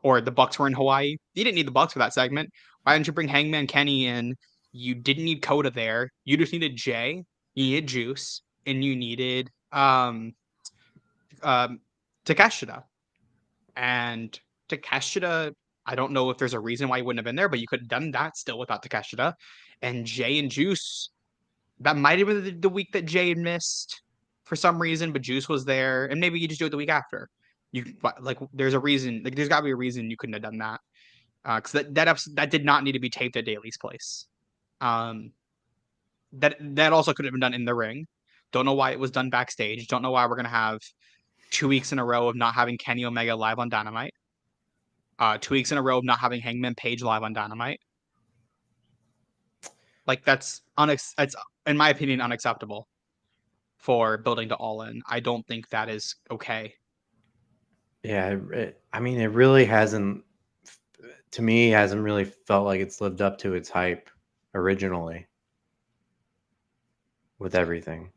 or the Bucks were in Hawaii. You didn't need the Bucks for that segment. Why didn't you bring Hangman Kenny in? You didn't need Coda there. You just needed Jay. You needed Juice, and you needed Takeshita. And Takeshita, I don't know if there's a reason why he wouldn't have been there, but you could have done that still without Takeshita. And Jay and Juice, that might have been the week that Jay had missed for some reason, but Juice was there, and maybe you just do it the week after. There's a reason. Like, there's got to be a reason you couldn't have done that, because that did not need to be taped at Daly's place. That also could have been done in the ring. Don't know why it was done backstage. Don't know why we're gonna have 2 weeks in a row of not having Kenny Omega live on Dynamite. 2 weeks in a row of not having Hangman Page live on Dynamite. Like that's in my opinion unacceptable for building to All In. I don't think that is okay. Yeah, I mean, it really hasn't. To me, hasn't really felt like it's lived up to its hype originally with everything.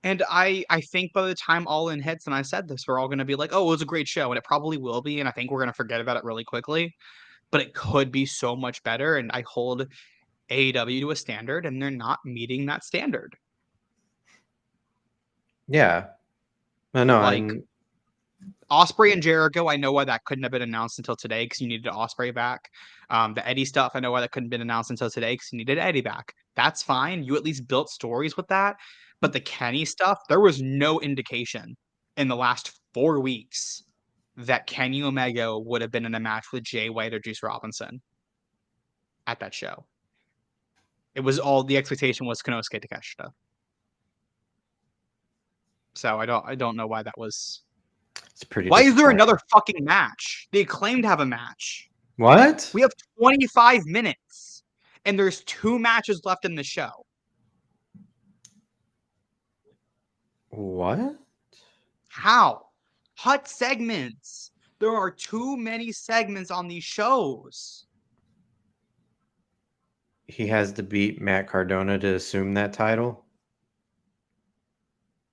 And I think by the time All In hits, and I said this, we're all going to be like, oh, it was a great show, and it probably will be, and I think we're going to forget about it really quickly. But it could be so much better, and I hold AEW to a standard, and they're not meeting that standard. Yeah. No, Like, and Osprey and Jericho, I know why that couldn't have been announced until today because you needed Osprey back. The Eddie stuff, I know why that couldn't have been announced until today because you needed Eddie back. That's fine. You at least built stories with that. But the Kenny stuff, there was no indication in the last 4 weeks that Kenny Omega would have been in a match with Jay White or Juice Robinson at that show. It was all the expectation was Konosuke Takeshita. So I don't know why that was. It's pretty. Why is there another fucking match? They claim to have a match. What? We have 25 minutes, and there's 2 matches left in the show. What? How? Cut segments. There are too many segments on these shows. He has to beat Matt Cardona to assume that title?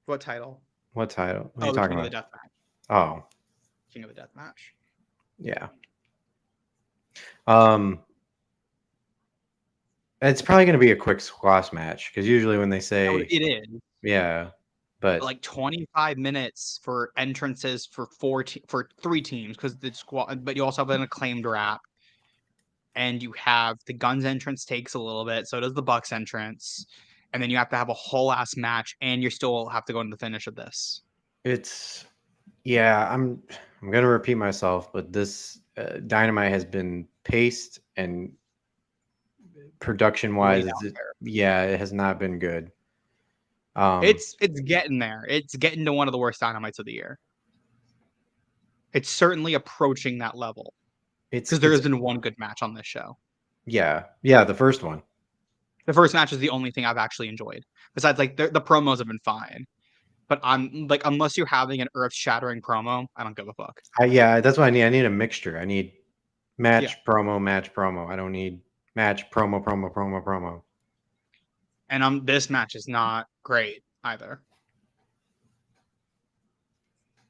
What title? What title? What are you the talking King of about? the Death Match. Oh. King of the Death Match. Yeah. It's probably going to be a quick squash match because usually when they say it is. Yeah. But like 25 minutes for entrances for 3 teams because the squad, but you also have an acclaimed rap, and you have the Guns entrance takes a little bit, so does the Bucks entrance, and then you have to have a whole ass match, and you still have to go into the finish of this. it's I'm gonna repeat myself, but this Dynamite has been paced and production wise, it has not been good. It's getting there. It's getting to one of the worst Dynamites of the year. It's certainly approaching that level because there has been one good match on this show. Yeah, the first one. The first match is the only thing I've actually enjoyed. Besides, like the promos have been fine, but I'm like, unless you're having an earth-shattering promo, I don't give a fuck. That's what I need. I need a mixture. I need match promo. I don't need match promo. And this match is not great either.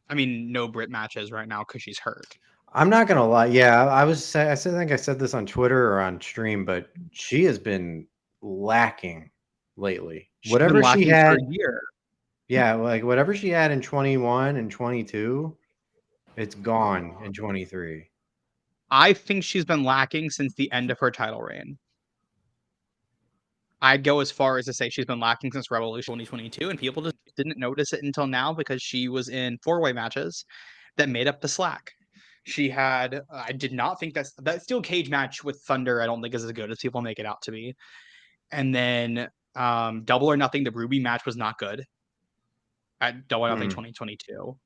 I mean, no Brit matches right now because she's hurt. I'm not gonna lie. Yeah, I think I said this on Twitter or on stream, but she has been lacking lately. Whatever she had for a year. Yeah, like whatever she had in 21 and 22, it's gone in 23. I think she's been lacking since the end of her title reign. I'd go as far as to say she's been lacking since Revolution 2022, and people just didn't notice it until now because she was in 4-way matches that made up the slack. She had, I did not think that steel cage match with Thunder, I don't think is as good as people make it out to be. And then Double or Nothing, the Ruby match was not good at Double or Nothing 2022.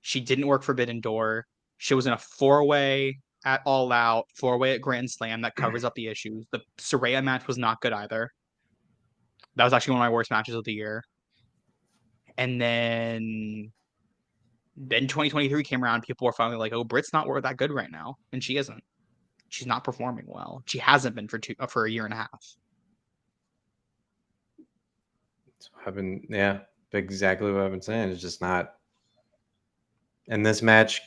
She didn't work Forbidden Door. She was in a 4-way at All Out, 4-way at Grand Slam that covers up the issues. The Saraya match was not good either. That was actually one of my worst matches of the year. And then 2023 came around. People were finally like, "Oh, Britt's not that good right now," and she isn't. She's not performing well. She hasn't been for a year and a half. Exactly what I've been saying. It's just not. And this match,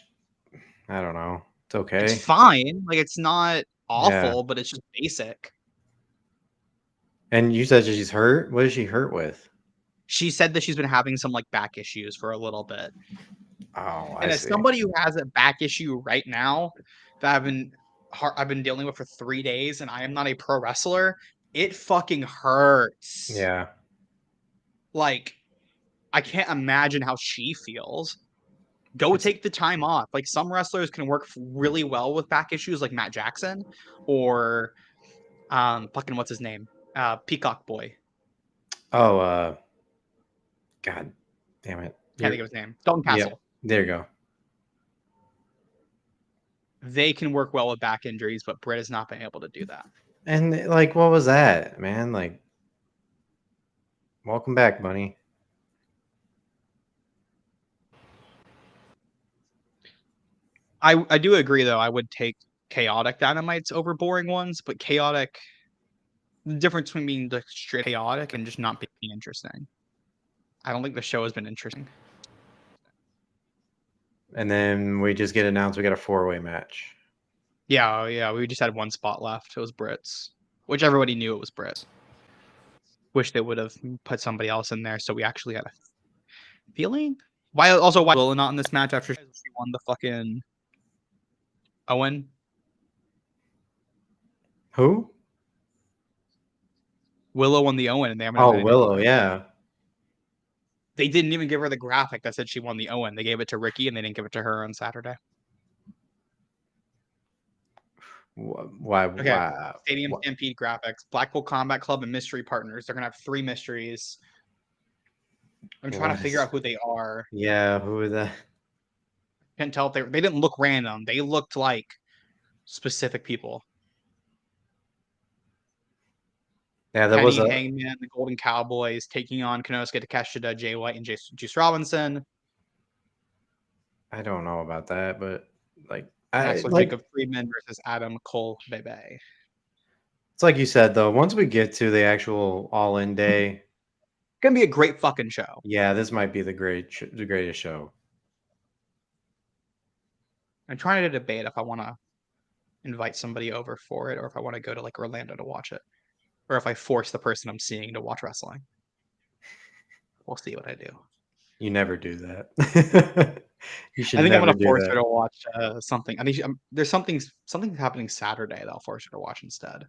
I don't know. It's okay. It's fine. Like, it's not awful, but it's just basic. And you said she's hurt? What is she hurt with? She said that she's been having some like back issues for a little bit. Oh, and as somebody who has a back issue right now that I've been dealing with for 3 days, and I am not a pro wrestler, it fucking hurts. Yeah. Like, I can't imagine how she feels. Take the time off. Like, some wrestlers can work really well with back issues, like Matt Jackson, or fucking what's his name? Peacock Boy. Oh, God damn it. Can't think of his name. Dalton Castle. Yeah, there you go. They can work well with back injuries, but Britt has not been able to do that. And like, what was that, man? Like, welcome back, bunny. I do agree, though. I would take chaotic Dynamites over boring ones, but chaotic, the difference between being like straight chaotic and just not being interesting. I don't think the show has been interesting. And then we just get announced we got a 4-way match. Yeah, we just had one spot left. It was Britt's, which everybody knew it was Britt's. Wish they would have put somebody else in there so we actually had a feeling. Why Willow not in this match after she won the fucking Owen? Who? Willow won the Owen, and they haven't. Oh, Willow, yeah. They didn't even give her the graphic that said she won the Owen. They gave it to Ricky, and they didn't give it to her on Saturday. Why? Okay, Why? Stadium Stampede graphics, Blackpool Combat Club, and Mystery Partners. They're gonna have 3 mysteries. I'm trying to figure out who they are. Yeah, who are that? Can't tell if they didn't look random. They looked like specific people. Yeah, there Kenny was a. Hangman, the Golden Cowboys, taking on Konosuke Takeshita, Jay White, and Juice Robinson. I don't know about that, but like Maxwell Jacob Friedman versus Adam Cole Bebe. It's like you said though. Once we get to the actual All In day, Gonna be a great fucking show. yeah, this might be the greatest show. I'm trying to debate if I want to invite somebody over for it, or if I want to go to like Orlando to watch it, or if I force the person I'm seeing to watch wrestling. We'll see what I do. You never do that. You should I think never I'm gonna do force that. her to watch something. I think there's something happening Saturday that I'll force her to watch instead.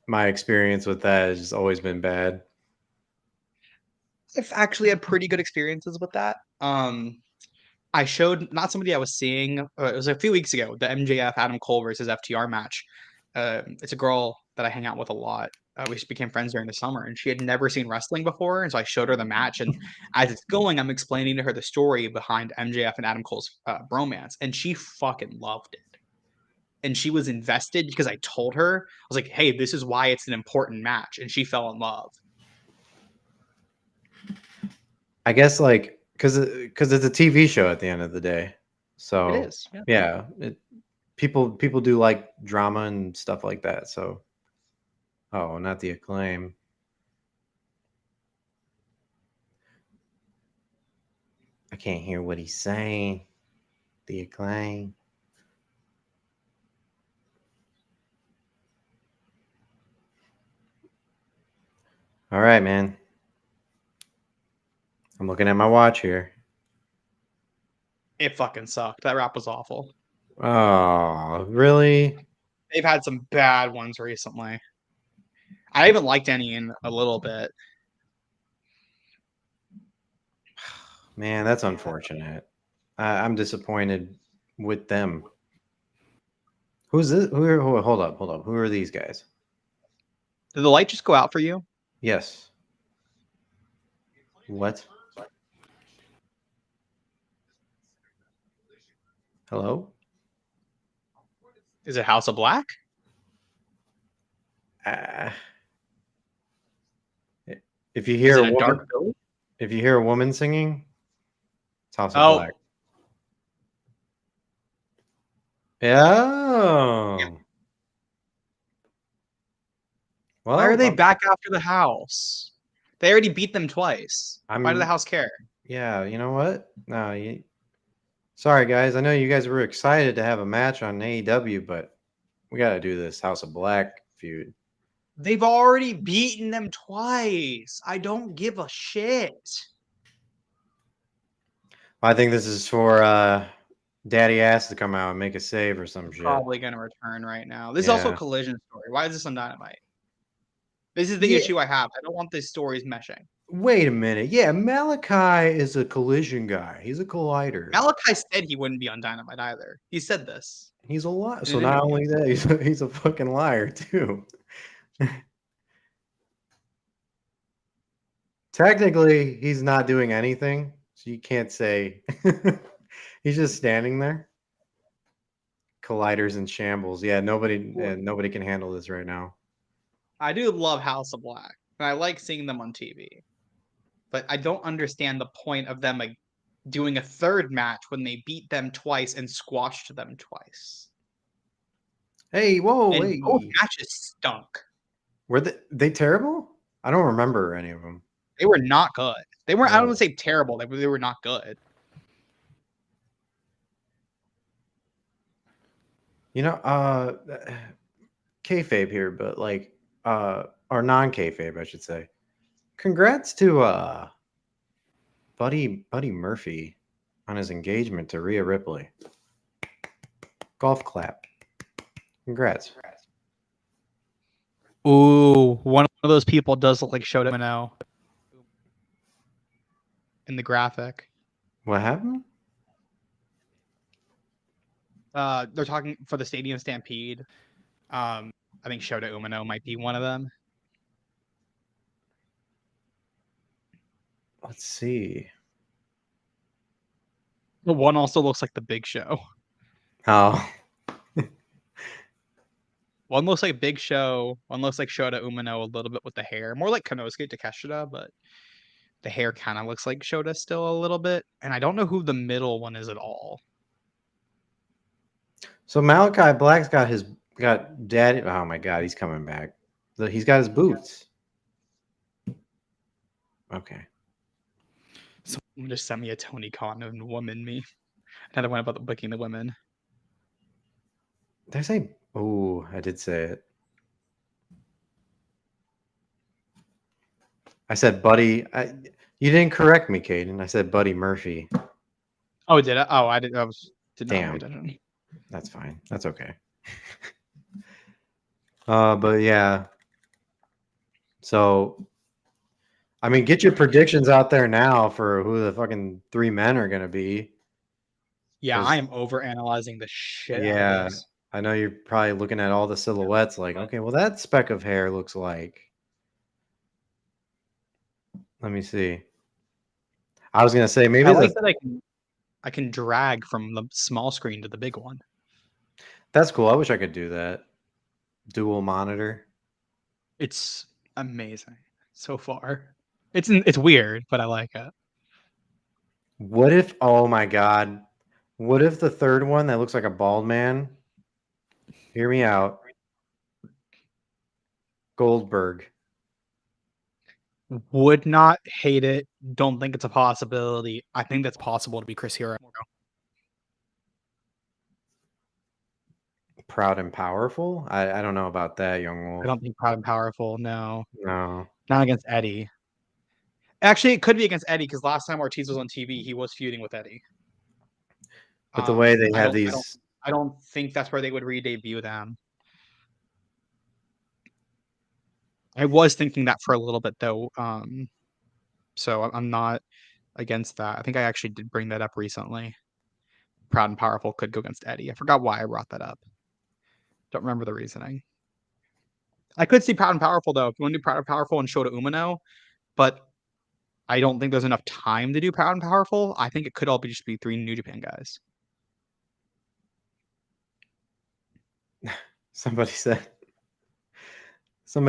My experience with that has always been bad. I've actually had pretty good experiences with that. I showed not somebody I was seeing. It was a few weeks ago. The MJF Adam Cole versus FTR match. It's a girl that I hang out with a lot. We became friends during the summer, and she had never seen wrestling before. And so I showed her the match. And as it's going, I'm explaining to her the story behind MJF and Adam Cole's bromance, and she fucking loved it. And she was invested because I told her. I was like, "Hey, this is why it's an important match," and she fell in love. I guess like because it's a TV show at the end of the day. So It is. yeah, people do like drama and stuff like that. So not the Acclaim. I can't hear what he's saying. The Acclaim. All right, man. I'm looking at my watch here. It fucking sucked. That rap was awful. Oh, really? They've had some bad ones recently. I even liked any in a little bit. Man, that's unfortunate. I'm disappointed with them. Who's this? Hold up. Who are these guys? Did the light just go out for you? Yes. What? Hello? Is it House of Black? If you hear Is it a dark build? if you hear a woman singing, it's House of Black. Yeah. Well, why are they back after the house? They already beat them twice. Why did the house care? Yeah, you know what? No, sorry guys. I know you guys were excited to have a match on AEW, but we got to do this House of Black feud. They've already beaten them twice. I don't give a shit. I think this is for Daddy Ass to come out and make a save or some shit. Probably going to return right now. This is also a Collision story. Why is this on Dynamite? This is the issue I have. I don't want these stories meshing. Wait a minute. Yeah, Malachi is a Collision guy. He's a collider. Malachi said he wouldn't be on Dynamite either. He said this. He's a liar. So not only that, he's a fucking liar too. Technically, he's not doing anything, so you can't say he's just standing there. Colliders in shambles. Yeah, nobody can handle this right now. I do love House of Black, and I like seeing them on TV. But I don't understand the point of them like doing a third match when they beat them twice and squashed them twice. Hey, whoa, and hey. Both matches stunk. Were they terrible? I don't remember any of them. They were not good. They weren't. I don't want to say terrible. They were not good. You know, kayfabe here, but like, or non-kayfabe, I should say. Congrats to Buddy Murphy on his engagement to Rhea Ripley. Golf clap. Congrats. Ooh, one of those people does look like Shota Umino in the graphic. What happened? They're talking for the Stadium Stampede. I think Shota Umino might be one of them. Let's see. The one also looks like the Big Show. Oh, One looks like Big Show. One looks like Shota Umino a little bit with the hair. More like Konosuke Takeshita, but the hair kind of looks like Shota still a little bit. And I don't know who the middle one is at all. so Malachi Black's got daddy. Oh my God, he's coming back. He's got his boots. Okay. Someone just sent me a Tony Khan and woman me. Another one about booking the women. Did I say? Oh, I did say it. I said Buddy. You didn't correct me, Caden. I said Buddy Murphy. Oh, did I? Oh, I did. I did not Damn. pay attention. That's fine. That's okay. But yeah. So, I mean, get your predictions out there now for who the fucking 3 men are gonna be. Yeah, I am over analyzing the shit out Yeah, of this. I know you're probably looking at all the silhouettes like, okay, well, that speck of hair looks like. Let me see. I was gonna say maybe I like that I can drag from the small screen to the big one. that's cool. I wish I could do that. Dual monitor. It's amazing so far. It's weird, but I like it. What if? Oh my God! What if the third one that looks like a bald man? Hear me out. Goldberg. Would not hate it. Don't think it's a possibility. I think that's possible to be Chris Hero. Proud and powerful. I don't know about that, young wolf. I don't think Proud and Powerful. No, No. not against Eddie. Actually, it could be against Eddie because last time Ortiz was on TV, he was feuding with Eddie. But the way they I have don't- these. I don't think that's where they would re-debut them. I was thinking that for a little bit though. So I'm not against that. I think I actually did bring that up recently. Proud and Powerful could go against Eddie. I forgot why I brought that up. Don't remember the reasoning. I could see Proud and Powerful though. If you want to do Proud and Powerful and Shota Umino, but I don't think there's enough time to do Proud and Powerful. I think it could all be just be 3 New Japan guys. Somebody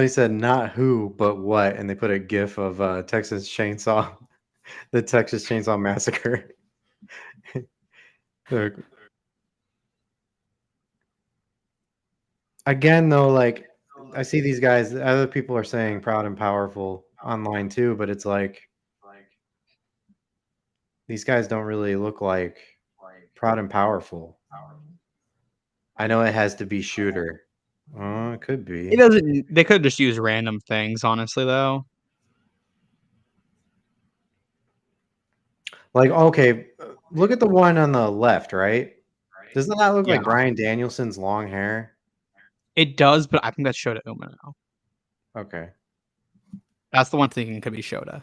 said not who but what, and they put a gif of Texas Chainsaw, the Texas Chainsaw Massacre. Again, though, like I see these guys, other people are saying proud and powerful online too, but it's like these guys don't really look like proud and powerful. I know it has to be shooter. Oh, it could be. It doesn't. They could just use random things, honestly, though. Like, okay, look at the one on the left, right? Doesn't that look Yeah. like Bryan Danielson's long hair? It does, but I think that's Shota Umino. Okay. That's the one thinking could be Shota.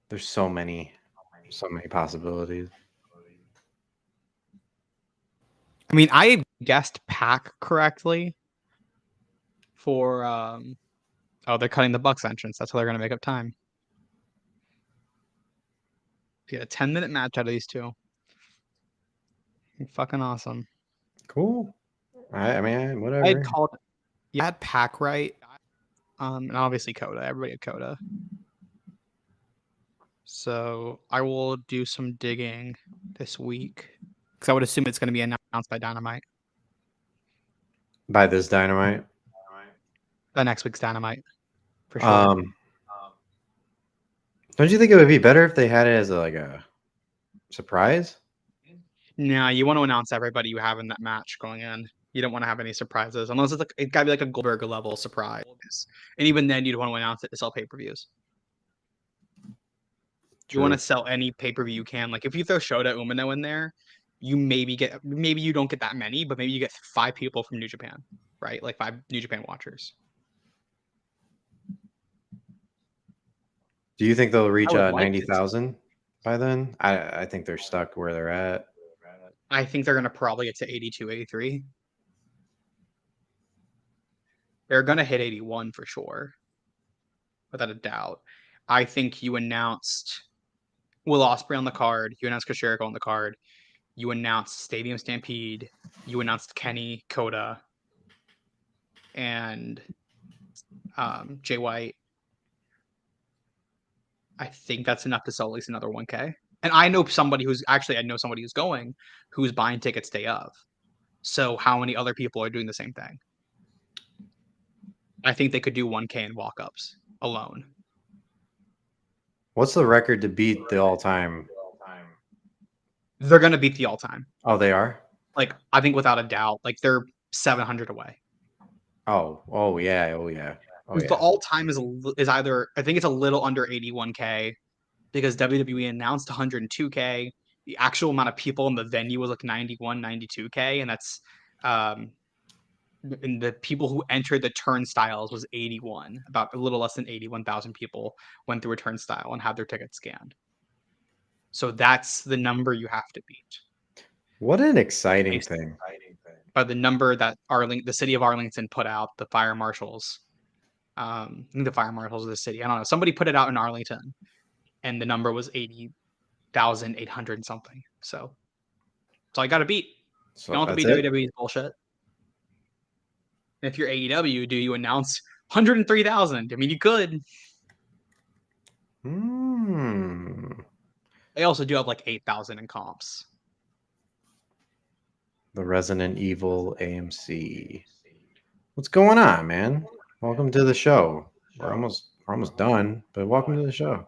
There's so many possibilities. I mean, I guessed Pac correctly for oh, they're cutting the Bucks entrance. That's how they're gonna make up time. Get a 10-minute match out of these two. Fucking awesome. Cool. I mean, whatever. I had called. You had Pac right, and obviously Coda. Everybody had Coda. So I will do some digging this week because I would assume it's going to be announced by Dynamite. By this Dynamite. Next week's Dynamite, for sure. Don't you think it would be better if they had it as a surprise? No, you want to announce everybody you have in that match going in. You don't want to have any surprises unless it got to be like a Goldberg level surprise. And even then, you'd want to announce it to sell pay-per-views. You want to sell any pay-per-view you can. Like if you throw Shota Umino in there, maybe you don't get that many, but maybe you get 5 people from New Japan, right? Like 5 New Japan watchers. Do you think they'll reach would like to see- 90,000 by then? I think they're stuck where they're at. I think they're going to probably get to 82, 83. They're going to hit 81 for sure, without a doubt. I think you announced Will Ospreay on the card. You announced Chris Jericho on the card. You announced Stadium Stampede. You announced Kenny, Coda, and Jay White. I think that's enough to sell at least another 1K. And I know somebody who's going, who's buying tickets day of. So how many other people are doing the same thing? I think they could do 1K in walk-ups alone. What's the record to beat the all-time? They're going to beat the all-time. Oh, they are? Like, I think without a doubt. Like, they're 700 away. Oh yeah. The all-time is either, I think it's a little under 81K because WWE announced 102K. The actual amount of people in the venue was like 91, 92K, and that's and the people who entered the turnstiles was 81. About a little less than 81,000 people went through a turnstile and had their tickets scanned. So that's the number you have to beat. What an exciting thing. By the number that the city of Arlington put out, the fire marshals. I think the fire marshals of the city. I don't know. Somebody put it out in Arlington, and the number was 80,800 something. So I got to beat. So You don't have to beat WWE's bullshit. If you're AEW, do you announce 103,000? I mean, you could. They also do have like 8,000 in comps. The Resident Evil AMC. What's going on, man? Welcome to the show. We're almost done, but welcome to the show.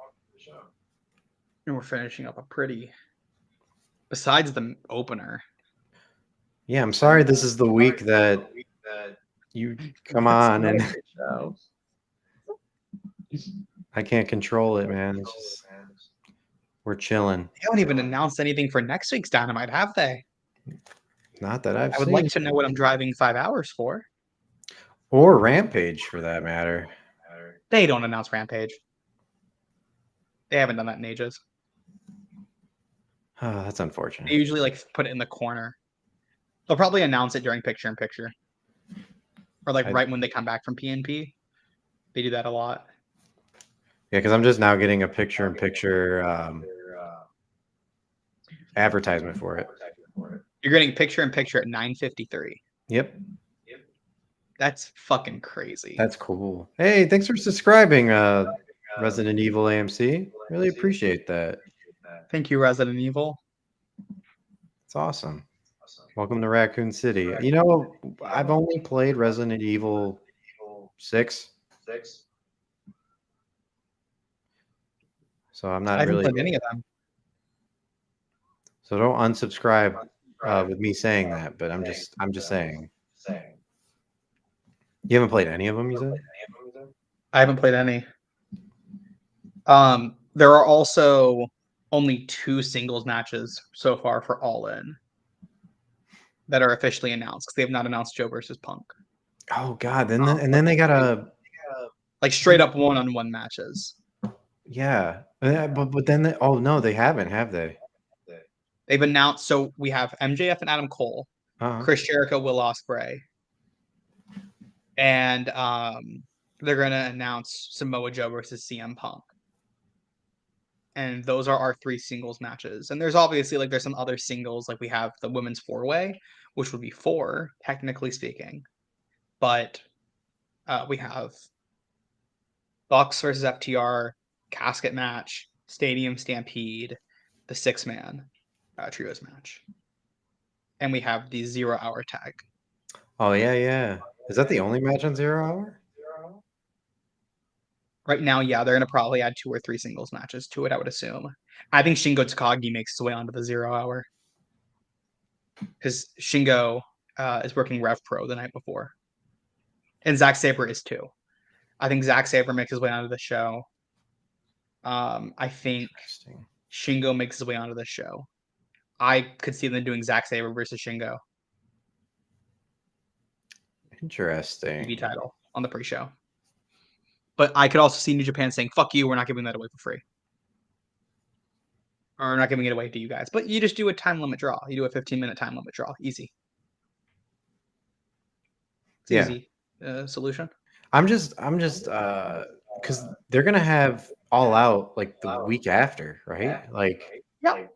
And we're finishing up besides the opener. Yeah, I'm sorry this is the week that you come on and I can't control it, man. It's just, we're chilling. They haven't even announced anything for next week's Dynamite, have they? Not that I've seen. I would like to know what I'm driving 5 hours for. Or Rampage, for that matter. They don't announce Rampage. They haven't done that in ages. Oh, that's unfortunate. They usually like put it in the corner. They'll probably announce it during picture-in-picture. Or like right when they come back from PNP. They do that a lot. Yeah, because I'm just now getting a picture-in-picture advertisement for it. You're getting picture-in-picture at 9:53. Yep. That's fucking crazy. That's cool. Hey, thanks for subscribing, Resident Evil AMC. Really appreciate that. Thank you, Resident Evil. It's awesome. Welcome to Raccoon City. You know, I've only played Resident Evil 6. So I'm not I haven't really played any of them. So don't unsubscribe with me saying that, but I'm just saying. You haven't played any of them, you said? I haven't played any. There are also only 2 singles matches so far for All In that are officially announced because they have not announced Joe versus Punk. Oh God! And then they got a like straight up 1-on-1 matches. Yeah, but then they haven't, have they? They've announced. So we have MJF and Adam Cole, Chris Jericho, Will Ospreay, and they're gonna announce Samoa Joe versus CM Punk. And those are our 3 singles matches. And there's obviously there's some other singles, like we have the women's 4-way, which would be 4, technically speaking. But we have Bucks versus FTR, casket match, Stadium Stampede, the 6-man trios match. And we have the 0-hour tag. Oh, yeah. Is that the only match on 0 Hour? Right now, yeah, they're going to probably add 2 or 3 singles matches to it, I would assume. I think Shingo Takagi makes his way onto the 0 Hour. Because Shingo is working Rev Pro the night before. And Zack Sabre is too. I think Zack Sabre makes his way onto the show. I think Shingo makes his way onto the show. I could see them doing Zack Sabre versus Shingo Interesting. TV title on the pre-show. But I could also see New Japan saying, "Fuck you, we're not giving that away for free." Or we're not giving it away to you guys. But you just do a time limit draw. You do a 15-minute time limit draw. Easy. It's Yeah. easy solution. I'm just because they're gonna have All Out like the week after, right? Like, Yeah.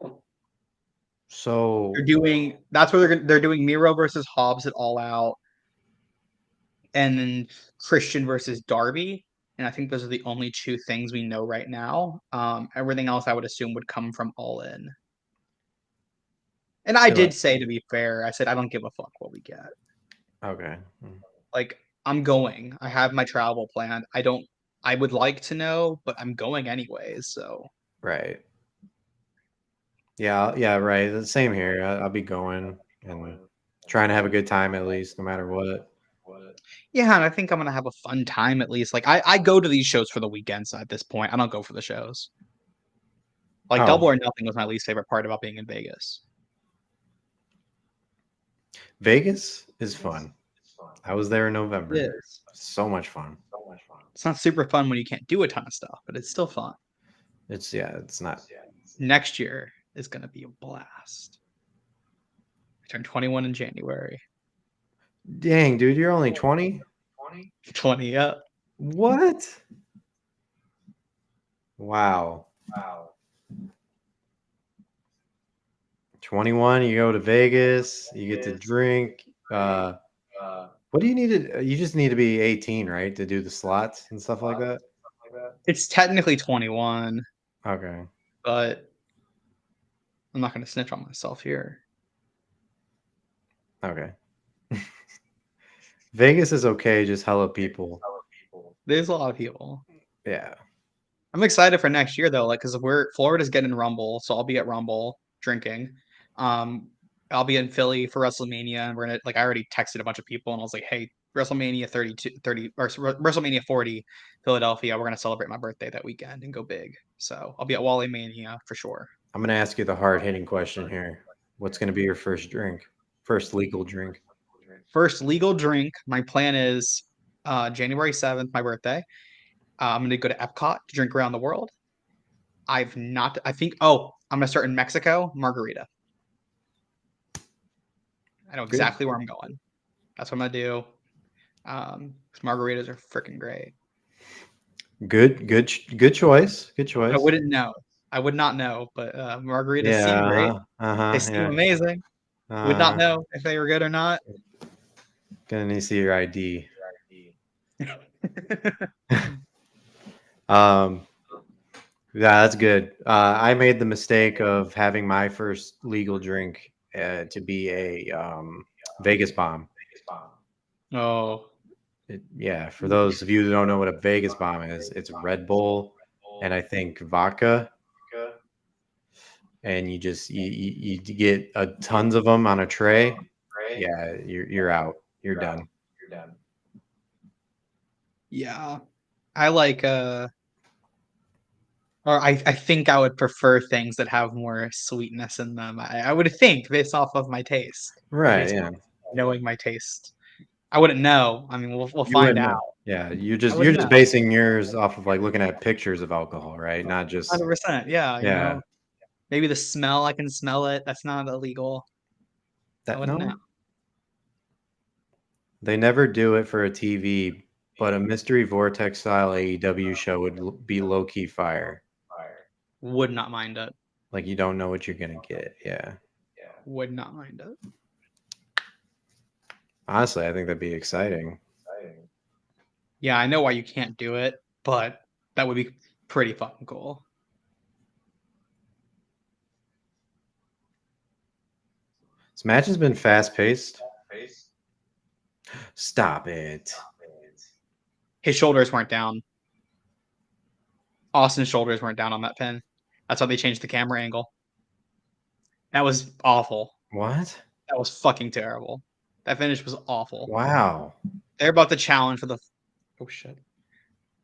so They're doing that's where they're doing Miro versus Hobbs at All Out, and then Christian versus Darby. And I think those are the only two things we know right now. Everything else I would assume would come from All In. And I did say, to be fair, I said I don't give a fuck what we get. okay. Like, I'm going. I have my travel planned. I would like to know, but I'm going anyways, so. Right. Yeah, right. The same here. I'll be going and trying to have a good time at least, no matter what. Yeah, and I think I'm gonna have a fun time at least. Like, I go to these shows for the weekends at this point. I don't go for the shows. Like, Oh. Double or Nothing was my least favorite part about being in Vegas. Vegas is fun. I was there in November. It is. So much fun. It's not super fun when you can't do a ton of stuff, but it's still fun. It's not. Next year is gonna be a blast. I turned 21 in January. Dang, dude, you're only 20? 20, yeah. What? Wow. 21, you go to Vegas, you get to drink. What do you need to you just need to be 18, right? To do the slots and stuff like that? It's technically 21, Okay. but I'm not gonna snitch on myself here. Okay. Vegas is okay, just hella people. There's a lot of people. Yeah. I'm excited for next year though, like because Florida's getting Rumble, so I'll be at Rumble drinking. I'll be in Philly for WrestleMania, and we're gonna I already texted a bunch of people, and I was like, "Hey, WrestleMania 30 or WrestleMania 40, Philadelphia. We're gonna celebrate my birthday that weekend and go big." So I'll be at Wally Mania for sure. I'm gonna ask you the hard hitting question here. What's gonna be your first drink? First legal drink? First legal drink. My plan is January 7th, my birthday. I'm gonna go to Epcot to drink around the world. I think. Oh, I'm gonna start in Mexico. Margarita. I know exactly where I'm going. That's what I'm gonna do. Margaritas are freaking great. Good choice. Good choice. I wouldn't know. I would not know, but margaritas seem great. They seem amazing. Would not know if they were good or not. Gonna need to see your ID. Yeah, that's good. I made the mistake of having my first legal drink to be a Vegas bomb. Oh, Yeah, for those of you who don't know what a Vegas bomb is, it's Red Bull and I think vodka, and you just you get tons of them on a tray. Yeah, you're out. You're done. yeah. I like or I think I would prefer things that have more sweetness in them. I would think based off of my taste. Right. Yeah. Knowing my taste. I wouldn't know. I mean, we'll You find wouldn't know. out. Yeah, you're just know. basing yours off of like looking at pictures of alcohol, right? Not just 100%. Yeah. You yeah. know, maybe the smell. I can smell it. That's not illegal. I wouldn't know. They never do it for a TV, but a Mystery Vortex style AEW show would be low key fire. Would not mind it. Like you don't know what you're gonna get. Yeah. Would not mind it. Honestly, I think that'd be exciting. Yeah, I know why you can't do it, but that would be pretty fucking cool. This match has been fast paced. Stop it. His shoulders weren't down. Austin's shoulders weren't down on that pin. That's why they changed the camera angle. That was awful. What? That was fucking terrible. That finish was awful. Wow. They're about to challenge for the oh shit.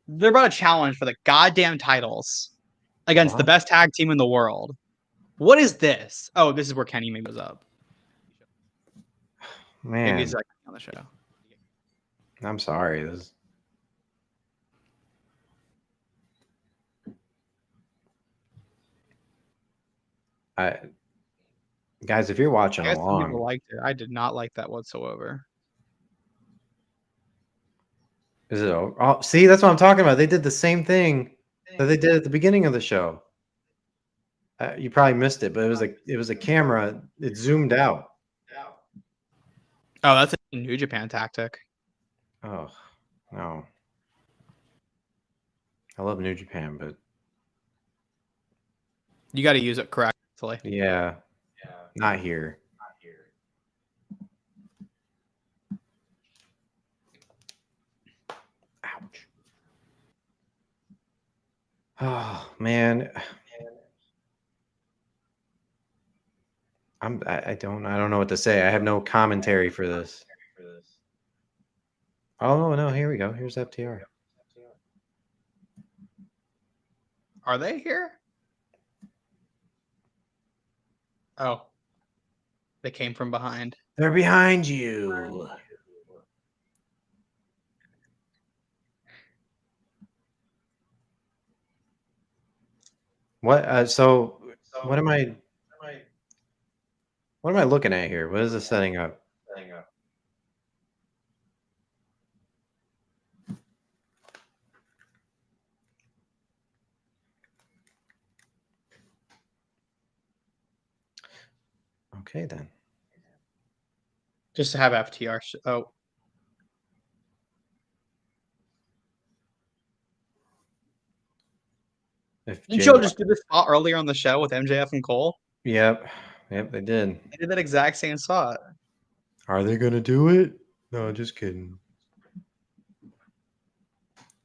They're about to challenge for the goddamn titles against the best tag team in the world. What is this? Oh, this is where Kenny maybe was up. Man, Maybe it's like on the show. I'm sorry. This. Guys, if you're watching I guess some people along, liked it. I did not like that whatsoever. is it over? Oh, see, that's what I'm talking about. They did the same thing that they did at the beginning of the show. You probably missed it, but it was a camera. It zoomed out. Oh, that's a New Japan tactic. Oh no, I love New Japan, but You got to use it correctly. yeah, not here. Ouch. Oh man, I don't know what to say. I have no commentary for this. Oh no, here we go. Here's FTR. Are they here? Oh, they came from behind. They're behind you. What? So what am I? What am I looking at here? What is this setting up? Okay then. Just to have FTR. Oh, If didn't Jay Joe just do this spot earlier on the show with MJF and Cole? Yep, they did. They did that exact same spot. Are they gonna do it? No, just kidding.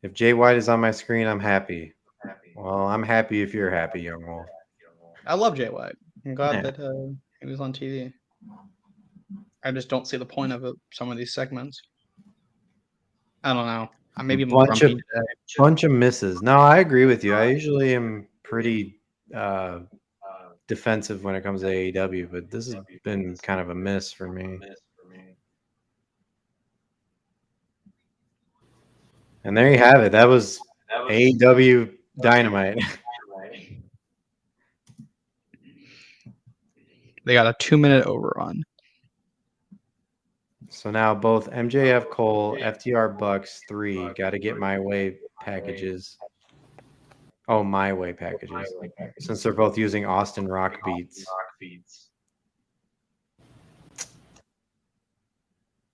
If Jay White is on my screen, I'm happy. Well, I'm happy if you're happy, young wolf. I love Jay White. I'm glad Yeah. that he was on TV. I just don't see the point of it, some of these segments. I don't know. Maybe I'm grumpy today. Bunch of misses. No, I agree with you. I usually am pretty defensive when it comes to AEW, but this has been kind of a miss for me. And there you have it. That was AEW Dynamite. They got a 2-minute overrun. So now both MJF Cole, FTR Bucks 3 got to get my way packages. Oh, my way packages. Since they're both using Austin Rock beats.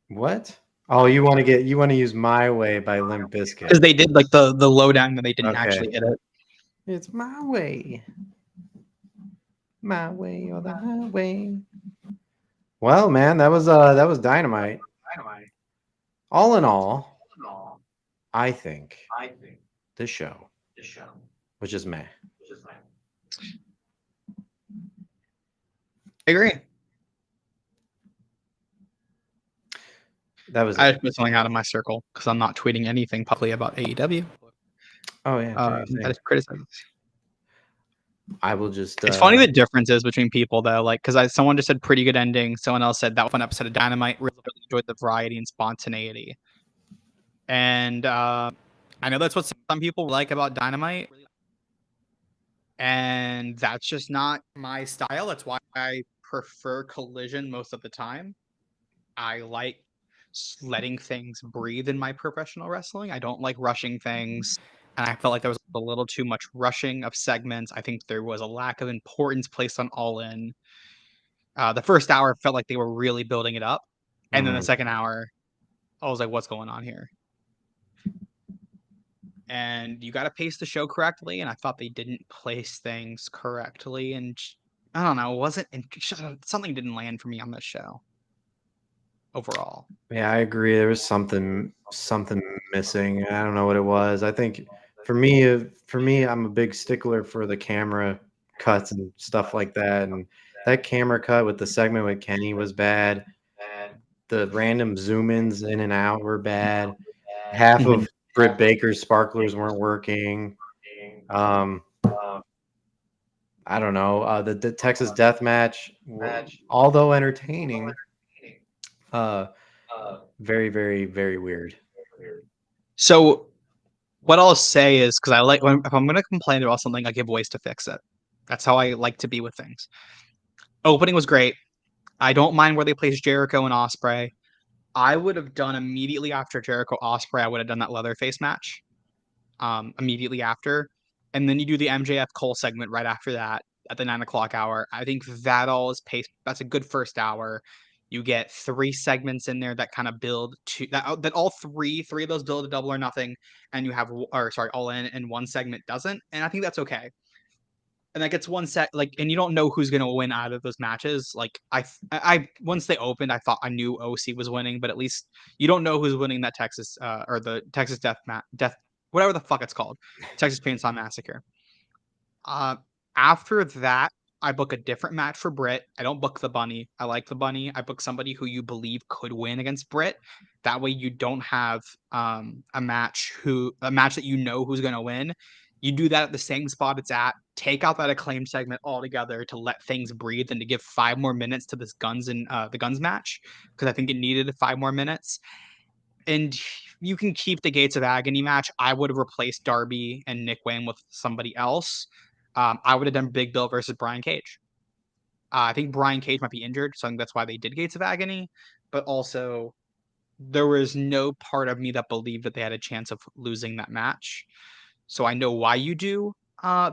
What? Oh, you want to use My Way by Limp Bizkit. Because they did like the lowdown and they didn't Okay. actually hit it. It's my way. My way or the highway. Well, man, that was Dynamite. All in all, I think this show was just meh. I agree. That was I it. just put something out of my circle because I'm not tweeting anything publicly about AEW. Oh yeah, That is criticism. I will just. It's funny the differences between people though, like because someone just said pretty good ending. Someone else said that one episode of Dynamite really enjoyed the variety and spontaneity. And I know that's what some people like about Dynamite, and that's just not my style. That's why I prefer Collision most of the time. I like letting things breathe in my professional wrestling. I don't like rushing things. And I felt like there was a little too much rushing of segments. I think there was a lack of importance placed on All In. The first hour felt like they were really building it up. And then the second hour, I was like, what's going on here? And you got to pace the show correctly. And I thought they didn't place things correctly. And I don't know, something didn't land for me on this show overall. Yeah, I agree. There was something missing. I don't know what it was. I think for me, I'm a big stickler for the camera cuts and stuff like that. And that camera cut with the segment with Kenny was bad. The random zoom-ins in and out were bad. Half of Britt Baker's sparklers weren't working. I don't know. The Texas Death Match, although entertaining, very, very, very weird. So what I'll say is, because if I'm going to complain about something, I give ways to fix it. That's how I like to be with things. Opening was great. I don't mind where they placed Jericho and Ospreay. I would have done immediately after Jericho Ospreay, I would have done that Leatherface match immediately after. And then you do the MJF Cole segment right after that at the 9 o'clock hour. I think that all is paced. That's a good first hour. You get 3 segments in there that kind of build to that all three of those build to Double or Nothing, and you have All In, and one segment doesn't, and I think that's okay. And that gets one set and you don't know who's gonna win out of those matches. Like I once they opened, I thought I knew OC was winning, but at least you don't know who's winning that Texas or the Texas Death whatever the fuck it's called, Texas Chainsaw Massacre. Uh, After that, I book a different match for Britt. I don't book the bunny. I like the bunny. I book somebody who you believe could win against Britt. That way you don't have a match that you know who's gonna win. You do that at the same spot it's at. Take out that acclaim segment altogether to let things breathe and to give 5 more minutes to this the guns match, because I think it needed 5 more minutes. And you can keep the Gates of Agony match. I would have replaced Darby and Nick Wayne with somebody else. I would have done Big Bill versus Brian Cage. I think Brian Cage might be injured, so I think that's why they did Gates of Agony. But also, there was no part of me that believed that they had a chance of losing that match. So I know why you do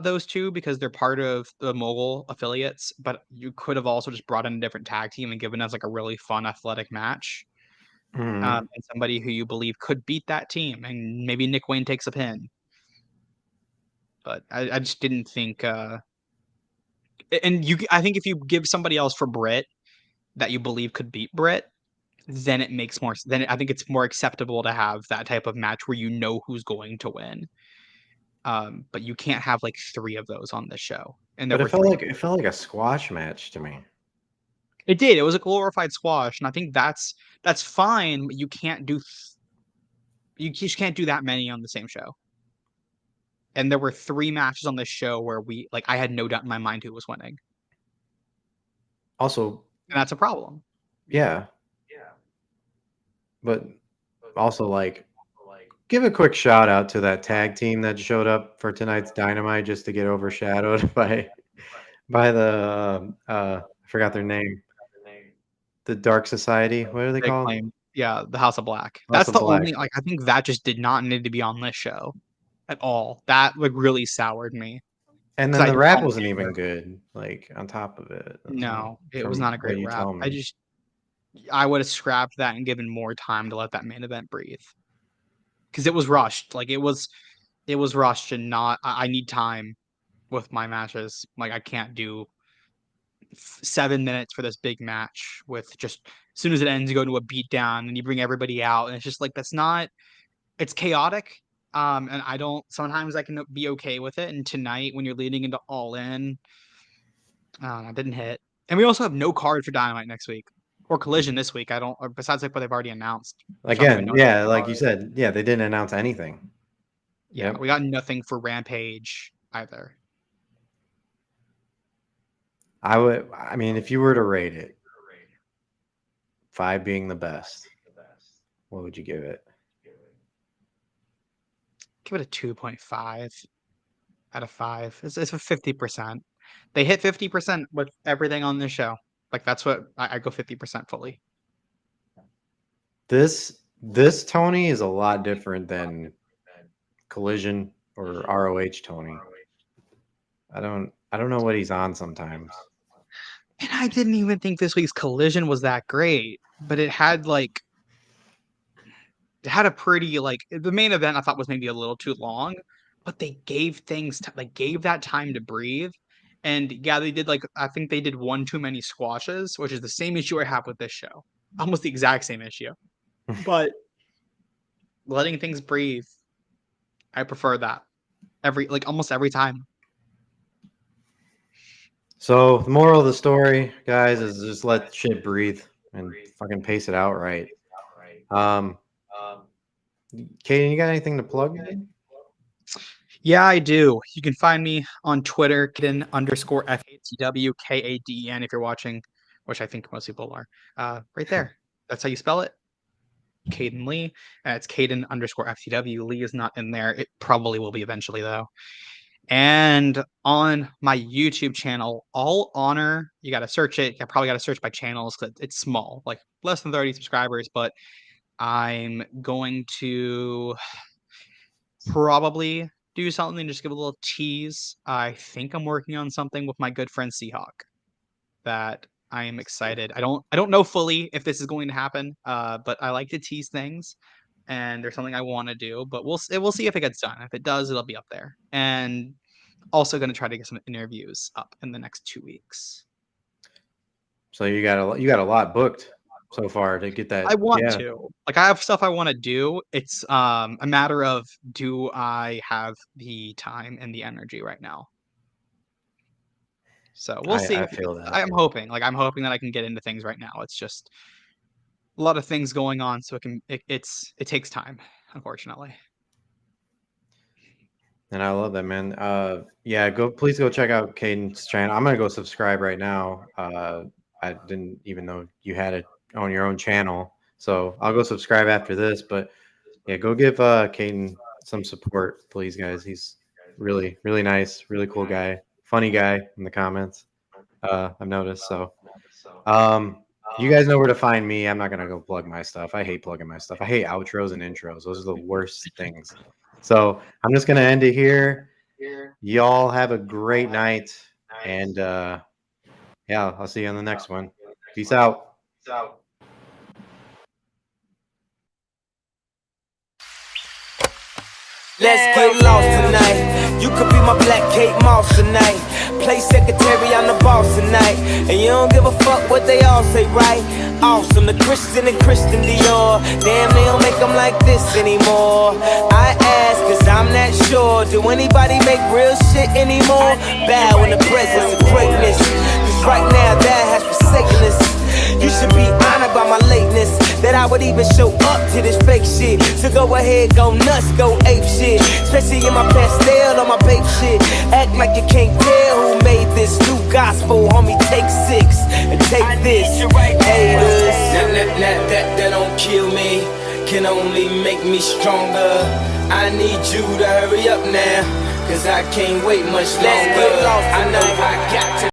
those two, because they're part of the Mogul affiliates. But you could have also just brought in a different tag team and given us like a really fun athletic match. And somebody who you believe could beat that team, and maybe Nick Wayne takes a pin. But I just didn't think. I think if you give somebody else for Britt that you believe could beat Britt, then it makes more. Then I think it's more acceptable to have that type of match where you know who's going to win. But you can't have like 3 of those on this show. And But it felt like a squash match to me. It did. It was a glorified squash, and I think that's fine. But you just can't do that many on the same show. And there were 3 matches on this show where I had no doubt in my mind who was winning. Also, and that's a problem. Yeah. But also, give a quick shout out to that tag team that showed up for tonight's Dynamite just to get overshadowed by the I forgot their name. The Dark Society. What are they called? Yeah, the House of Black. House That's of the Black. only I think that just did not need to be on this show at all. That really soured me. And then the rap wasn't even good, on top of it. No, it was not a great rap. I would have scrapped that and given more time to let that main event breathe. Because it was rushed. It was rushed, and I need time with my matches. I can't do 7 minutes for this big match with just as soon as it ends, you go to a beatdown and you bring everybody out, and it's just that's not. It's chaotic, and sometimes I can be okay with it. And tonight, when you're leading into All In, I didn't hit. And we also have no card for Dynamite next week or Collision this week. Besides what they've already announced. Again, yeah, like you said, yeah, they didn't announce anything. Yeah, we got nothing for Rampage either. I mean, if you were to rate it, 5 being the best, what would you give it? Give it a 2.5 out of 5. It's a 50%. They hit 50% with everything on this show. That's what I go 50% fully. This Tony is a lot different than Collision or ROH Tony. I don't know what he's on sometimes. And I didn't even think this week's Collision was that great, but it had a pretty the main event I thought was maybe a little too long, but they gave gave that time to breathe. And yeah, they did I think they did one too many squashes, which is the same issue I have with this show. Almost the exact same issue. But letting things breathe, I prefer that almost every time. So the moral of the story, guys, is just let shit breathe and fucking pace it out right. Kaden, you got anything to plug? Yeah, I do. You can find me on Twitter, Kaden_FATW, KADEN, if you're watching, which I think most people are. Right there. That's how you spell it. Caden Lee. It's Kaden_FTW. Lee is not in there. It probably will be eventually, though. And on my YouTube channel, All Honor, you got to search it. You probably got to search by channels because it's small, like less than 30 subscribers, but I'm going to probably do something, just give a little tease. I think I'm working on something with my good friend Seahawk that I am excited. I don't know fully if this is going to happen, but I like to tease things, and there's something I want to do. But we'll see if it gets done. If it does, it'll be up there. And also going to try to get some interviews up in the next 2 weeks. So you got a lot booked so far to get that. I want to. Like, I have stuff I want to do. It's a matter of, do I have the time and the energy right now? So we'll see. I feel that. I'm hoping that I can get into things right now. It's just a lot of things going on, so it takes time, unfortunately. And I love that, man. Yeah, please go check out Caden's channel. I'm gonna go subscribe right now. I didn't even know you had it on your own channel, so I'll go subscribe after this. But yeah, go give Caden some support, please, guys. He's really, really nice, really cool guy, funny guy in the comments. I've noticed. So, you guys know where to find me. I'm not gonna go plug my stuff. I hate plugging my stuff. I hate outros and intros. Those are the worst things. So I'm just gonna end it here. Y'all have a great night, and yeah, I'll see you on the next one. Peace out. Let's get lost tonight. You could be my Black Kate Moss tonight. Play secretary, I'm the boss tonight. And you don't give a fuck what they all say, right? Awesome, the Christian and Christian Dior. Damn, they don't make them like this anymore. I ask, cause I'm not sure. Do anybody make real shit anymore? Bow in the presence of greatness. Cause right now, that has forsaken us. You should be honored by my lateness, that I would even show up to this fake shit. So go ahead, go nuts, go ape shit. Especially in my pastel on my babe shit. Act like you can't tell who made this new gospel. Homie, take 6 and take this. Haters. That don't kill me, can only make me stronger. I need you to hurry up now, cause I can't wait much longer. I know I got to